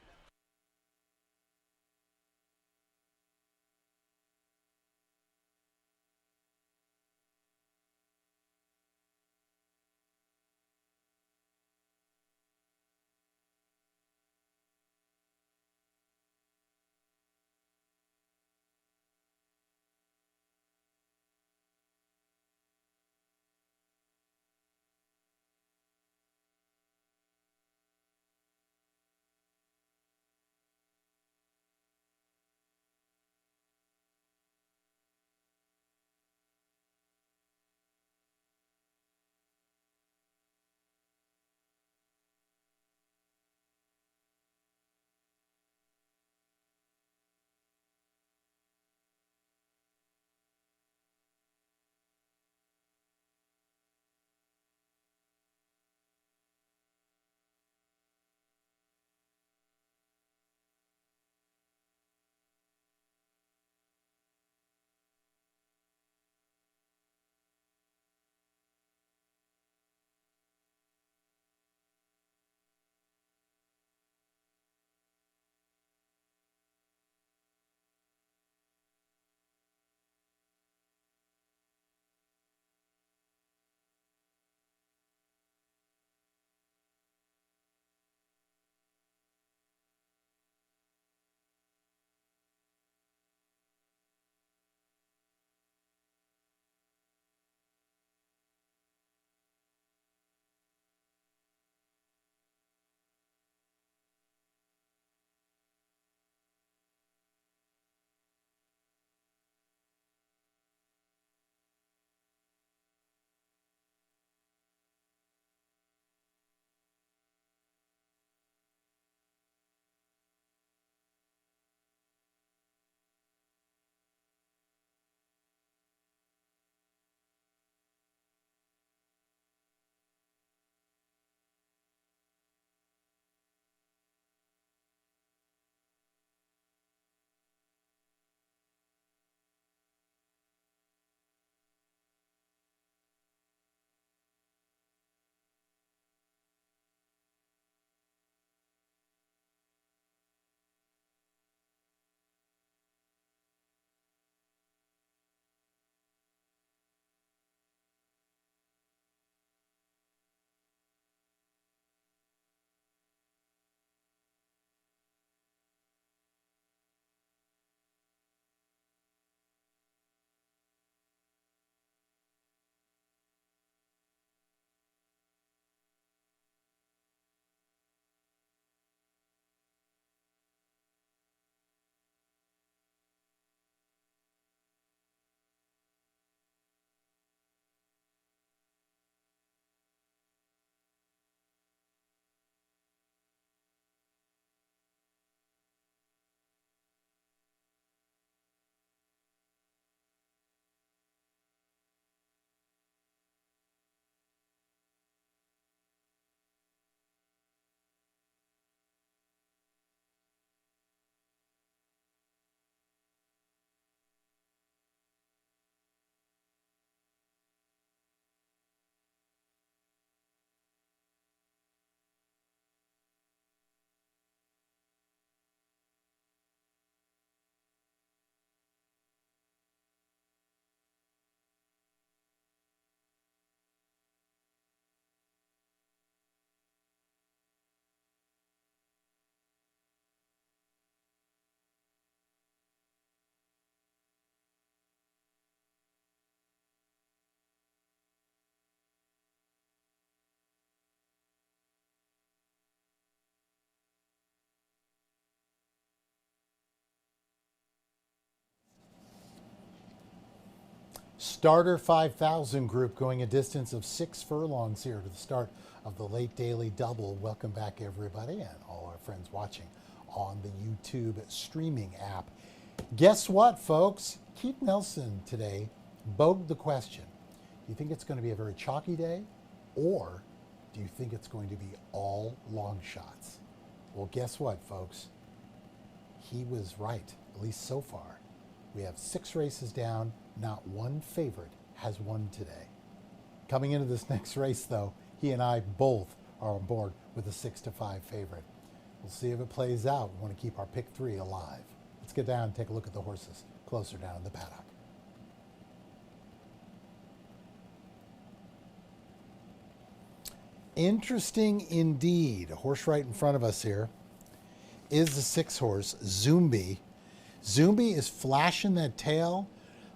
Starter 5,000 group going a distance of 6 furlongs here to the start of the late daily double. Welcome back, everybody, and all our friends watching on the YouTube streaming app. Guess what, folks? Keith Nelson today bogged the question. Do you think it's going to be a very chalky day, or do you think it's going to be all long shots? Well, guess what, folks? He was right, at least so far. We have 6 races down. Not one favorite has won today. Coming into this next race, though, he and I both are on board with a 6-5 favorite. We'll see if it plays out. We want to keep our pick 3 alive. Let's get down and take a look at the horses closer down in the paddock. Interesting indeed. A horse right in front of us here is the 6 horse, Zumbi. Zumbi is flashing that tail.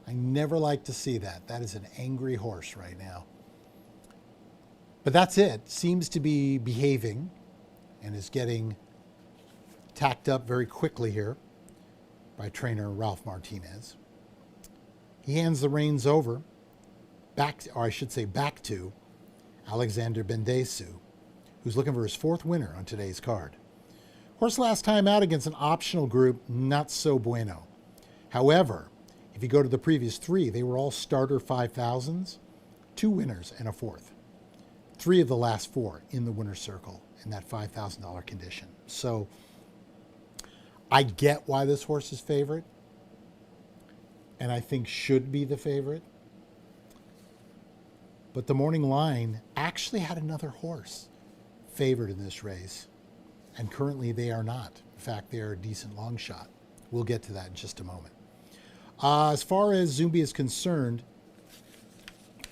I never like to see that. That is an angry horse right now. But that's it. Seems to be behaving and is getting tacked up very quickly here by trainer Ralph Martinez. He hands the reins over, back to Alexander Bendesu, who's looking for his 4th winner on today's card. Horse last time out against an optional group, not so bueno. However, if you go to the previous 3, they were all starter 5,000s, 2 winners and a 4th. 3 of the last 4 in the winner's circle in that $5,000 condition. So I get why this horse is favorite, and I think should be the favorite. But the morning line actually had another horse favored in this race, and currently they are not. In fact, they are a decent long shot. We'll get to that in just a moment. As far as Zumbi is concerned,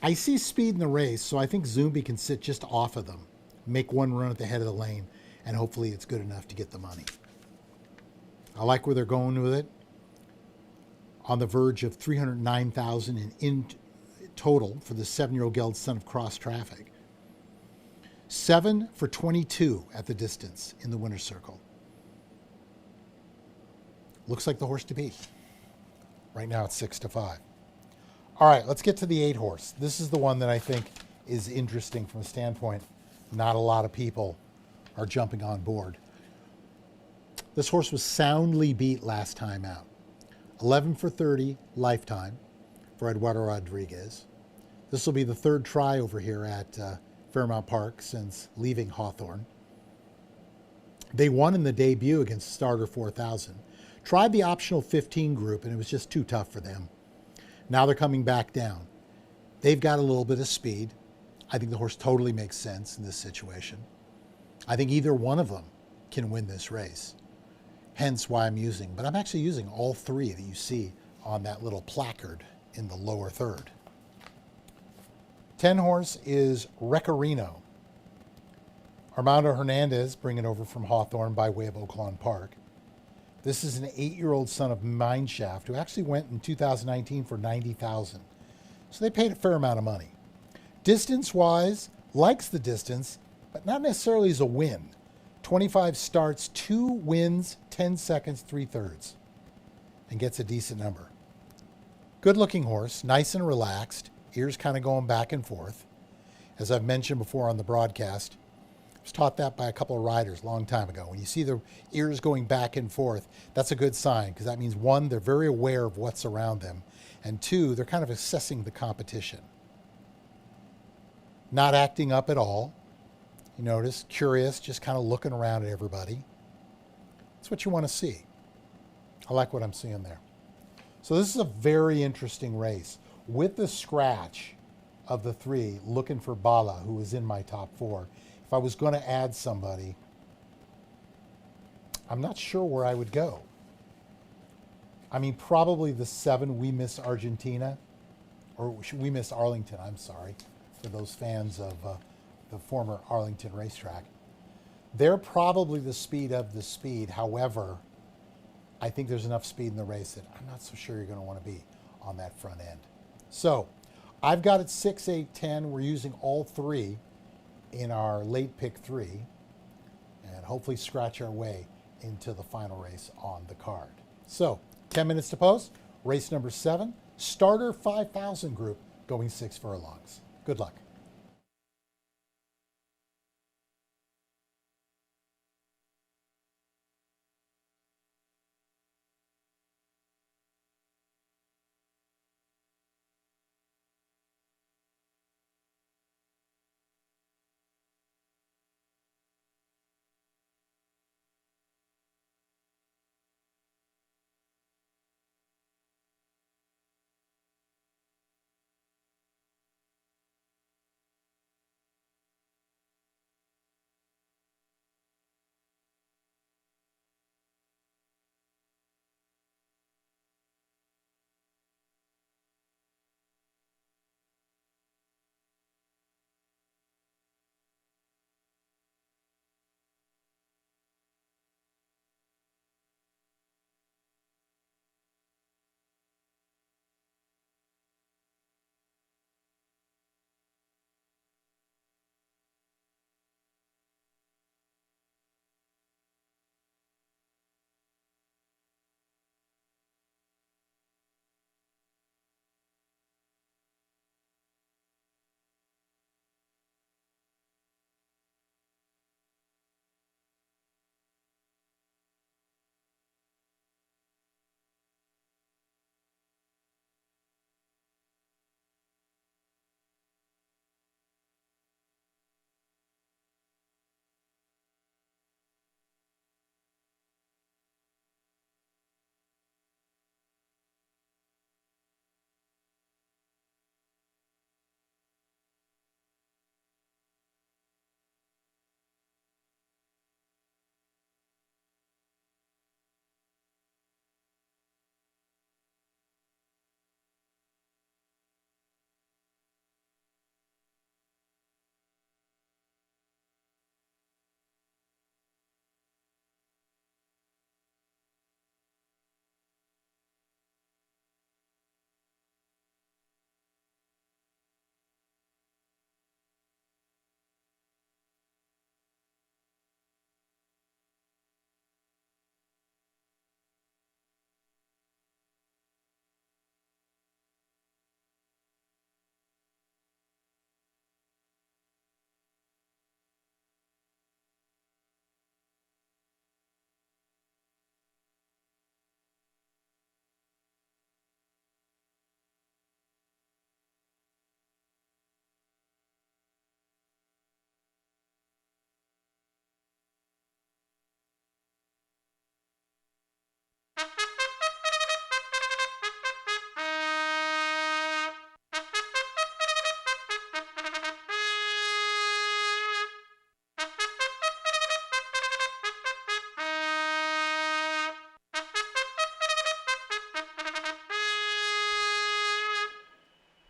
I see speed in the race, so I think Zumbi can sit just off of them, make one run at the head of the lane, and hopefully it's good enough to get the money. I like where they're going with it. On the verge of 309,000 in total for the 7-year-old gelded son of cross traffic. 7 for 22 at the distance in the winner's circle. Looks like the horse to beat. Right now it's 6-5. All right, let's get to the 8 horse. This is the one that I think is interesting from a standpoint not a lot of people are jumping on board. This horse was soundly beat last time out. 11 for 30 lifetime for Eduardo Rodriguez. This will be the 3rd try over here at Fairmount Park since leaving Hawthorne. They won in the debut against Starter 4000. Tried the optional 15 group, and it was just too tough for them. Now they're coming back down. They've got a little bit of speed. I think the horse totally makes sense in this situation. I think either one of them can win this race. Hence why I'm actually using all 3 that you see on that little placard in the lower third. 10 horse is Recorino. Armando Hernandez bringing over from Hawthorne by way of Oaklawn Park. This is an 8-year-old son of Mineshaft who actually went in 2019 for $90,000. So they paid a fair amount of money. Distance-wise, likes the distance, but not necessarily as a win. 25 starts, 2 wins, 10 seconds, 3/3, and gets a decent number. Good-looking horse, nice and relaxed, ears kind of going back and forth. As I've mentioned before on the broadcast, I was taught that by a couple of riders a long time ago. When you see the ears going back and forth, that's a good sign, because that means 1, they're very aware of what's around them, and 2, they're kind of assessing the competition. Not acting up at all. You notice, curious, just kind of looking around at everybody. That's what you want to see. I like what I'm seeing there. So this is a very interesting race. With the scratch of the 3, looking for Bala, who was in my top 4, if I was going to add somebody, I'm not sure where I would go. I mean, probably the 7, We Miss Argentina, or We Miss Arlington, I'm sorry, for those fans of the former Arlington racetrack. They're probably the speed of the speed. However, I think there's enough speed in the race that I'm not so sure you're going to want to be on that front end. So I've got it 6, 8, 10. We're using all 3 in our late pick 3, and hopefully scratch our way into the final race on the card. So 10 minutes to post. Race number 7, Starter 5,000 group going 6 furlongs. Good luck.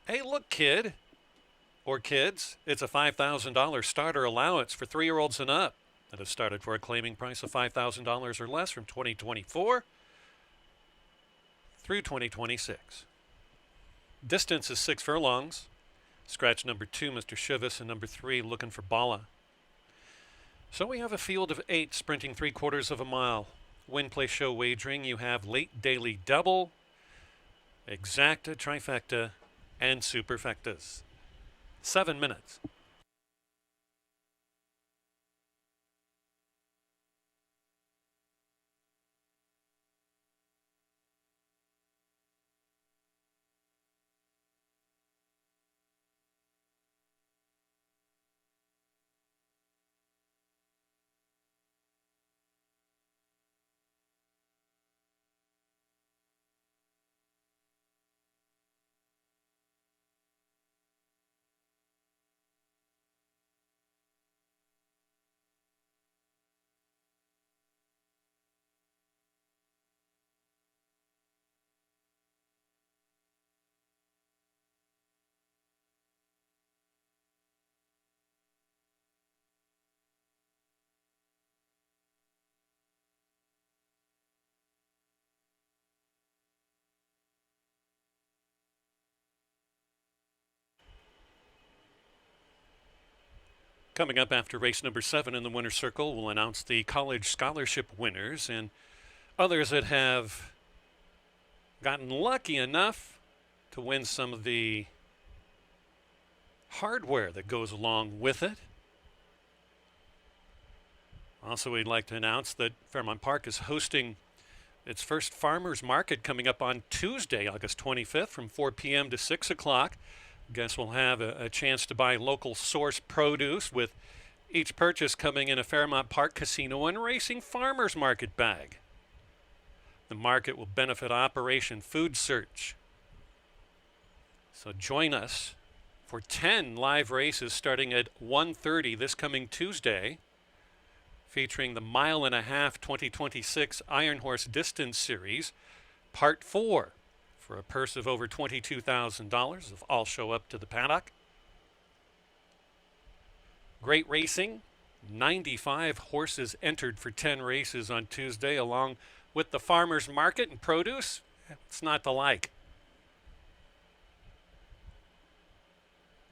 Hey, look, kid, or kids, it's a $5,000 starter allowance for 3-year-olds and up that have started for a claiming price of $5,000 or less from 2024 through 2026. Distance is 6 furlongs. Scratch number 2, Mr. Shivas, and number 3, looking for Bala. So we have a field of 8 sprinting 3/4 of a mile. Win, play, show wagering. You have late daily double, exacta, trifecta, and superfectas. 7 minutes. Coming up after race number 7 in the winner's circle, we'll announce the college scholarship winners and others that have gotten lucky enough to win some of the hardware that goes along with it. Also, we'd like to announce that Fairmount Park is hosting its first farmers market coming up on Tuesday, August 25th from 4 p.m. to 6 o'clock. Guests will have a chance to buy local source produce, with each purchase coming in a Fairmount Park Casino and Racing Farmers Market bag. The market will benefit Operation Food Search. So join us for 10 live races starting at 1:30 this coming Tuesday, featuring the Mile and a Half 2026 Iron Horse Distance Series, Part 4, for a purse of over $22,000 if all show up to the paddock. Great racing, 95 horses entered for 10 races on Tuesday, along with the farmers market and produce. It's not to like.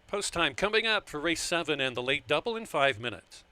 Post time coming up for race 7 and the late double in 5 minutes.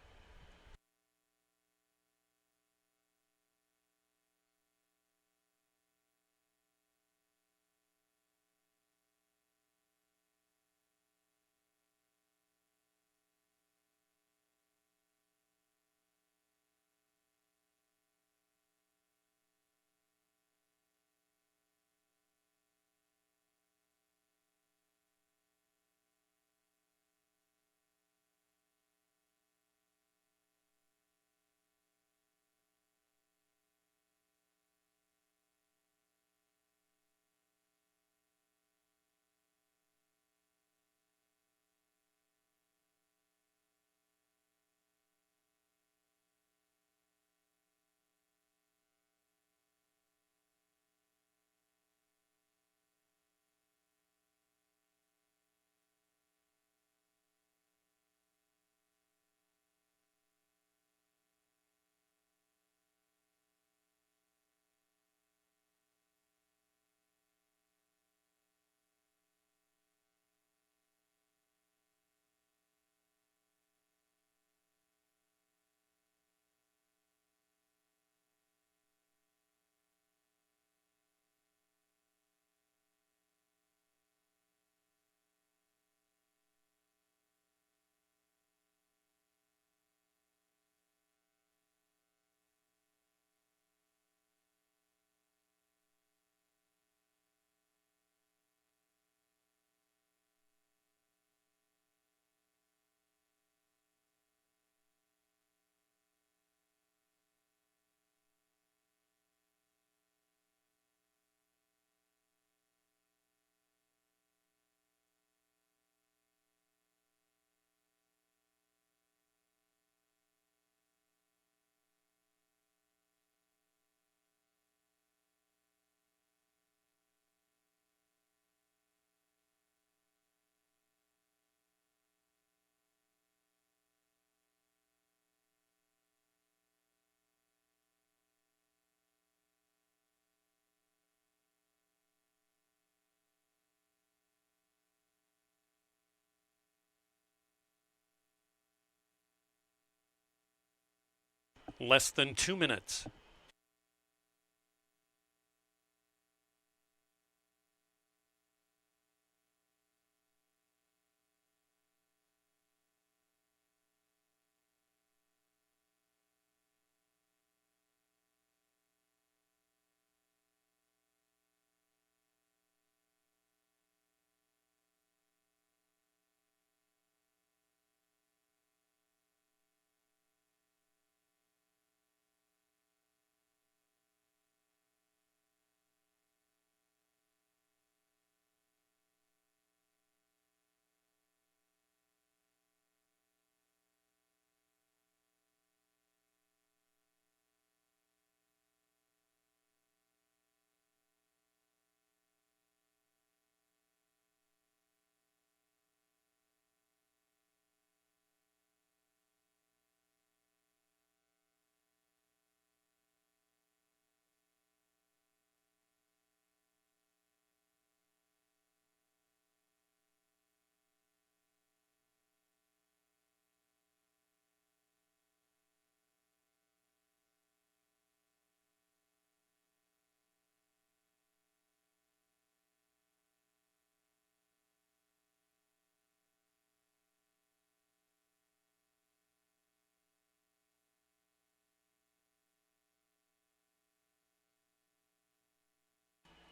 Less than 2 minutes.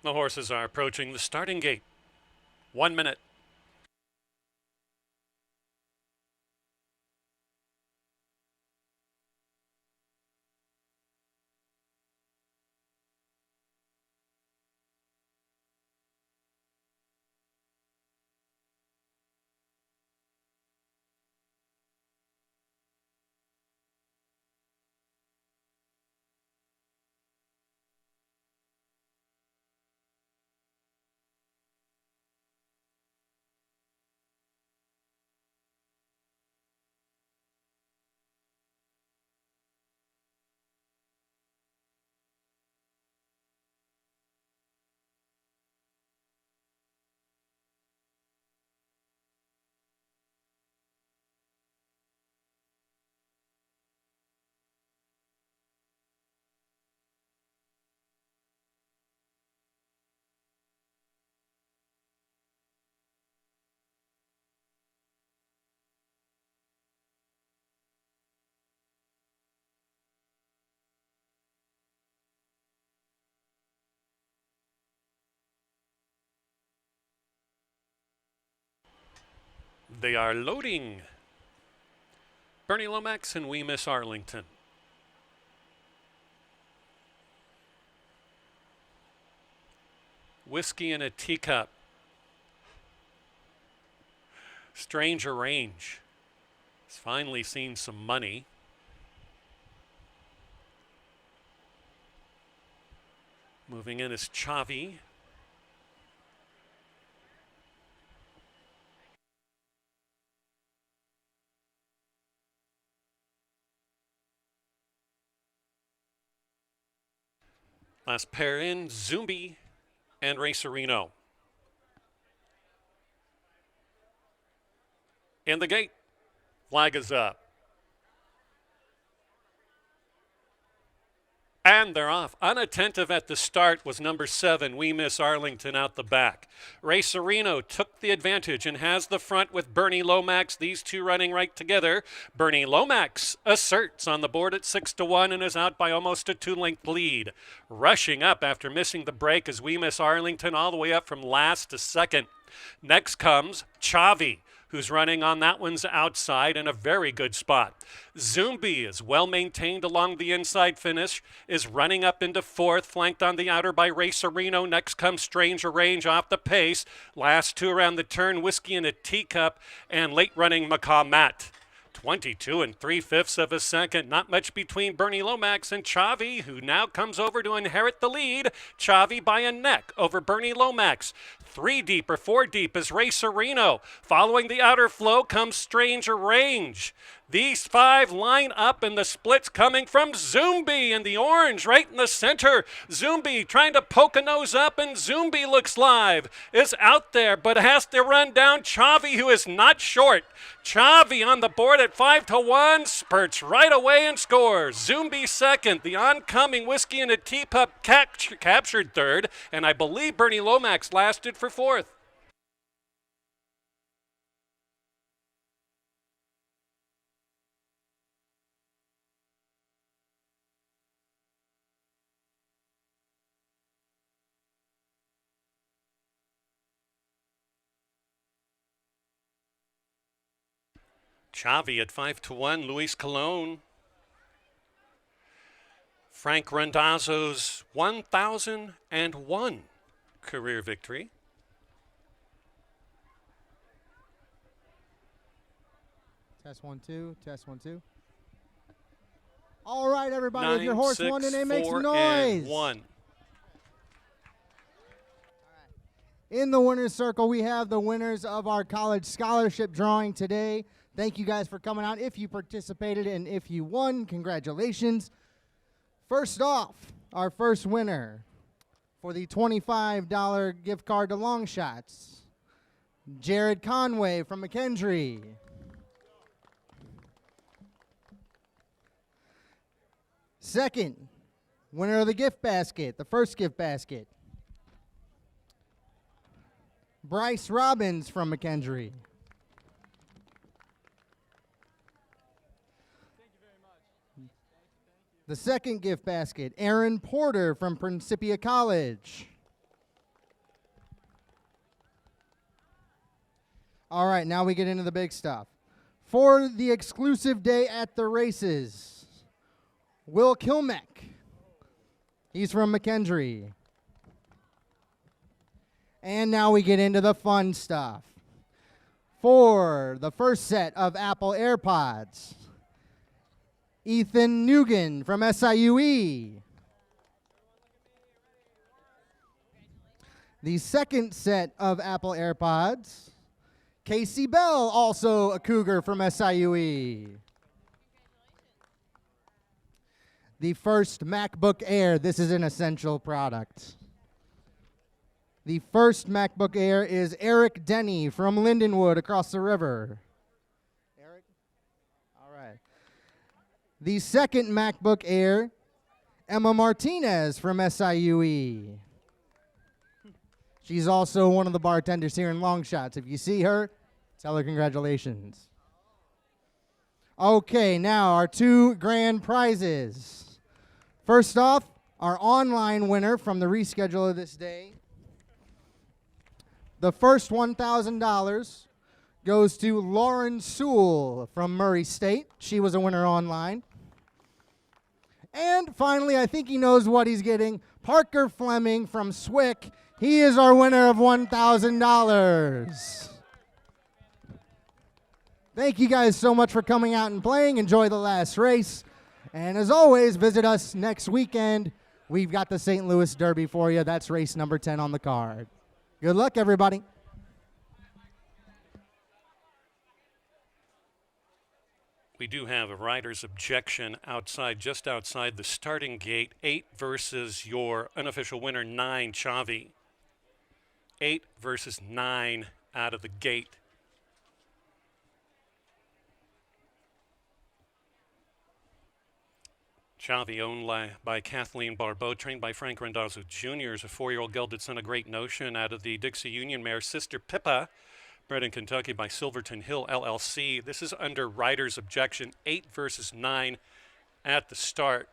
The horses are approaching the starting gate. 1 minute. They are loading. Bernie Lomax and We Miss Arlington. Whiskey in a Teacup. Stranger Range has finally seen some money. Moving in is Chavi. Last pair in, Zumbi and Racerino. In the gate, flag is up. And they're off. Unattentive at the start was number 7, We Miss Arlington, out the back. Racerino took the advantage and has the front with Bernie Lomax, these two running right together. Bernie Lomax asserts on the board at 6-1 and is out by almost a 2-length lead. Rushing up after missing the break is We Miss Arlington, all the way up from last to second. Next comes Chavi, who's running on that one's outside in a very good spot. Zumbi is well maintained along the inside finish, is running up into 4th, flanked on the outer by Racerino. Next comes Stranger Range off the pace. Last two around the turn, Whiskey in a Teacup and late running Macaw Matt. 22 3/5 of a second. Not much between Bernie Lomax and Chavi, who now comes over to inherit the lead. Chavi by a neck over Bernie Lomax. 3 deep or 4 deep is Racerino. Following the outer flow comes Stranger Range. These 5 line up, and the split's coming from Zumbi in the orange right in the center. Zumbi trying to poke a nose up, and Zumbi looks live. Is out there, but has to run down Chavi, who is not short. Chavi on the board at 5-1, spurts right away and scores. Zumbi second. The oncoming Whiskey in a Teacup captured third, and I believe Bernie Lomax lasted for 4th. Chavi at 5-1, Luis Colon. Frank Randazzo's 1,001 career victory. Test 1 2, test 1 2. All right, everybody, if your horse won and it makes noise. 1. In the winner's circle, we have the winners of our college scholarship drawing today. Thank you guys for coming out. If you participated and if you won, congratulations. First off, our first winner for the $25 gift card to Long Shots, Jared Conway from McKendree. Second, winner of the gift basket, the first gift basket, Bryce Robbins from McKendree. Thank you very much. The second gift basket, Aaron Porter from Principia College. All right, now we get into the big stuff. For the exclusive day at the races, Will Kilmeck. He's from McKendree. And now we get into the fun stuff. For the first set of Apple AirPods, Ethan Nugent from SIUE. The second set of Apple AirPods, Casey Bell, also a Cougar from SIUE. The first MacBook Air, this is an essential product. The first MacBook Air is Eric Denny from Lindenwood across the river. Eric? All right. The second MacBook Air, Emma Martinez from SIUE. She's also one of the bartenders here in Longshots. If you see her, tell her congratulations. Okay, now our two grand prizes. First off, our online winner from the reschedule of this day. The first $1,000 goes to Lauren Sewell from Murray State. She was a winner online. And finally, I think he knows what he's getting. Parker Fleming from Swick. He is our winner of $1,000. Thank you guys so much for coming out and playing. Enjoy the last race. And as always, visit us next weekend. We've got the St. Louis Derby for you. That's race number 10 on the card. Good luck, everybody. We do have a rider's objection outside, just outside the starting gate. 8 versus your unofficial winner, 9, Chavi. 8 versus 9 out of the gate. Chavi, owned by Kathleen Barbeau, trained by Frank Randazzo Jr., is a 4-year-old gelded son of Great Notion out of the Dixie Union mare Sister Pippa, bred in Kentucky by Silverton Hill LLC. This is under rider's objection, 8 versus 9 at the start.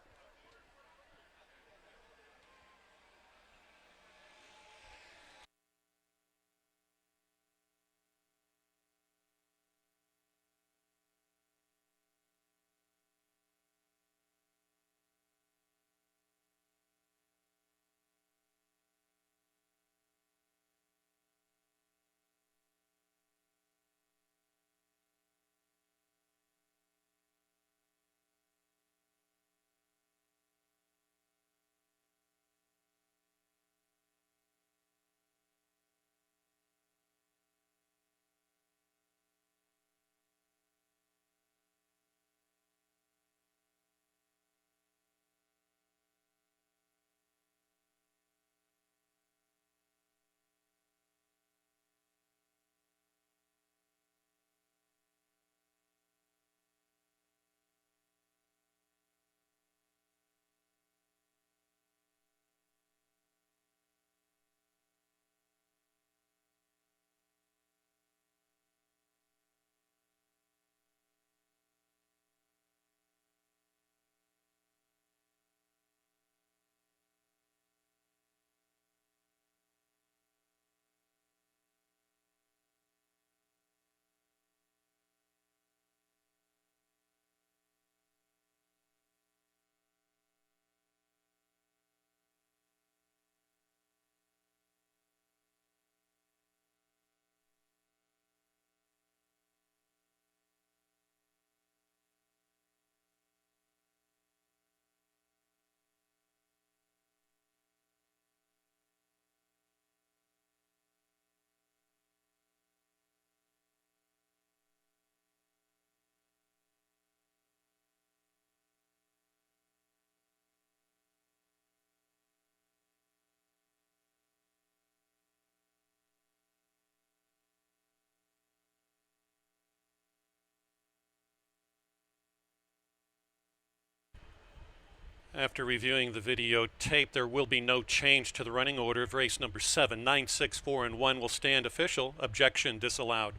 After reviewing the videotape, there will be no change to the running order of race number 7. 9, 6, 4, and 1 will stand official. Objection disallowed.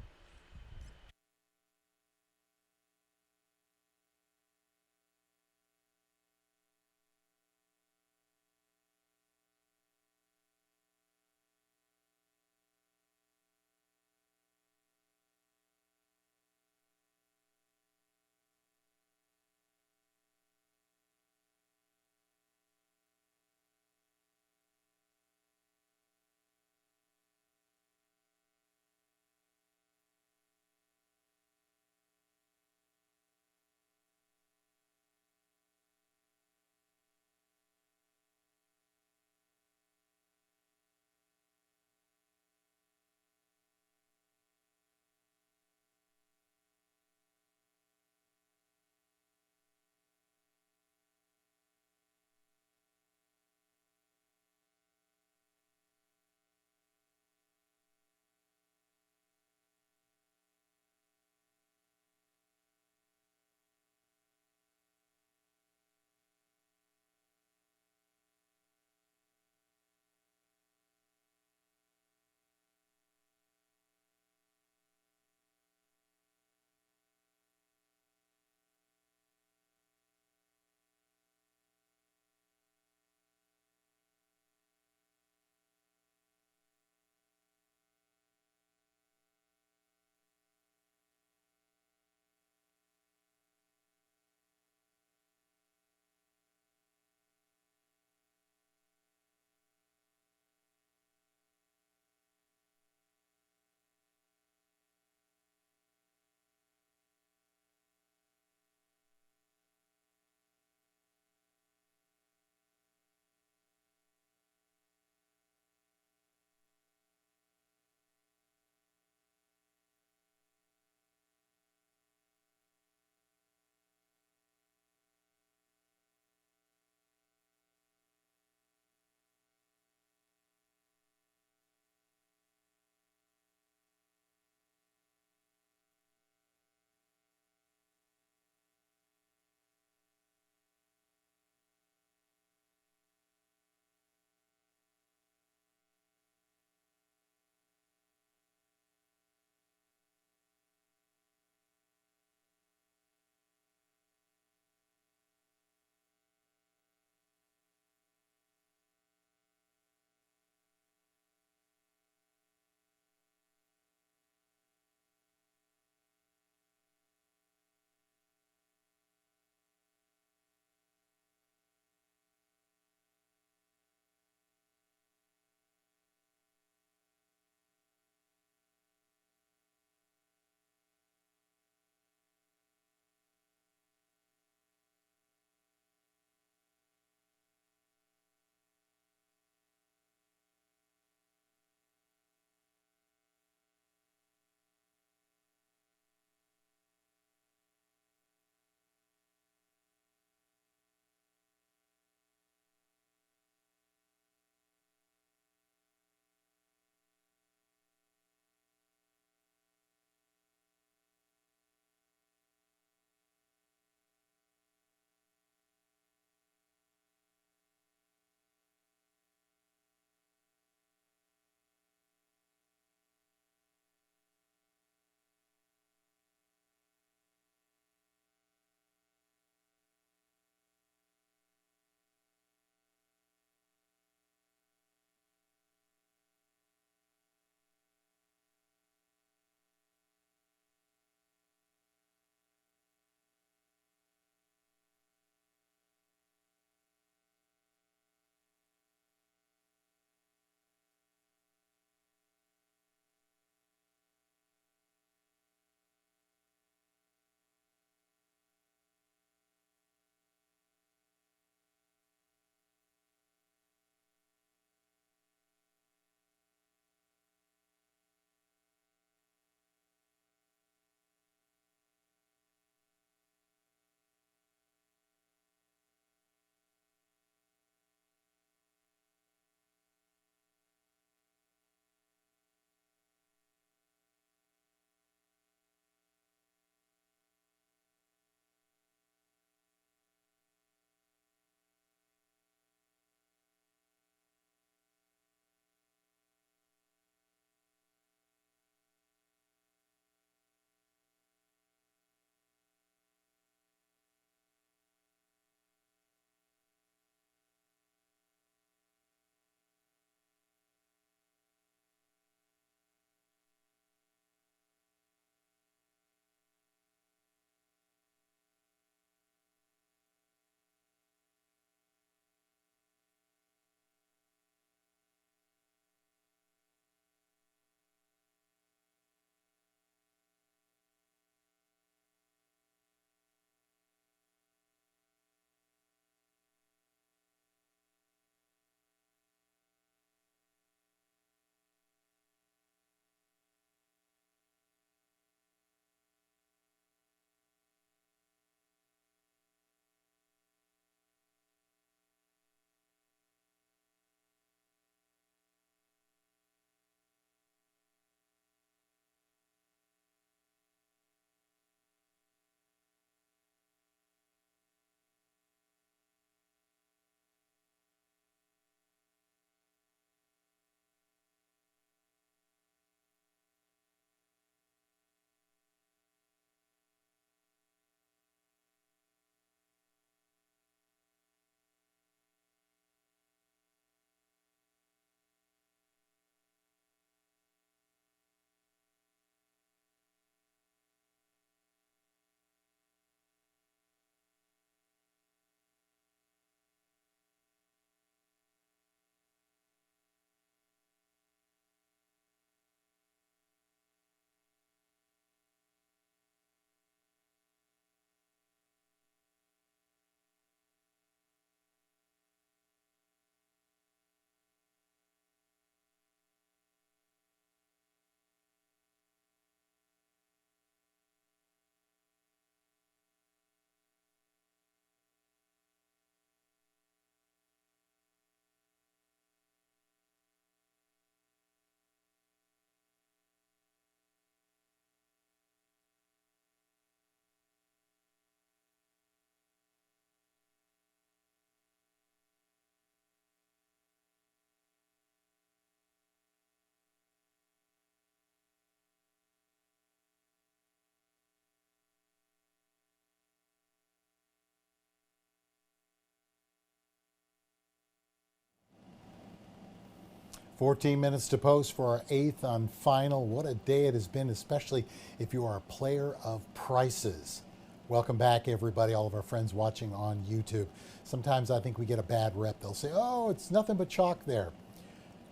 14 minutes to post for our 8th on final. What a day it has been, especially if you are a player of prices. Welcome back, everybody, all of our friends watching on YouTube. Sometimes I think we get a bad rep. They'll say, oh, it's nothing but chalk there.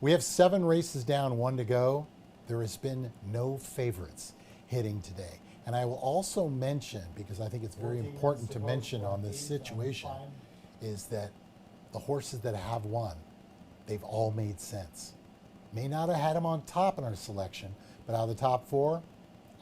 We have 7 races down, 1 to go. There has been no favorites hitting today. And I will also mention, because I think it's very important to mention on this situation, is that the horses that have won, they've all made sense. May not have had them on top in our selection, but out of the top 4,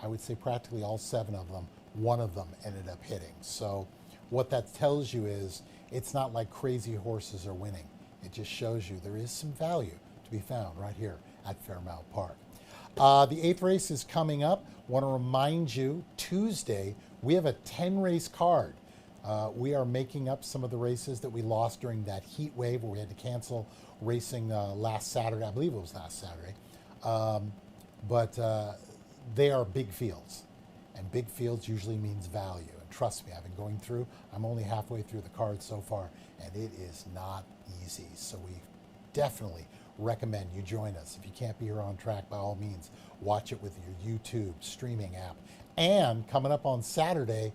I would say practically all 7 of them, 1 of them ended up hitting. So what that tells you is it's not like crazy horses are winning. It just shows you there is some value to be found right here at Fairmount Park. The 8th race is coming up. Want to remind you, Tuesday, we have a 10-race card. We are making up some of the races that we lost during that heat wave where we had to cancel racing last Saturday. I believe it was last Saturday. But they are big fields, and big fields usually means value. And trust me, I've been going through, I'm only halfway through the card so far, and it is not easy. So we definitely recommend you join us. If you can't be here on track, by all means, watch it with your YouTube streaming app. And coming up on Saturday,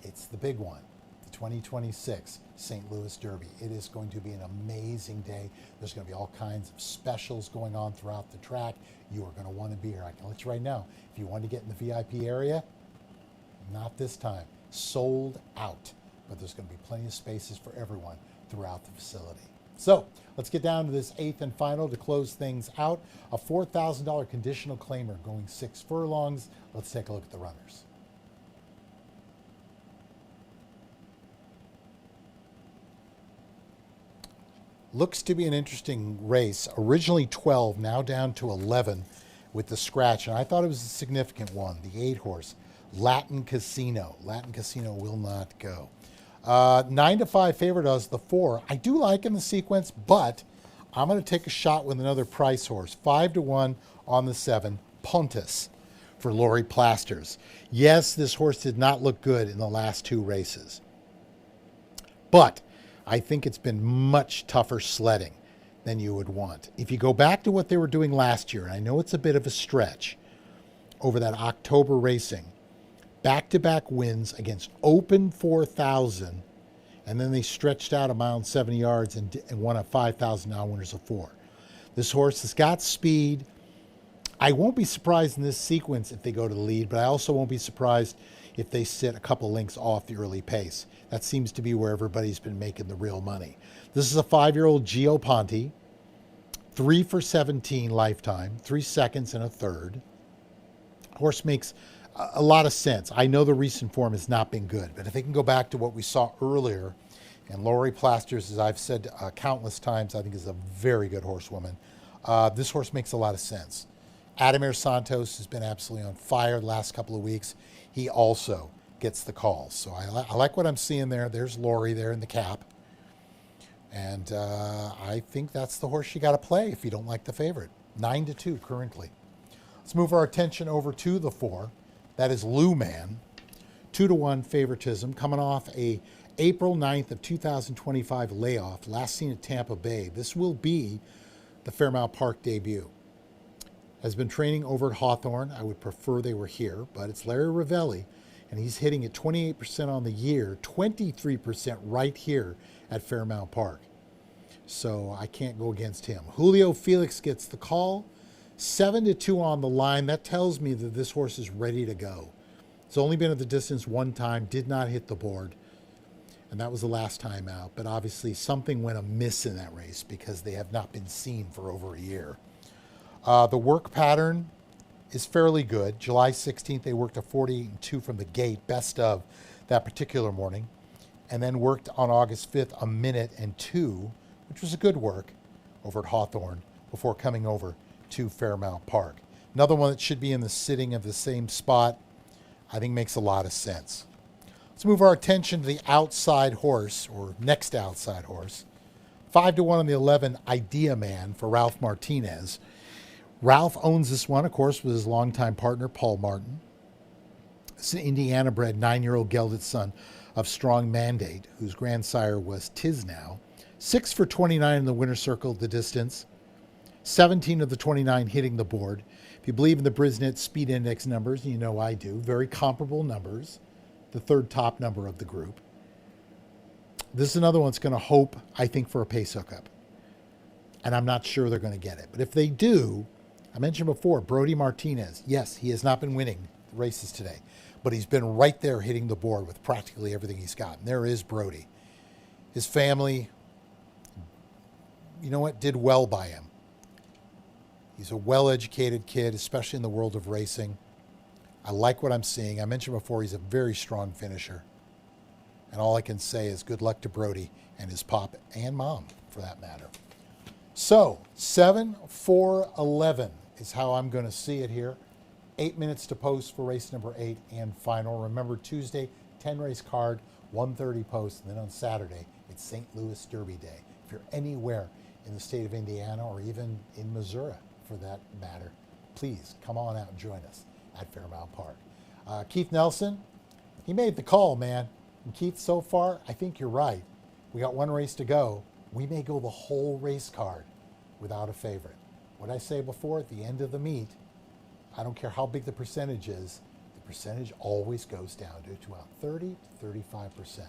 it's the big one, the 2026 St. Louis Derby. It is going to be an amazing day. There's going to be all kinds of specials going on throughout the track. You are going to want to be here. I can let you right now, if you want to get in the VIP area, not this time, sold out. But there's going to be plenty of spaces for everyone throughout the facility. So let's get down to this 8th and final to close things out. A $4,000 conditional claimer going 6 furlongs. Let's take a look at the runners. Looks to be an interesting race. Originally 12, now down to 11 with the scratch. And I thought it was a significant one. The 8 horse, Latin Casino. Latin Casino will not go. 9 to 5 favorite us, the 4. I do like in the sequence, but I'm going to take a shot with another price horse. 5 to 1 on the 7, Pontus for Lori Plasters. Yes, this horse did not look good in the last 2 races, but I think it's been much tougher sledding than you would want. If you go back to what they were doing last year, and I know it's a bit of a stretch, over that October racing, back-to-back wins against open 4,000, and then they stretched out a mile and 70 yards and won a 5,000 now winners of 4. This horse has got speed. I won't be surprised in this sequence if they go to the lead, but I also won't be surprised if they sit a couple lengths off the early pace. That seems to be where everybody's been making the real money. This is a 5-year-old Gio Ponte, 3 for 17 lifetime, 3 seconds and a third. Horse makes a lot of sense. I know the recent form has not been good, but if they can go back to what we saw earlier, and Lori Plasters, as I've said countless times, I think is a very good horsewoman. This horse makes a lot of sense. Ademir Santos has been absolutely on fire the last couple of weeks. He also gets the calls. So I like what I'm seeing there. There's Lori there in the cap. And I think that's the horse you got to play if you don't like the favorite. 9 to 2 currently. Let's move our attention over to the 4. That is Lou Man, 2 to 1 favoritism, coming off a April 9th of 2025 layoff, last seen at Tampa Bay. This will be the Fairmount Park debut. Has been training over at Hawthorne. I would prefer they were here, but it's Larry Ravelli, and he's hitting at 28% on the year, 23% right here at Fairmount Park. So I can't go against him. Julio Felix gets the call. 7 to 2 on the line. That tells me that this horse is ready to go. It's only been at the distance 1 time, did not hit the board, and that was the last time out. But obviously something went amiss in that race because they have not been seen for over a year. The work pattern is fairly good. July 16th, they worked a 48-2 from the gate, best of that particular morning, and then worked on August 5th a minute and 2, which was a good work over at Hawthorne before coming over to Fairmount Park. Another one that should be in the sitting of the same spot, I think makes a lot of sense. Let's move our attention to the outside horse, or next outside horse. 5 to 1 on the 11, Idea Man for Ralph Martinez. Ralph owns this one, of course, with his longtime partner, Paul Martin. It's an Indiana-bred 9-year-old gelded son of Strong Mandate, whose grandsire was Tisnow. 6 for 29 in the winner's circle, the distance. 17 of the 29 hitting the board. If you believe in the Brisnet Speed Index numbers, you know I do, very comparable numbers, the third top number of the group. This is another one that's going to hope, I think, for a pace hookup. And I'm not sure they're going to get it. But if they do, I mentioned before, Brody Martinez. Yes, he has not been winning races today, but he's been right there hitting the board with practically everything he's got. And there is Brody. His family, you know what, did well by him. He's a well-educated kid, especially in the world of racing. I like what I'm seeing. I mentioned before, he's a very strong finisher. And all I can say is good luck to Brody and his pop and mom, for that matter. So, 7-4-11 is how I'm going to see it here. 8 minutes to post for race number 8 and final. Remember, Tuesday, 10-race card, 1:30 post. And then on Saturday, it's St. Louis Derby Day. If you're anywhere in the state of Indiana or even in Missouri, for that matter, please come on out and join us at Fairmount Park. Keith Nelson, he made the call, man. And Keith, so far, I think you're right. We got one race to go. We may go the whole race card without a favorite. What I say before, at the end of the meet, I don't care how big the percentage is, the percentage always goes down to about 30 to 35%.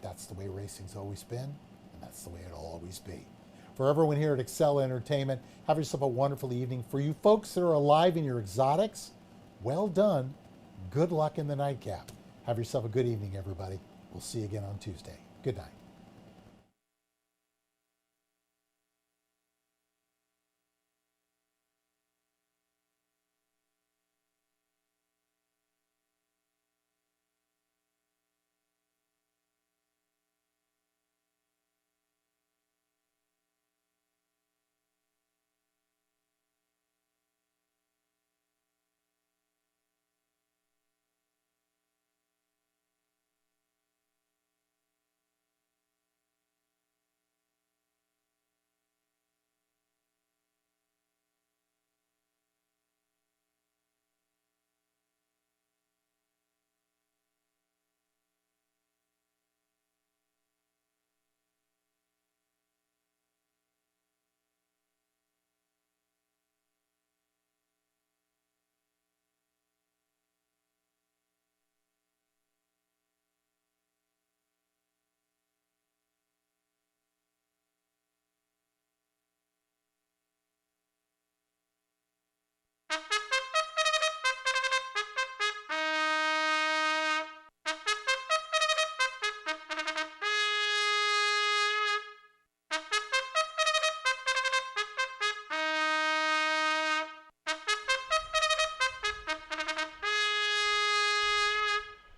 That's the way racing's always been, and that's the way it'll always be. For everyone here at Excel Entertainment, have yourself a wonderful evening. For you folks that are alive in your exotics, well done. Good luck in the nightcap. Have yourself a good evening, everybody. We'll see you again on Tuesday. Good night.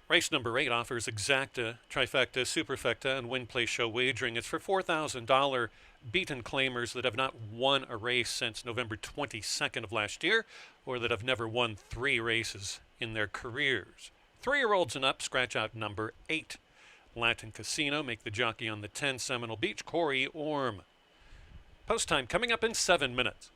Race number 8 offers exacta, trifecta, superfecta, and win play show wagering. It's for $4,000 beaten claimers that have not won a race since November 22nd of last year, or that have never won 3 races in their careers. 3-year-olds and up, scratch out number 8. Latin Casino, make the jockey on the 10, Seminole Beach, Corey Orm. Post time coming up in 7 minutes.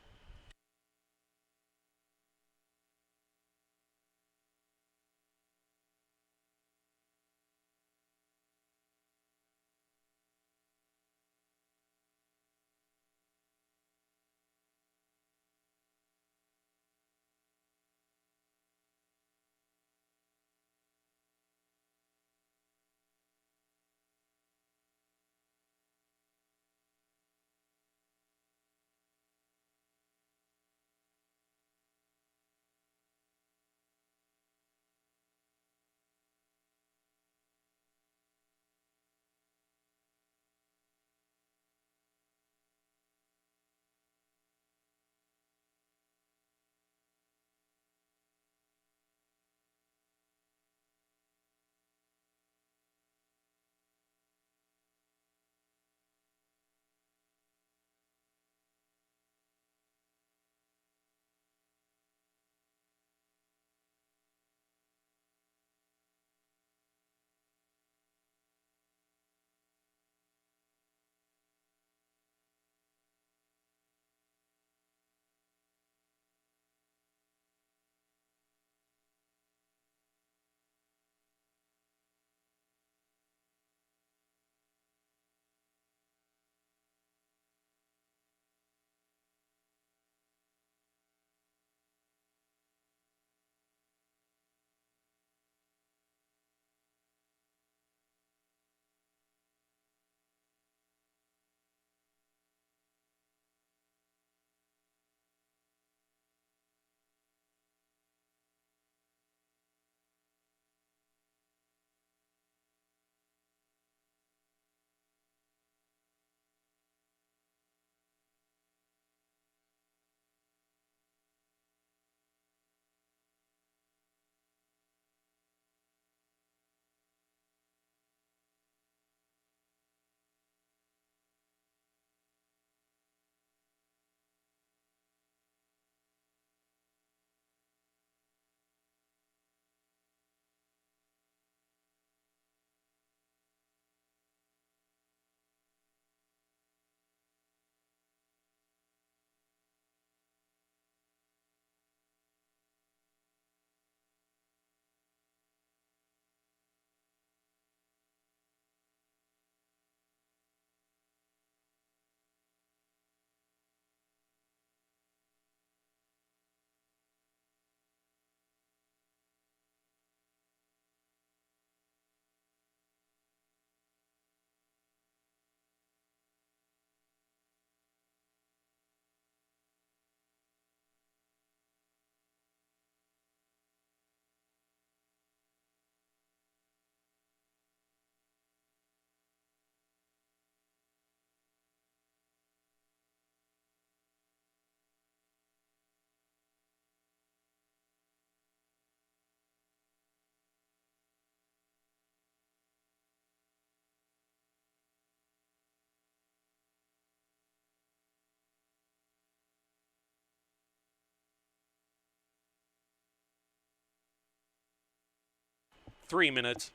3 minutes.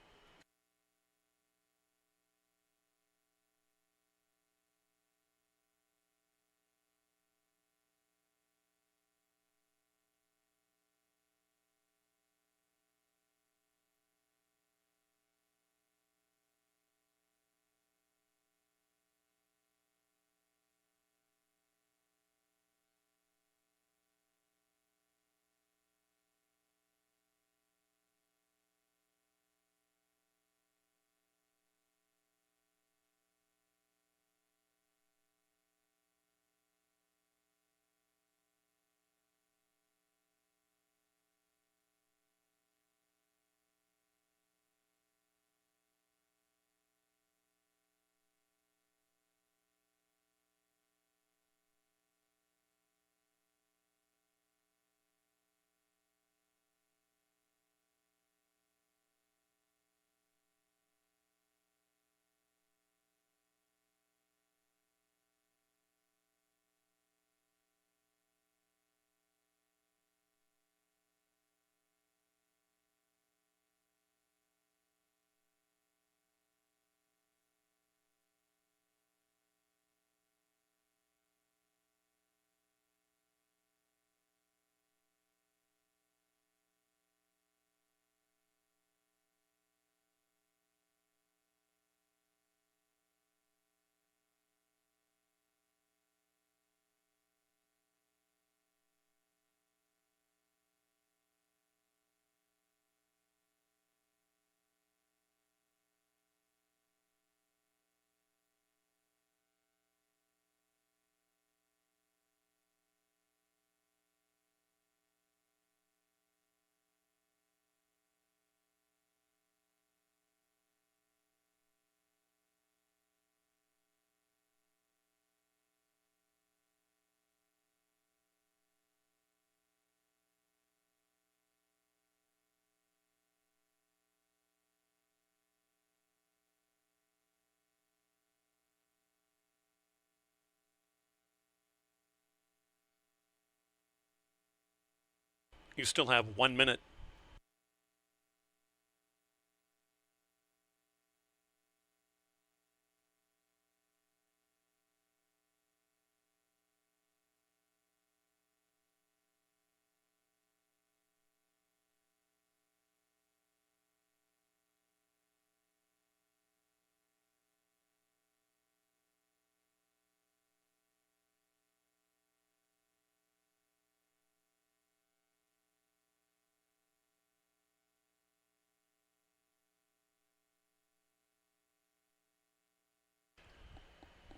You still have 1 minute.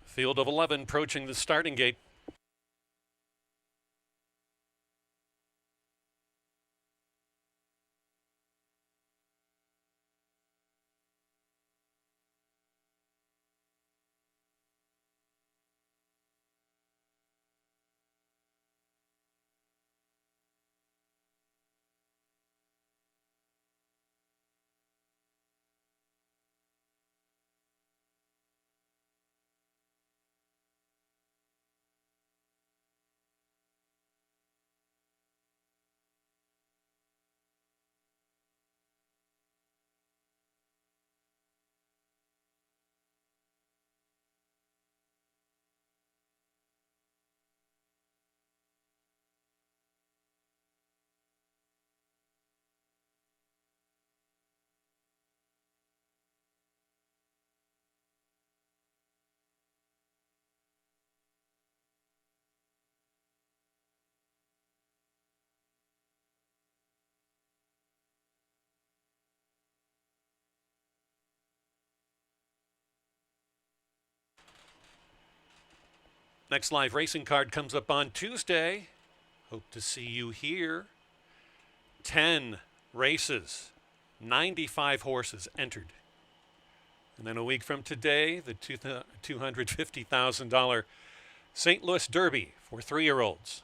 Field of 11 approaching the starting gate. Next live racing card comes up on Tuesday. Hope to see you here. 10 races, 95 horses entered. And then a week from today, the $250,000 St. Louis Derby for 3-year-olds.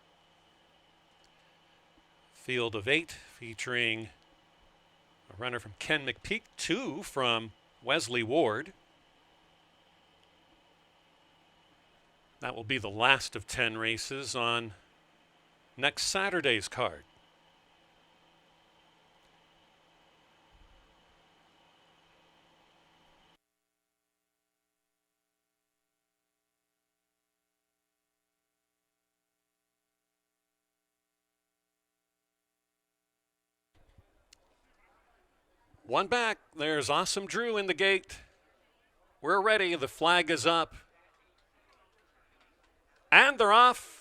Field of 8 featuring a runner from Ken McPeak, 2 from Wesley Ward. That will be the last of 10 races on next Saturday's card. One back. There's Awesome Drew in the gate. We're ready. The flag is up. And they're off.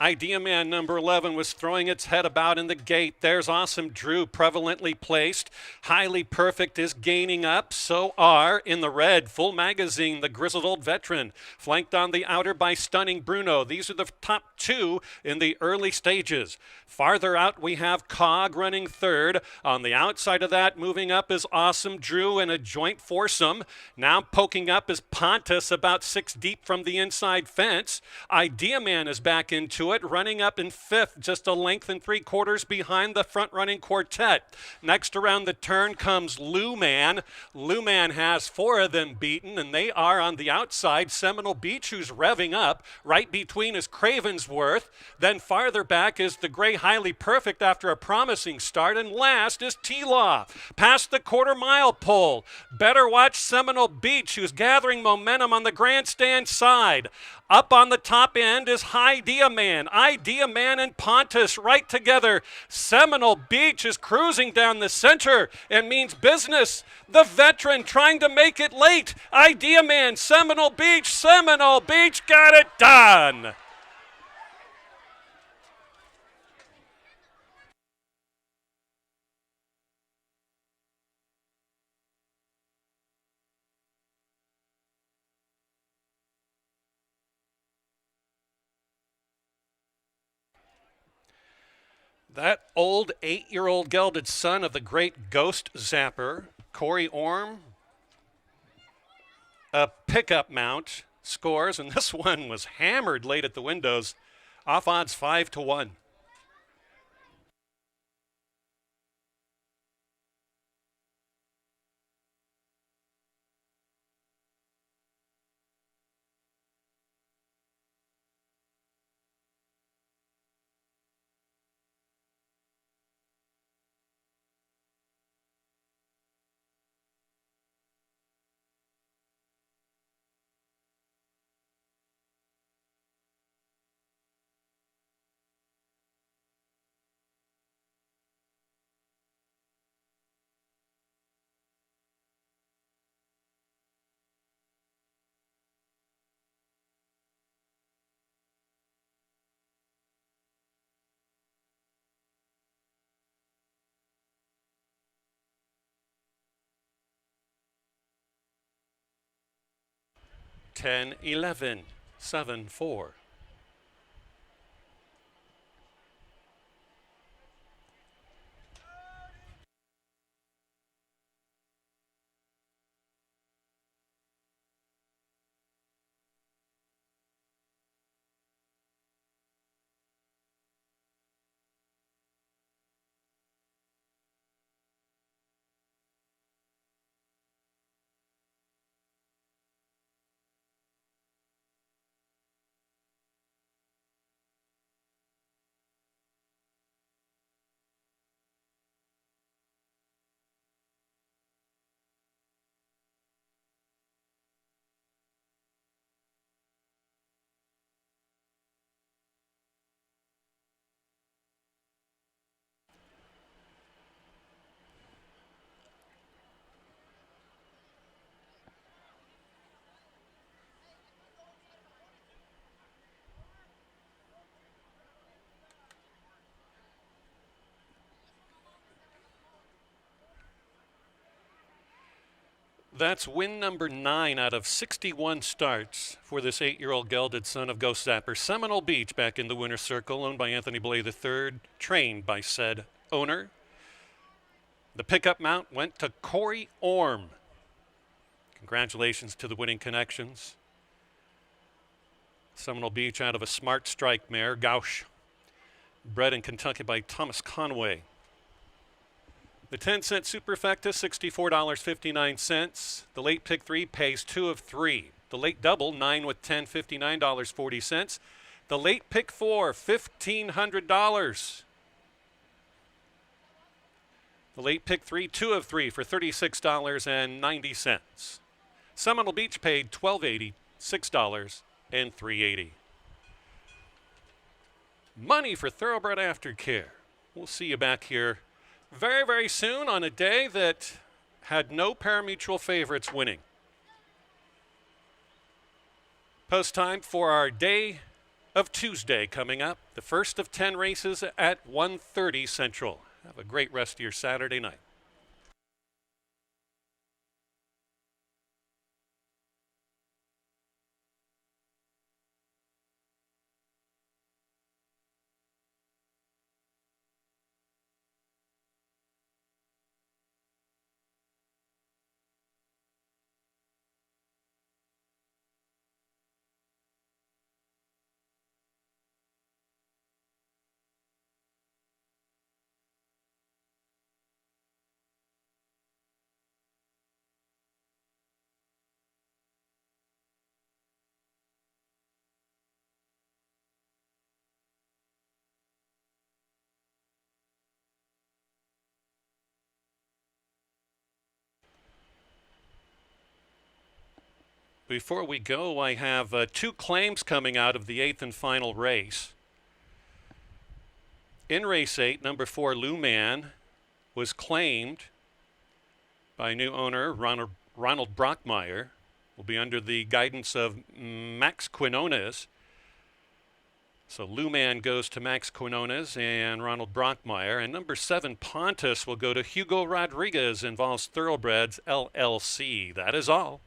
Idea Man number 11 was throwing its head about in the gate. There's Awesome Drew, prevalently placed. Highly Perfect is gaining up. So are, in the red, Full Magazine, the grizzled old veteran. Flanked on the outer by Stunning Bruno. These are the top two in the early stages. Farther out, we have Cog running third. On the outside of that, moving up is Awesome Drew in a joint foursome. Now poking up is Pontus, about 6 deep from the inside fence. Idea Man is back into it, running up in fifth, just a length and 3/4 behind the front-running quartet. Next around the turn comes Lou Man. Lou Man has 4 of them beaten, and they are on the outside. Seminole Beach, who's revving up. Right between is Cravensworth. Then farther back is the gray Highly Perfect after a promising start, and last is T-Law. Past the quarter-mile pole. Better watch Seminole Beach, who's gathering momentum on the grandstand side. Up on the top end is Idea Man. Idea Man and Pontus right together. Seminole Beach is cruising down the center and means business. The veteran trying to make it late. Idea Man, Seminole Beach got it done. That old 8-year-old gelded son of the great ghost zapper, Corey Orm, a pickup mount, scores, and this one was hammered late at the windows, off odds 5-1. Ten, 11, 7-4. That's win number 9 out of 61 starts for this 8-year-old gelded son of Ghost Zapper. Seminole Beach back in the winner's circle, owned by Anthony Blay III, trained by said owner. The pickup mount went to Corey Orm. Congratulations to the winning connections. Seminole Beach out of a Smart Strike mare, Gauche, bred in Kentucky by Thomas Conway. The 10-cent superfecta, $64.59. The late pick 3 pays 2 of 3. The late double, 9 with 10, $59.40. The late pick 4, $1,500. The late pick 3, 2 of 3 for $36.90. Seminole Beach paid $12.80, $6, and $3.80. Money for Thoroughbred Aftercare. We'll see you back here very, very soon on a day that had no parimutuel favorites winning. Post time for our day of Tuesday coming up. The first of 10 races at 1:30 Central. Have a great rest of your Saturday night. Before we go, I have two claims coming out of the 8th and final race. In race 8, number 4, Luman, was claimed by new owner Ronald Brockmeyer. Will be under the guidance of Max Quinones. So Luman goes to Max Quinones and Ronald Brockmeyer. And number 7, Pontus, will go to Hugo Rodriguez, involves Thoroughbreds LLC. That is all.